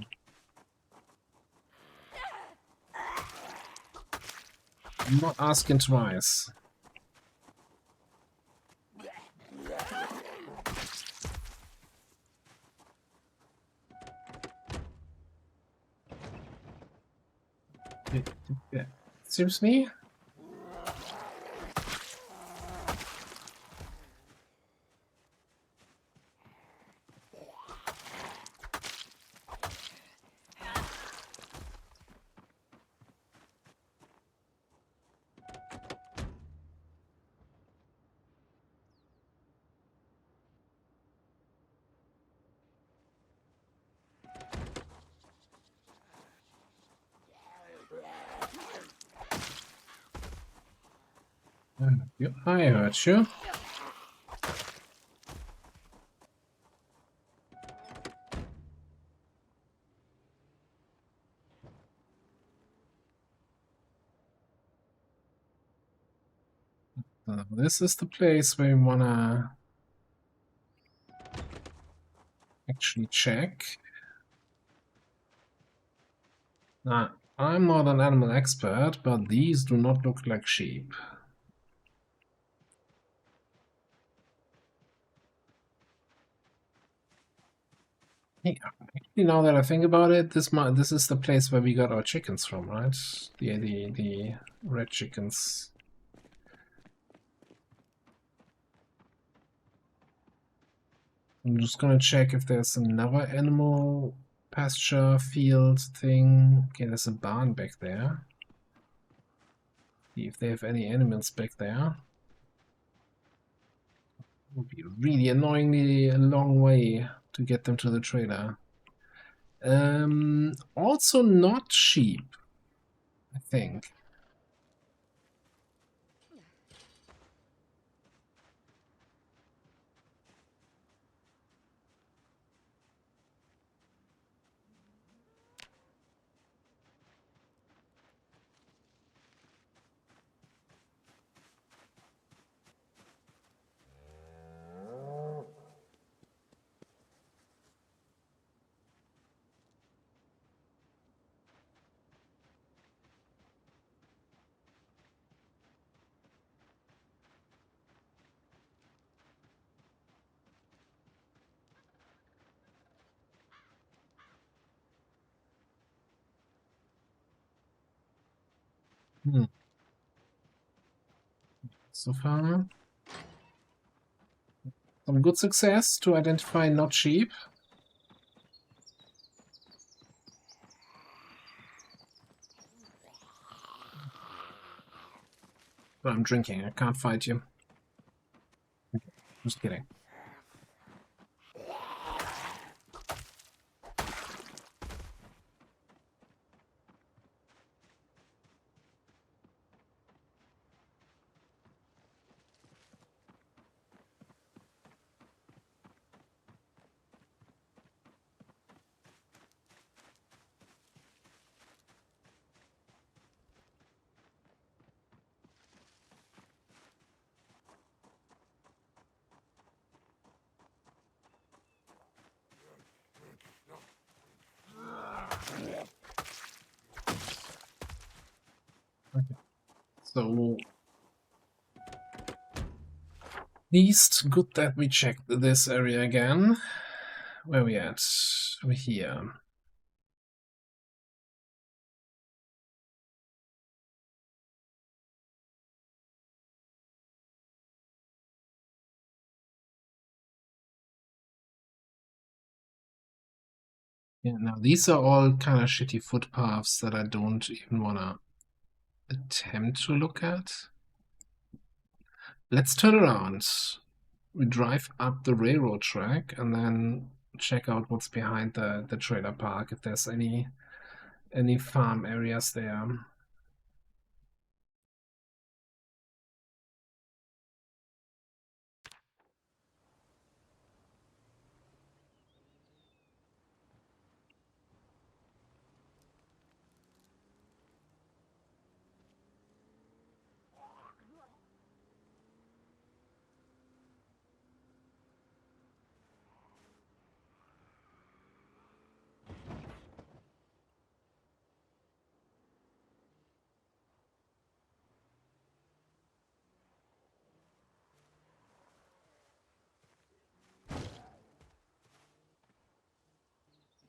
I'm not asking twice. Yeah. Seriously? I heard you. This is the place where we wanna actually check. Now, I'm not an animal expert, but these do not look like sheep. Now that I think about it, this is the place where we got our chickens from, right? The red chickens. I'm just gonna check if there's another animal pasture field thing. Okay, there's a barn back there. See if they have any animals back there. It would be really annoyingly a long way to get them to the trailer. Also not sheep, I think. Hmm. So far, some good success to identify not sheep. But I'm drinking, I can't fight you. Okay, just kidding. Okay. So least good that we checked this area again. Where are we at? We're here. Yeah, now these are all kind of shitty footpaths that I don't even want to attempt to look at. Let's turn around. We drive up the railroad track and then check out what's behind the trailer park, if there's any farm areas there.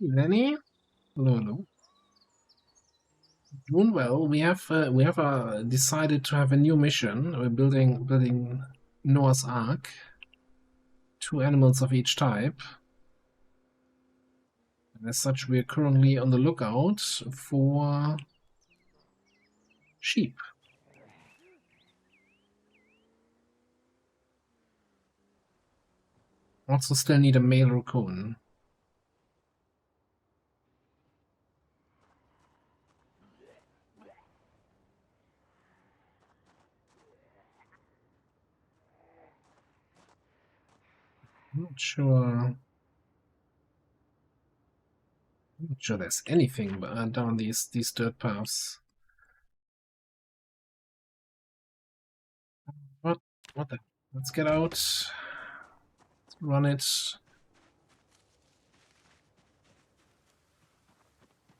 Lenny? Hello, hello. Doing well. We have decided to have a new mission. We're building Noah's Ark. 2 animals of each type. And as such, we're currently on the lookout for sheep. Also still need a male raccoon. Not sure there's anything down these dirt paths. What the? Let's get out. Let's run it.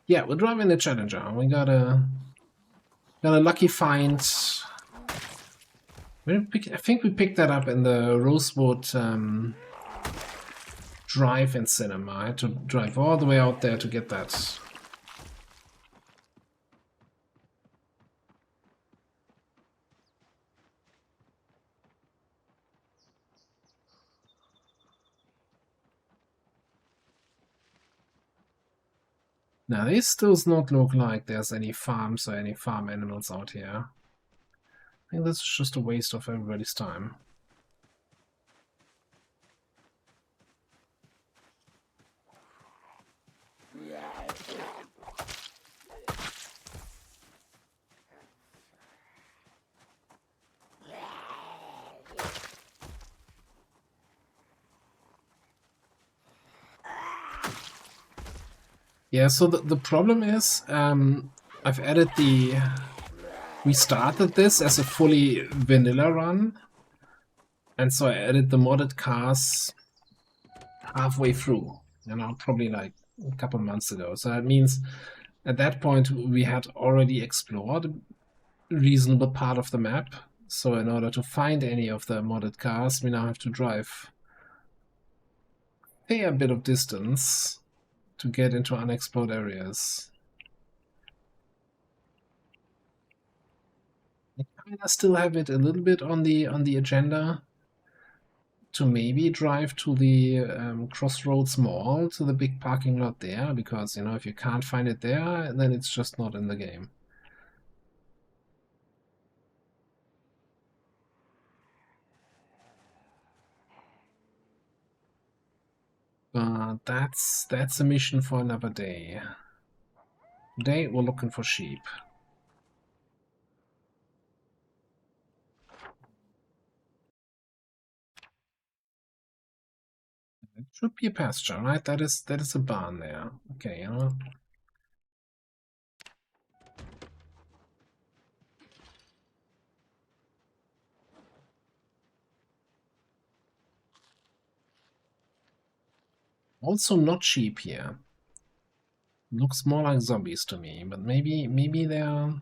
Yeah, we're driving the Challenger. We got a lucky find. I think we picked that up in the Rosewood drive in cinema. I had to drive all the way out there to get that. Now, this does not look like there's any farms or any farm animals out here. I think this is just a waste of everybody's time. Yeah, so the problem is, I've added the... We started this as a fully vanilla run, and so I added the modded cars halfway through, you know, probably like a couple months ago. So that means at that point we had already explored a reasonable part of the map. So in order to find any of the modded cars, we now have to drive a fair bit of distance to get into unexplored areas. I kinda still have it a little bit on the agenda to maybe drive to the Crossroads Mall, to the big parking lot there, because, you know, if you can't find it there, then it's just not in the game. But that's a mission for another day. Today we're looking for sheep. It should be a pasture, right? That is a barn there. Okay, you know. Also not sheep here. Looks more like zombies to me, but maybe they're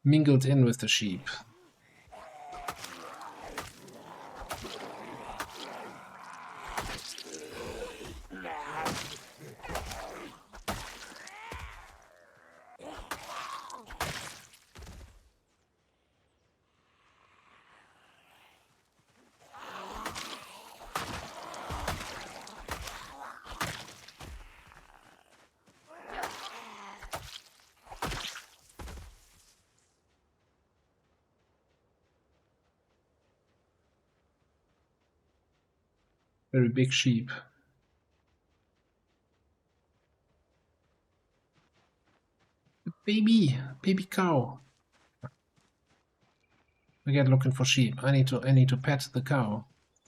mingled in with the sheep. Very big sheep. Baby cow. Again, looking for sheep. I need to pet the cow.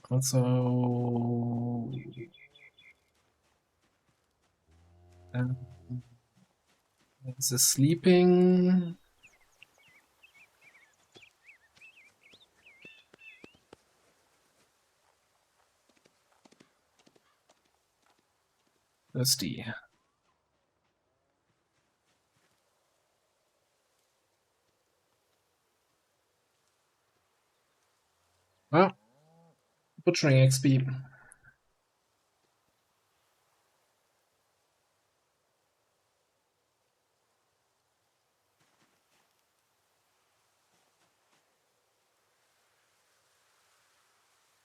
Also, it's a sleeping. Thirsty. Well, butchering XP.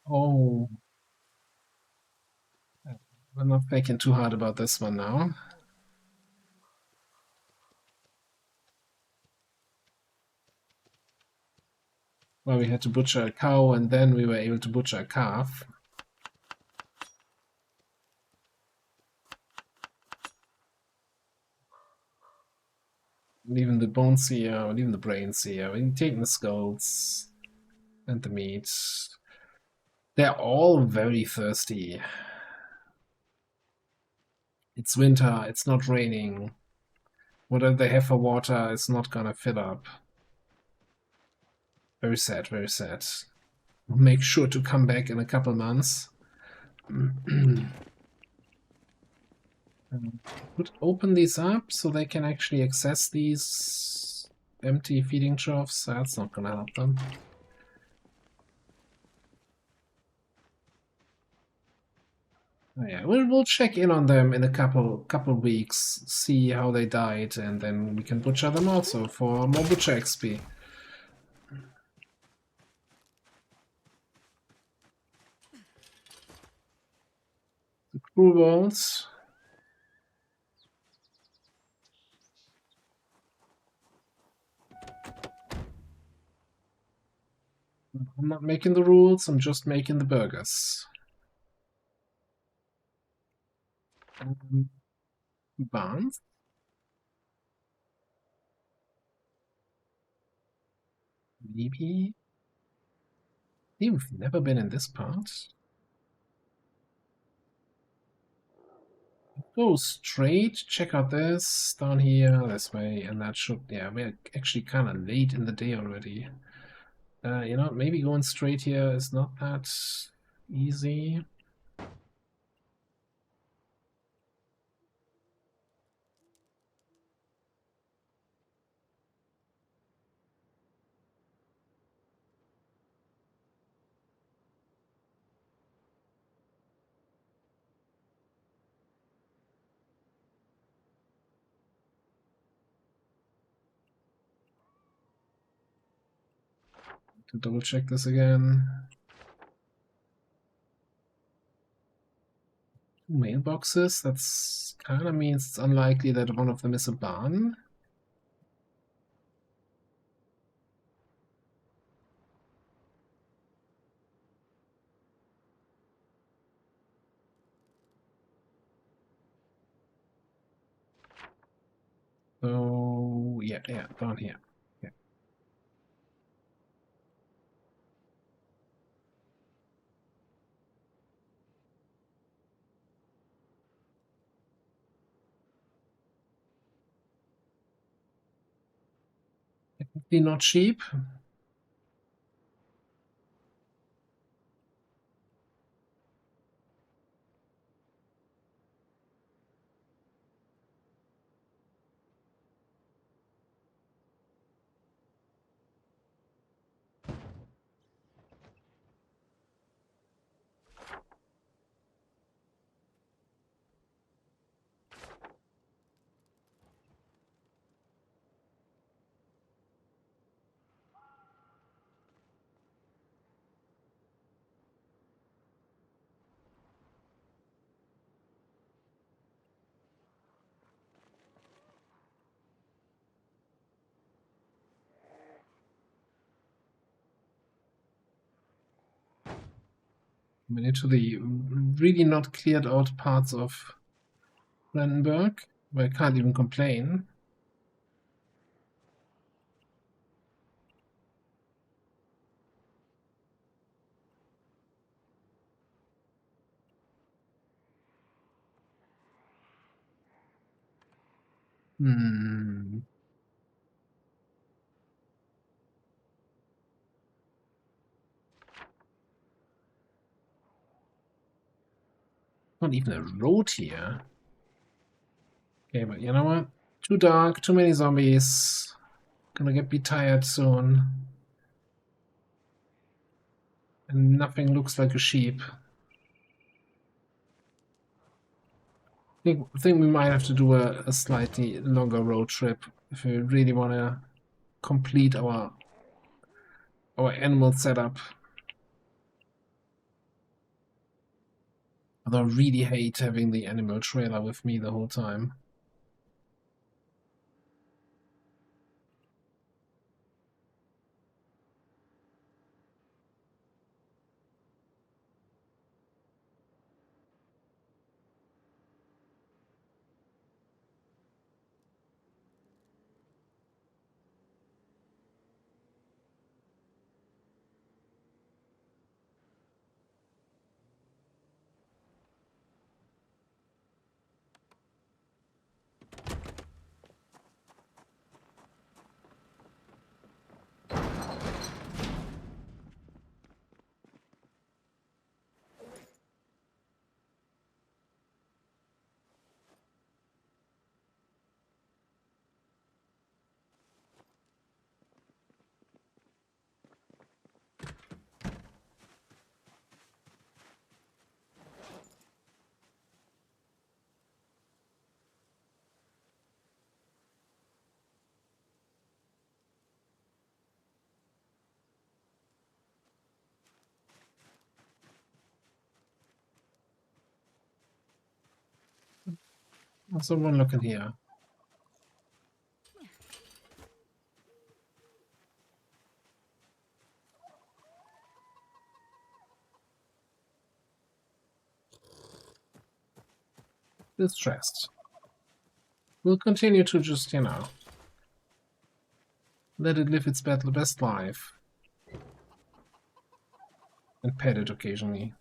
Oh, we're not thinking too hard about this one now. Well, we had to butcher a cow, and then we were able to butcher a calf. Leaving the bones here, leaving the brains here. We're taking the skulls and the meat. They're all very thirsty. It's winter, it's not raining. Whatever they have for water is not gonna fill up. Very sad, very sad. Make sure to come back in a couple months. Would open these up so they can actually access these empty feeding troughs. That's not gonna help them. Oh, yeah, we'll check in on them in a couple weeks, see how they died, and then we can butcher them also for more butcher XP. The crew walls. I'm not making the rules, I'm just making the burgers. Barns. Maybe. We've never been in this part. Go straight, check out this, down here, this way, and that should, yeah, we're actually kind of late in the day already. You know, maybe going straight here is not that easy. To double check this again. Two mailboxes, that's kind of means it's unlikely that one of them is a barn. So yeah, down here. Yeah. Technically not cheap. I'm into the really not cleared out parts of Brandenburg, where I can't even complain. Hmm. Not even a road here. Okay, but you know what? Too dark, too many zombies. Gonna be tired soon. And nothing looks like a sheep. I think we might have to do a slightly longer road trip if we really want to complete our animal setup. Although I really hate having the animal trailer with me the whole time. Someone looking here. Distressed. We'll continue to just, let it live its best life. And pet it occasionally.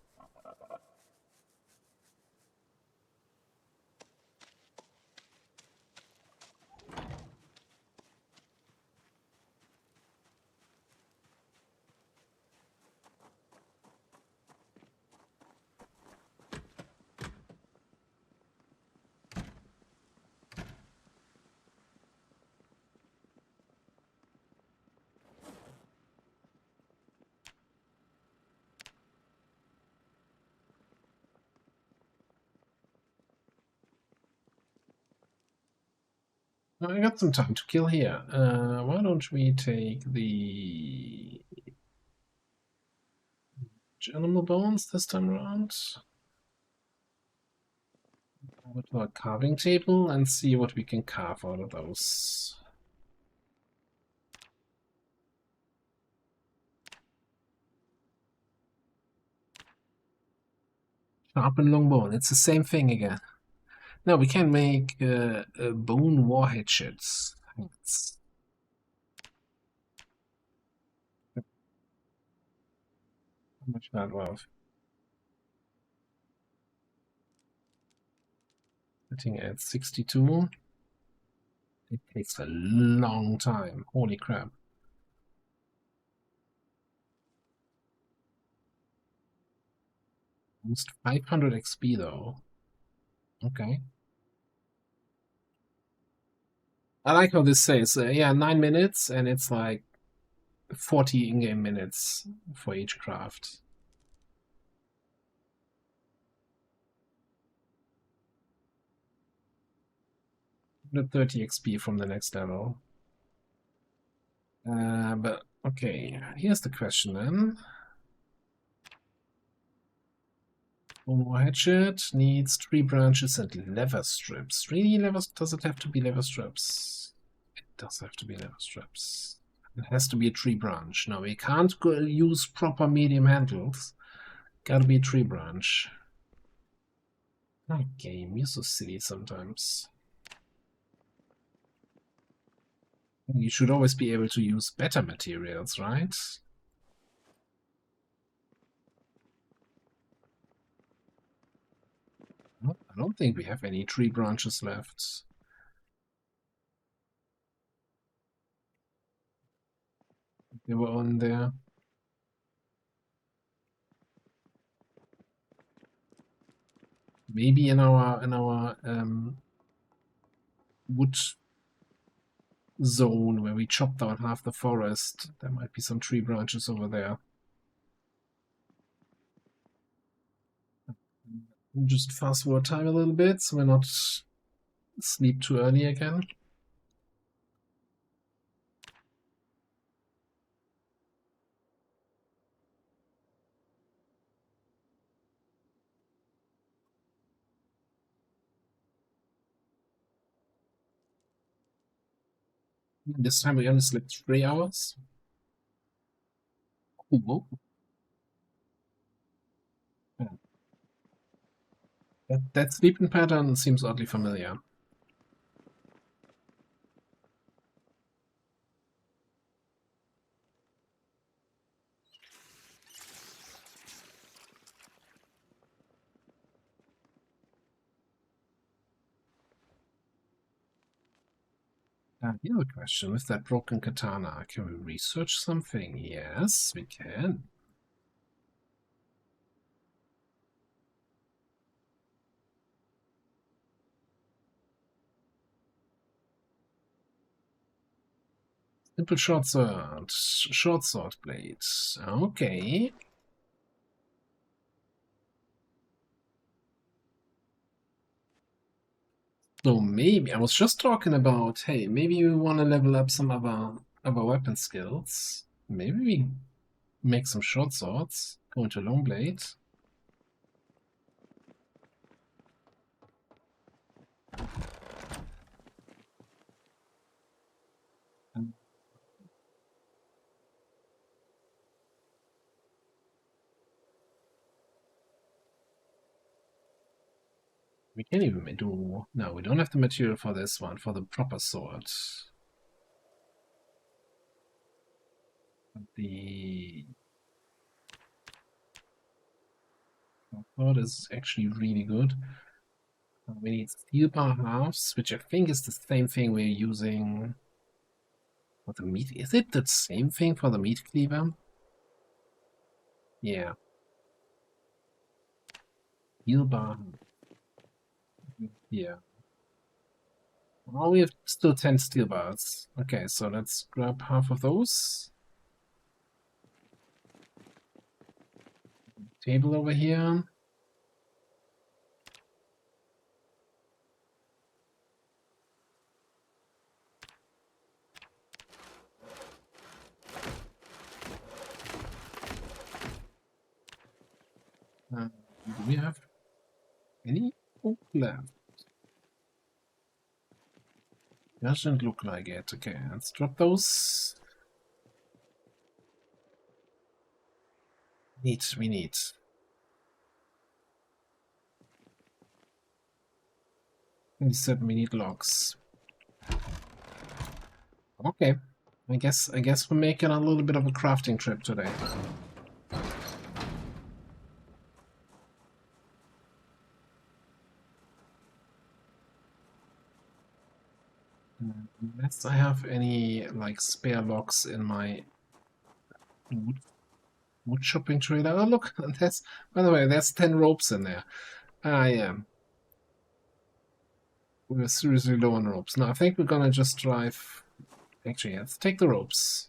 I got some time to kill here. Why don't we take the animal bones this time around? Go to our carving table and see what we can carve out of those. Sharpen long bone. It's the same thing again. No, we can make bone war hatchets. Thanks. How much that worth? Sitting at 62. It takes a long time. Holy crap. Almost 500 XP though. Okay. I like how this says, yeah, 9 minutes, and it's like 40 in-game minutes for each craft. 130 XP from the next level. But okay, here's the question then. One more hatchet needs 3 branches and leather strips. Really, does it have to be leather strips? It does have to be leather strips. It has to be a tree branch. No, we can't use proper medium handles. Gotta be a tree branch. That game, you're so silly sometimes. You should always be able to use better materials, right? I don't think we have any tree branches left. They were on there. Maybe in our wood zone where we chopped down half the forest, there might be some tree branches over there. Just fast forward time a little bit so we're not sleep too early again. This time we only slept 3 hours. Whoa. That sleeping pattern seems oddly familiar. Here's a question. With that broken katana, can we research something? Yes, we can. Simple short sword blade. Okay. So maybe I was just talking about, hey, maybe we want to level up some other weapon skills. Maybe we make some short swords, go into long blade. We can't even do... No, we don't have the material for this one, for the proper sword. The sword is actually really good. We need steel bar halves, which I think is the same thing we're using for the meat. Is it the same thing for the meat cleaver? Yeah. Steel bar. Yeah. Oh, we have still 10 steel bars. Okay, so let's grab half of those. Table over here. Do we have any oak left? Doesn't look like it. Okay, let's drop those. We need. We said we need logs. Okay. I guess we're making a little bit of a crafting trip today. Unless I have any like spare logs in my wood chopping trailer. Oh look, that's, by the way, there's 10 ropes in there. Ah yeah. We're seriously low on ropes. No, I think we're gonna just drive. Actually, let's take the ropes.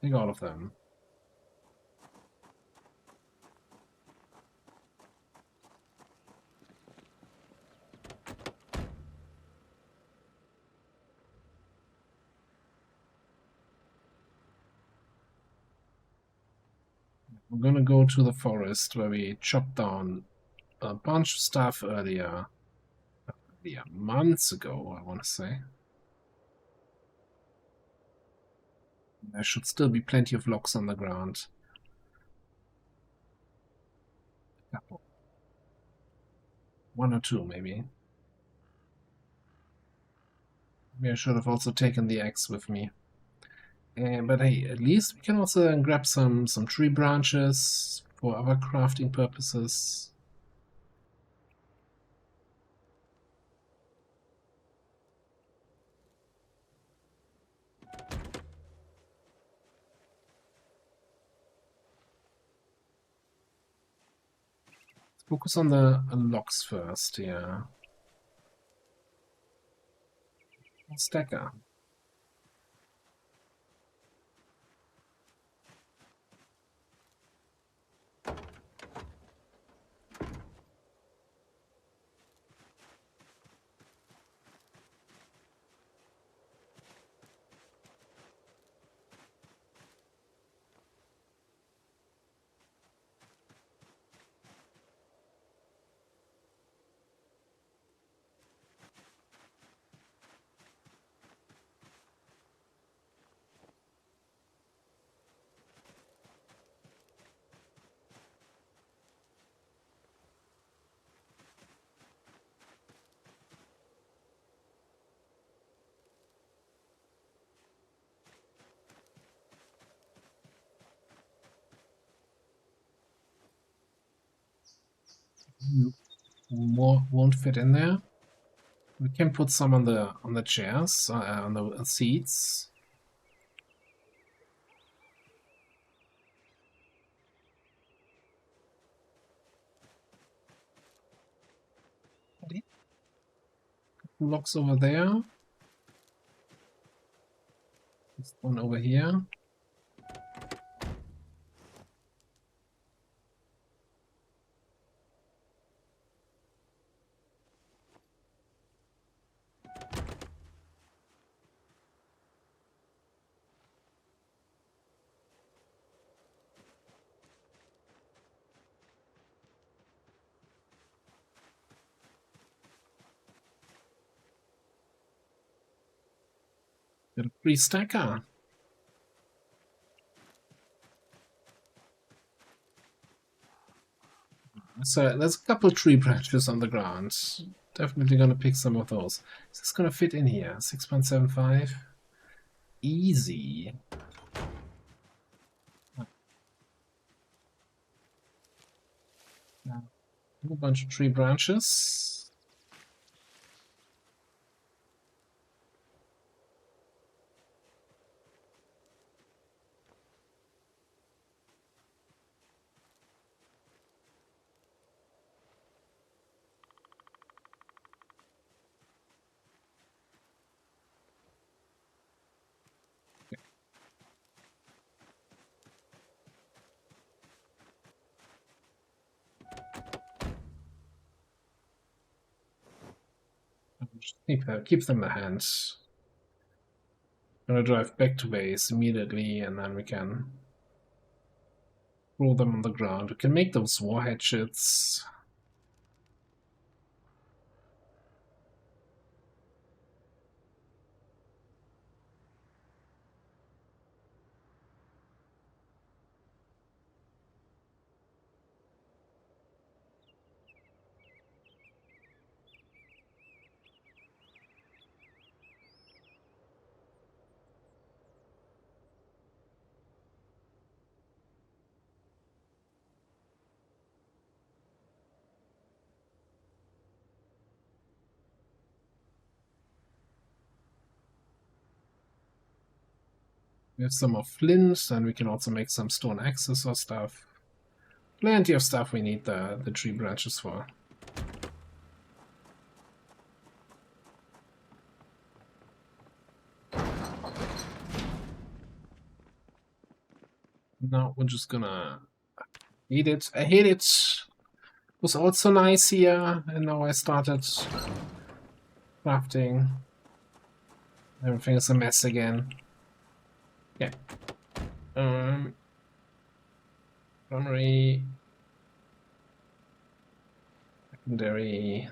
Take all of them. We're gonna go to the forest where we chopped down a bunch of stuff earlier. Yeah, months ago, I want to say. There should still be plenty of logs on the ground. Couple. One or two, maybe. Maybe I should have also taken the axe with me. But hey, at least we can also grab some tree branches for other crafting purposes. Let's focus on the logs first, yeah. Stacker. More won't fit in there. We can put some on the chairs, on the seats. Blocks over there. This one over here. Got a free stacker. So there's a couple tree branches on the ground. Definitely gonna pick some of those. Is this gonna fit in here? 6.75? Easy. A whole bunch of tree branches. Just keep them in the hands. Gonna drive back to base immediately, and then we can roll them on the ground. We can make those war hatchets. We have some more flint, and we can also make some stone axes or stuff. Plenty of stuff we need the tree branches for. Now we're just gonna eat it. I hate it. It was also nice here, and now I started crafting. Everything is a mess again. Yeah. Primary, secondary.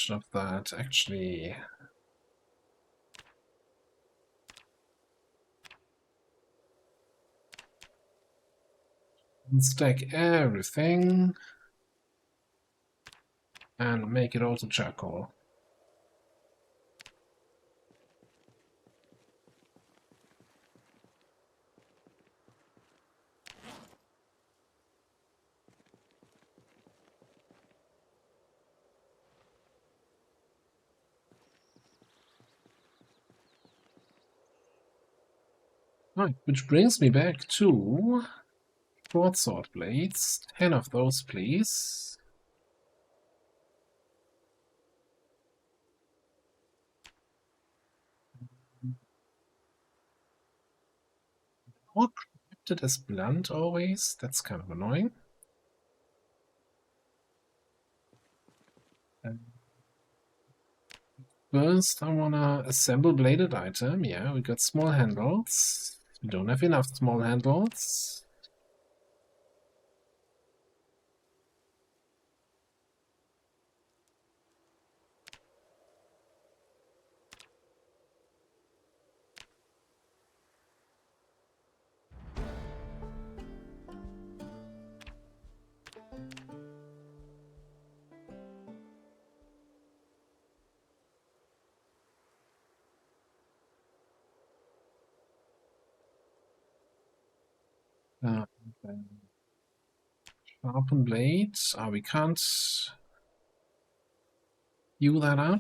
Of that, actually. Stack everything and make it also charcoal. Right, which brings me back to broadsword blades. 10 of those, please. More crafted as blunt always. That's kind of annoying. First, I wanna assemble bladed item. Yeah, we got small handles. We don't have enough small handles. Okay. Sharpen blades. We can't heal that up.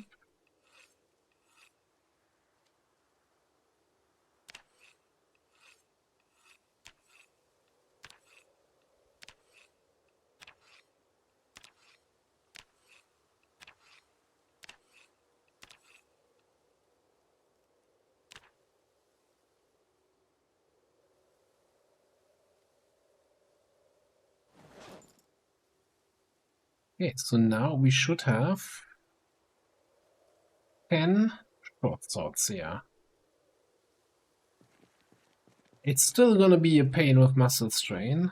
Okay, so now we should have 10 short swords here. It's still gonna be a pain with muscle strain,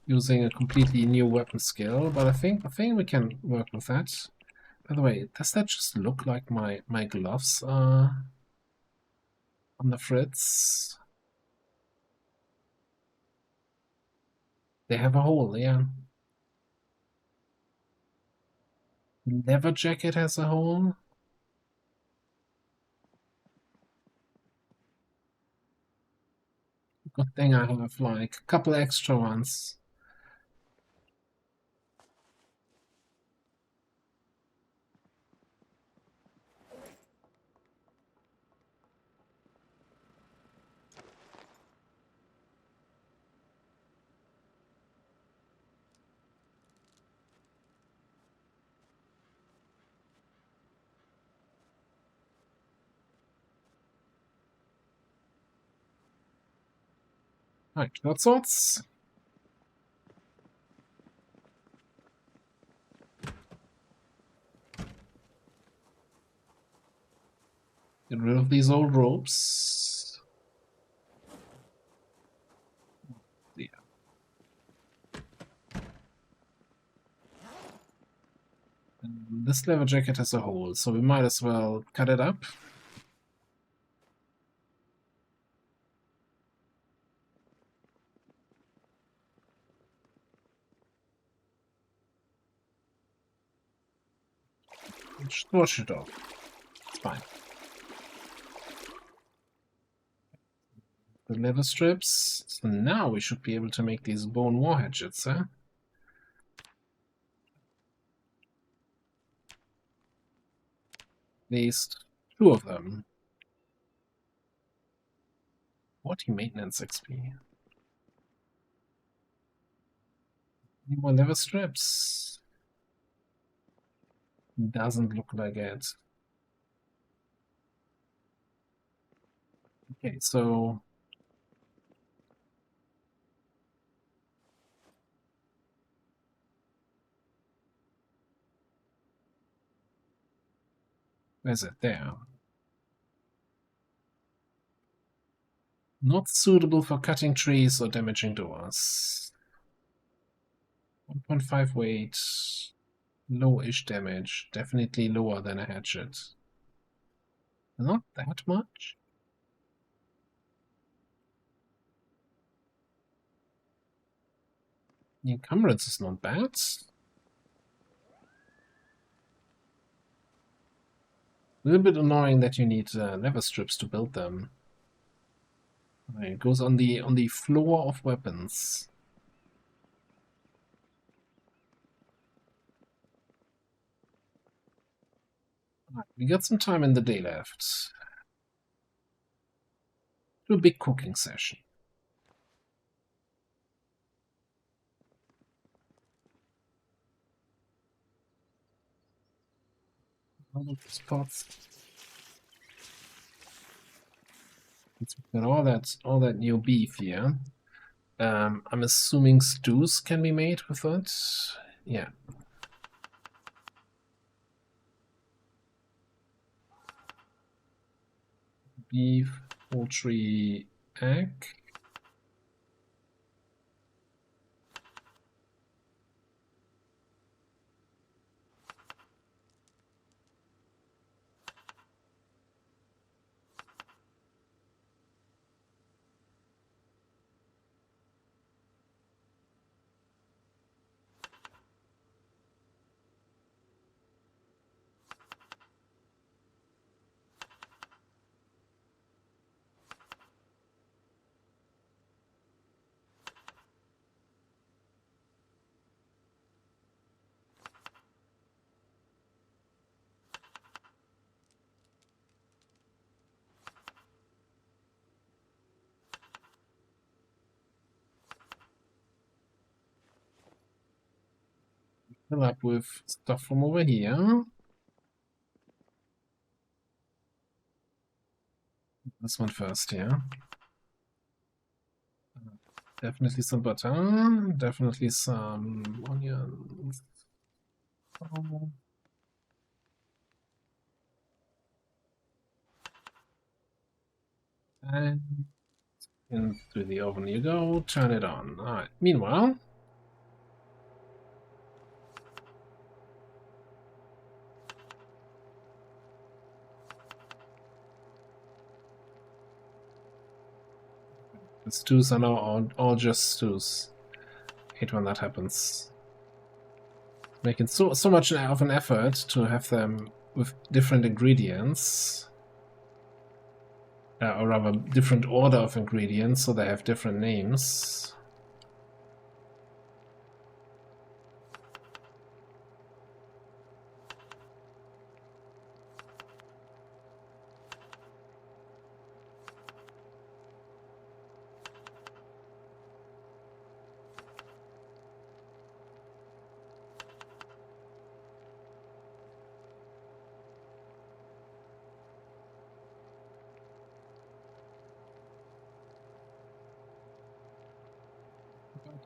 using a completely new weapon skill, but I think we can work with that. By the way, does that just look like my gloves on the fritz? They have a hole, yeah. Leather jacket has a hole. Good thing I have like a couple extra ones. Right, short swords. Get rid of these old ropes. Yeah. And this leather jacket has a hole, so we might as well cut it up. Just wash it off. It's fine. The leather strips. So now we should be able to make these bone war hatchets, huh? At least 2 of them. 40 maintenance XP. Any more leather strips? Doesn't look like it. Okay, so where's it? There. Not suitable for cutting trees or damaging doors. 1.5 weight. Low-ish damage. Definitely lower than a hatchet. Not that much. The encumbrance is not bad. A little bit annoying that you need leather strips to build them. Right, it goes on the floor of weapons. Right, we got some time in the day left. Do a big cooking session. All of these pots. Let's get all that new beef here. I'm assuming stews can be made with it. Yeah. Beef, poultry, egg. Fill up with stuff from over here. This one first, yeah. Definitely some butter, definitely some onions. And into the oven you go, turn it on. Alright, meanwhile, the stews are now all just stews. Hate when that happens. Making so much of an effort to have them with different ingredients. Or rather, different order of ingredients, so they have different names.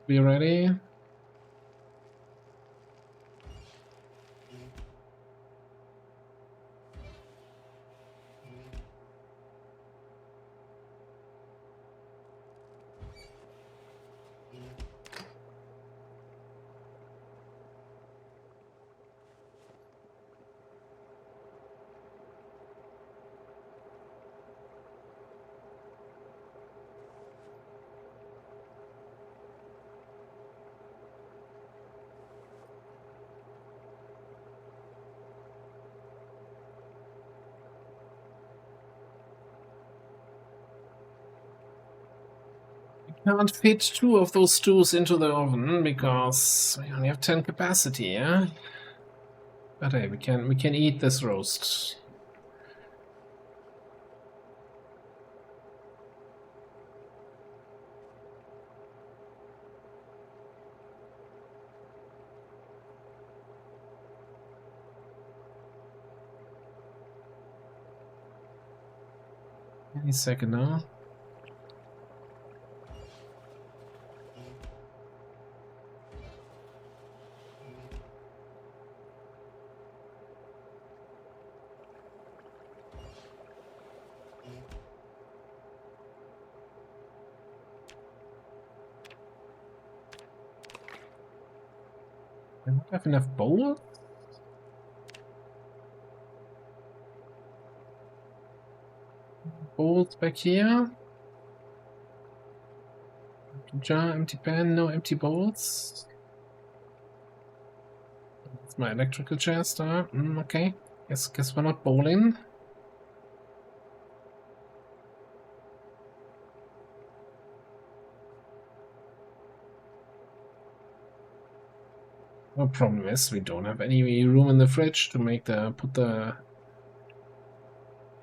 Be ready. Can't fit 2 of those stews into the oven because we only have 10 capacity, yeah? But hey, we can eat this roast. Any second now. I don't have enough bowls? Bowls back here? Empty jar, empty pan, no empty bowls. It's my electrical chest, okay. Guess we're not bowling. The problem is we don't have any room in the fridge to make put the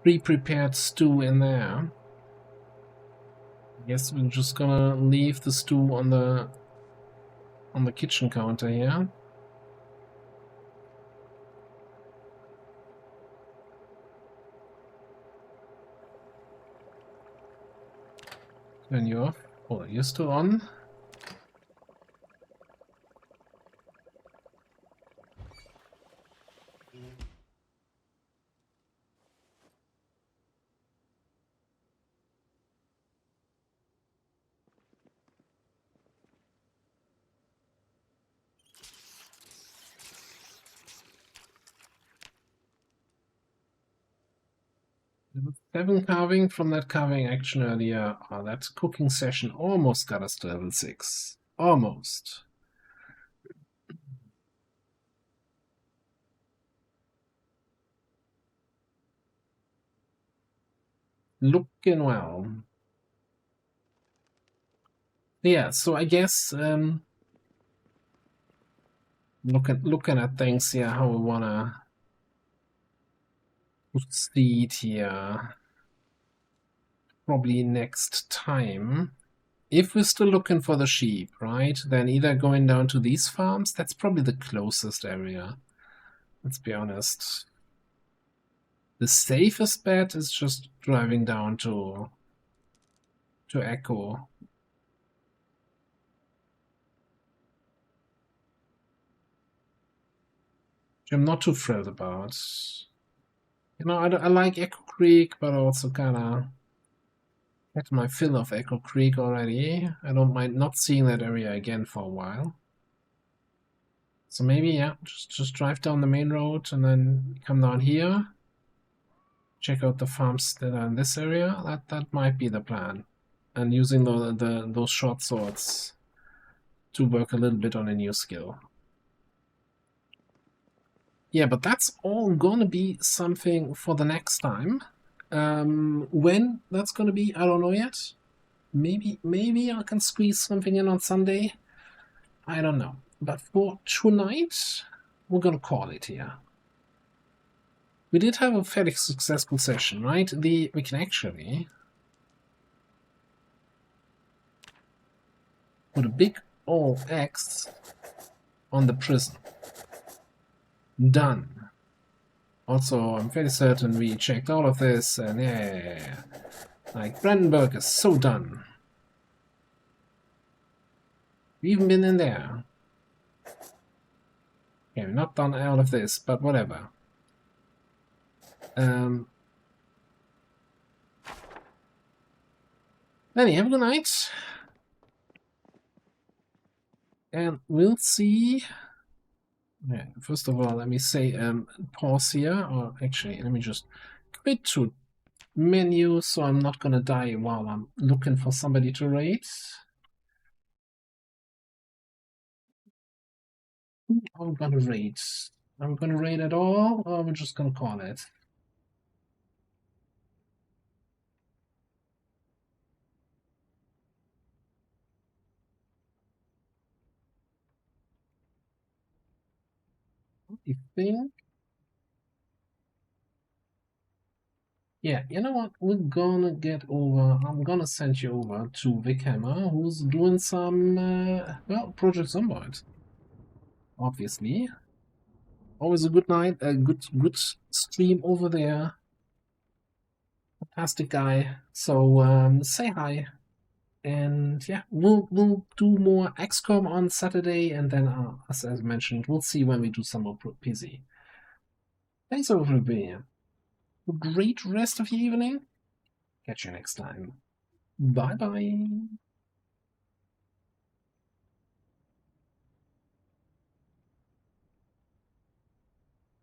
pre-prepared stew in there. Guess we're just gonna leave the stew on the kitchen counter here. Turn you off. Oh, you're still on. Level 7 carving from that carving action earlier. Oh, that cooking session almost got us to level 6. Almost. Looking well. Yeah, so I guess looking at things here, how we wanna proceed here. Probably next time. If we're still looking for the sheep, right, then either going down to these farms, that's probably the closest area. Let's be honest. The safest bet is just driving down to Echo. I'm not too thrilled about. You know, I like Echo Creek, but I also kind of had my fill of Echo Creek already. I don't mind not seeing that area again for a while. So maybe, yeah, just drive down the main road and then come down here. Check out the farms that are in this area. That might be the plan. And using those short swords to work a little bit on a new skill. Yeah, but that's all gonna be something for the next time. When that's gonna be, I don't know yet. Maybe I can squeeze something in on Sunday. I don't know. But for tonight, we're gonna call it here. We did have a fairly successful session, right? We can actually put a big old X on the prison. Done. Also, I'm fairly certain we checked all of this, and yeah. Like, Brandenburg is so done. We've even been in there. Okay, we're not done all of this, but whatever. Anyway, have a good night. And we'll see. Yeah, first of all, let me say pause here, or actually, let me just quit to menu so I'm not gonna die while I'm looking for somebody to raid. Who am I gonna raid? Am I gonna raid at all, or we're just gonna call it? I think. Yeah, you know what? We're gonna get over. I'm gonna send you over to Vic Hammer, who's doing some, well, Project Zomboid. Obviously. Always a good night, a good stream over there. Fantastic guy. So, say hi. And yeah, we'll do more XCOM on Saturday, and then, as I mentioned, we'll see when we do some more PC. Thanks for being here. A great rest of your evening. Catch you next time. Bye bye.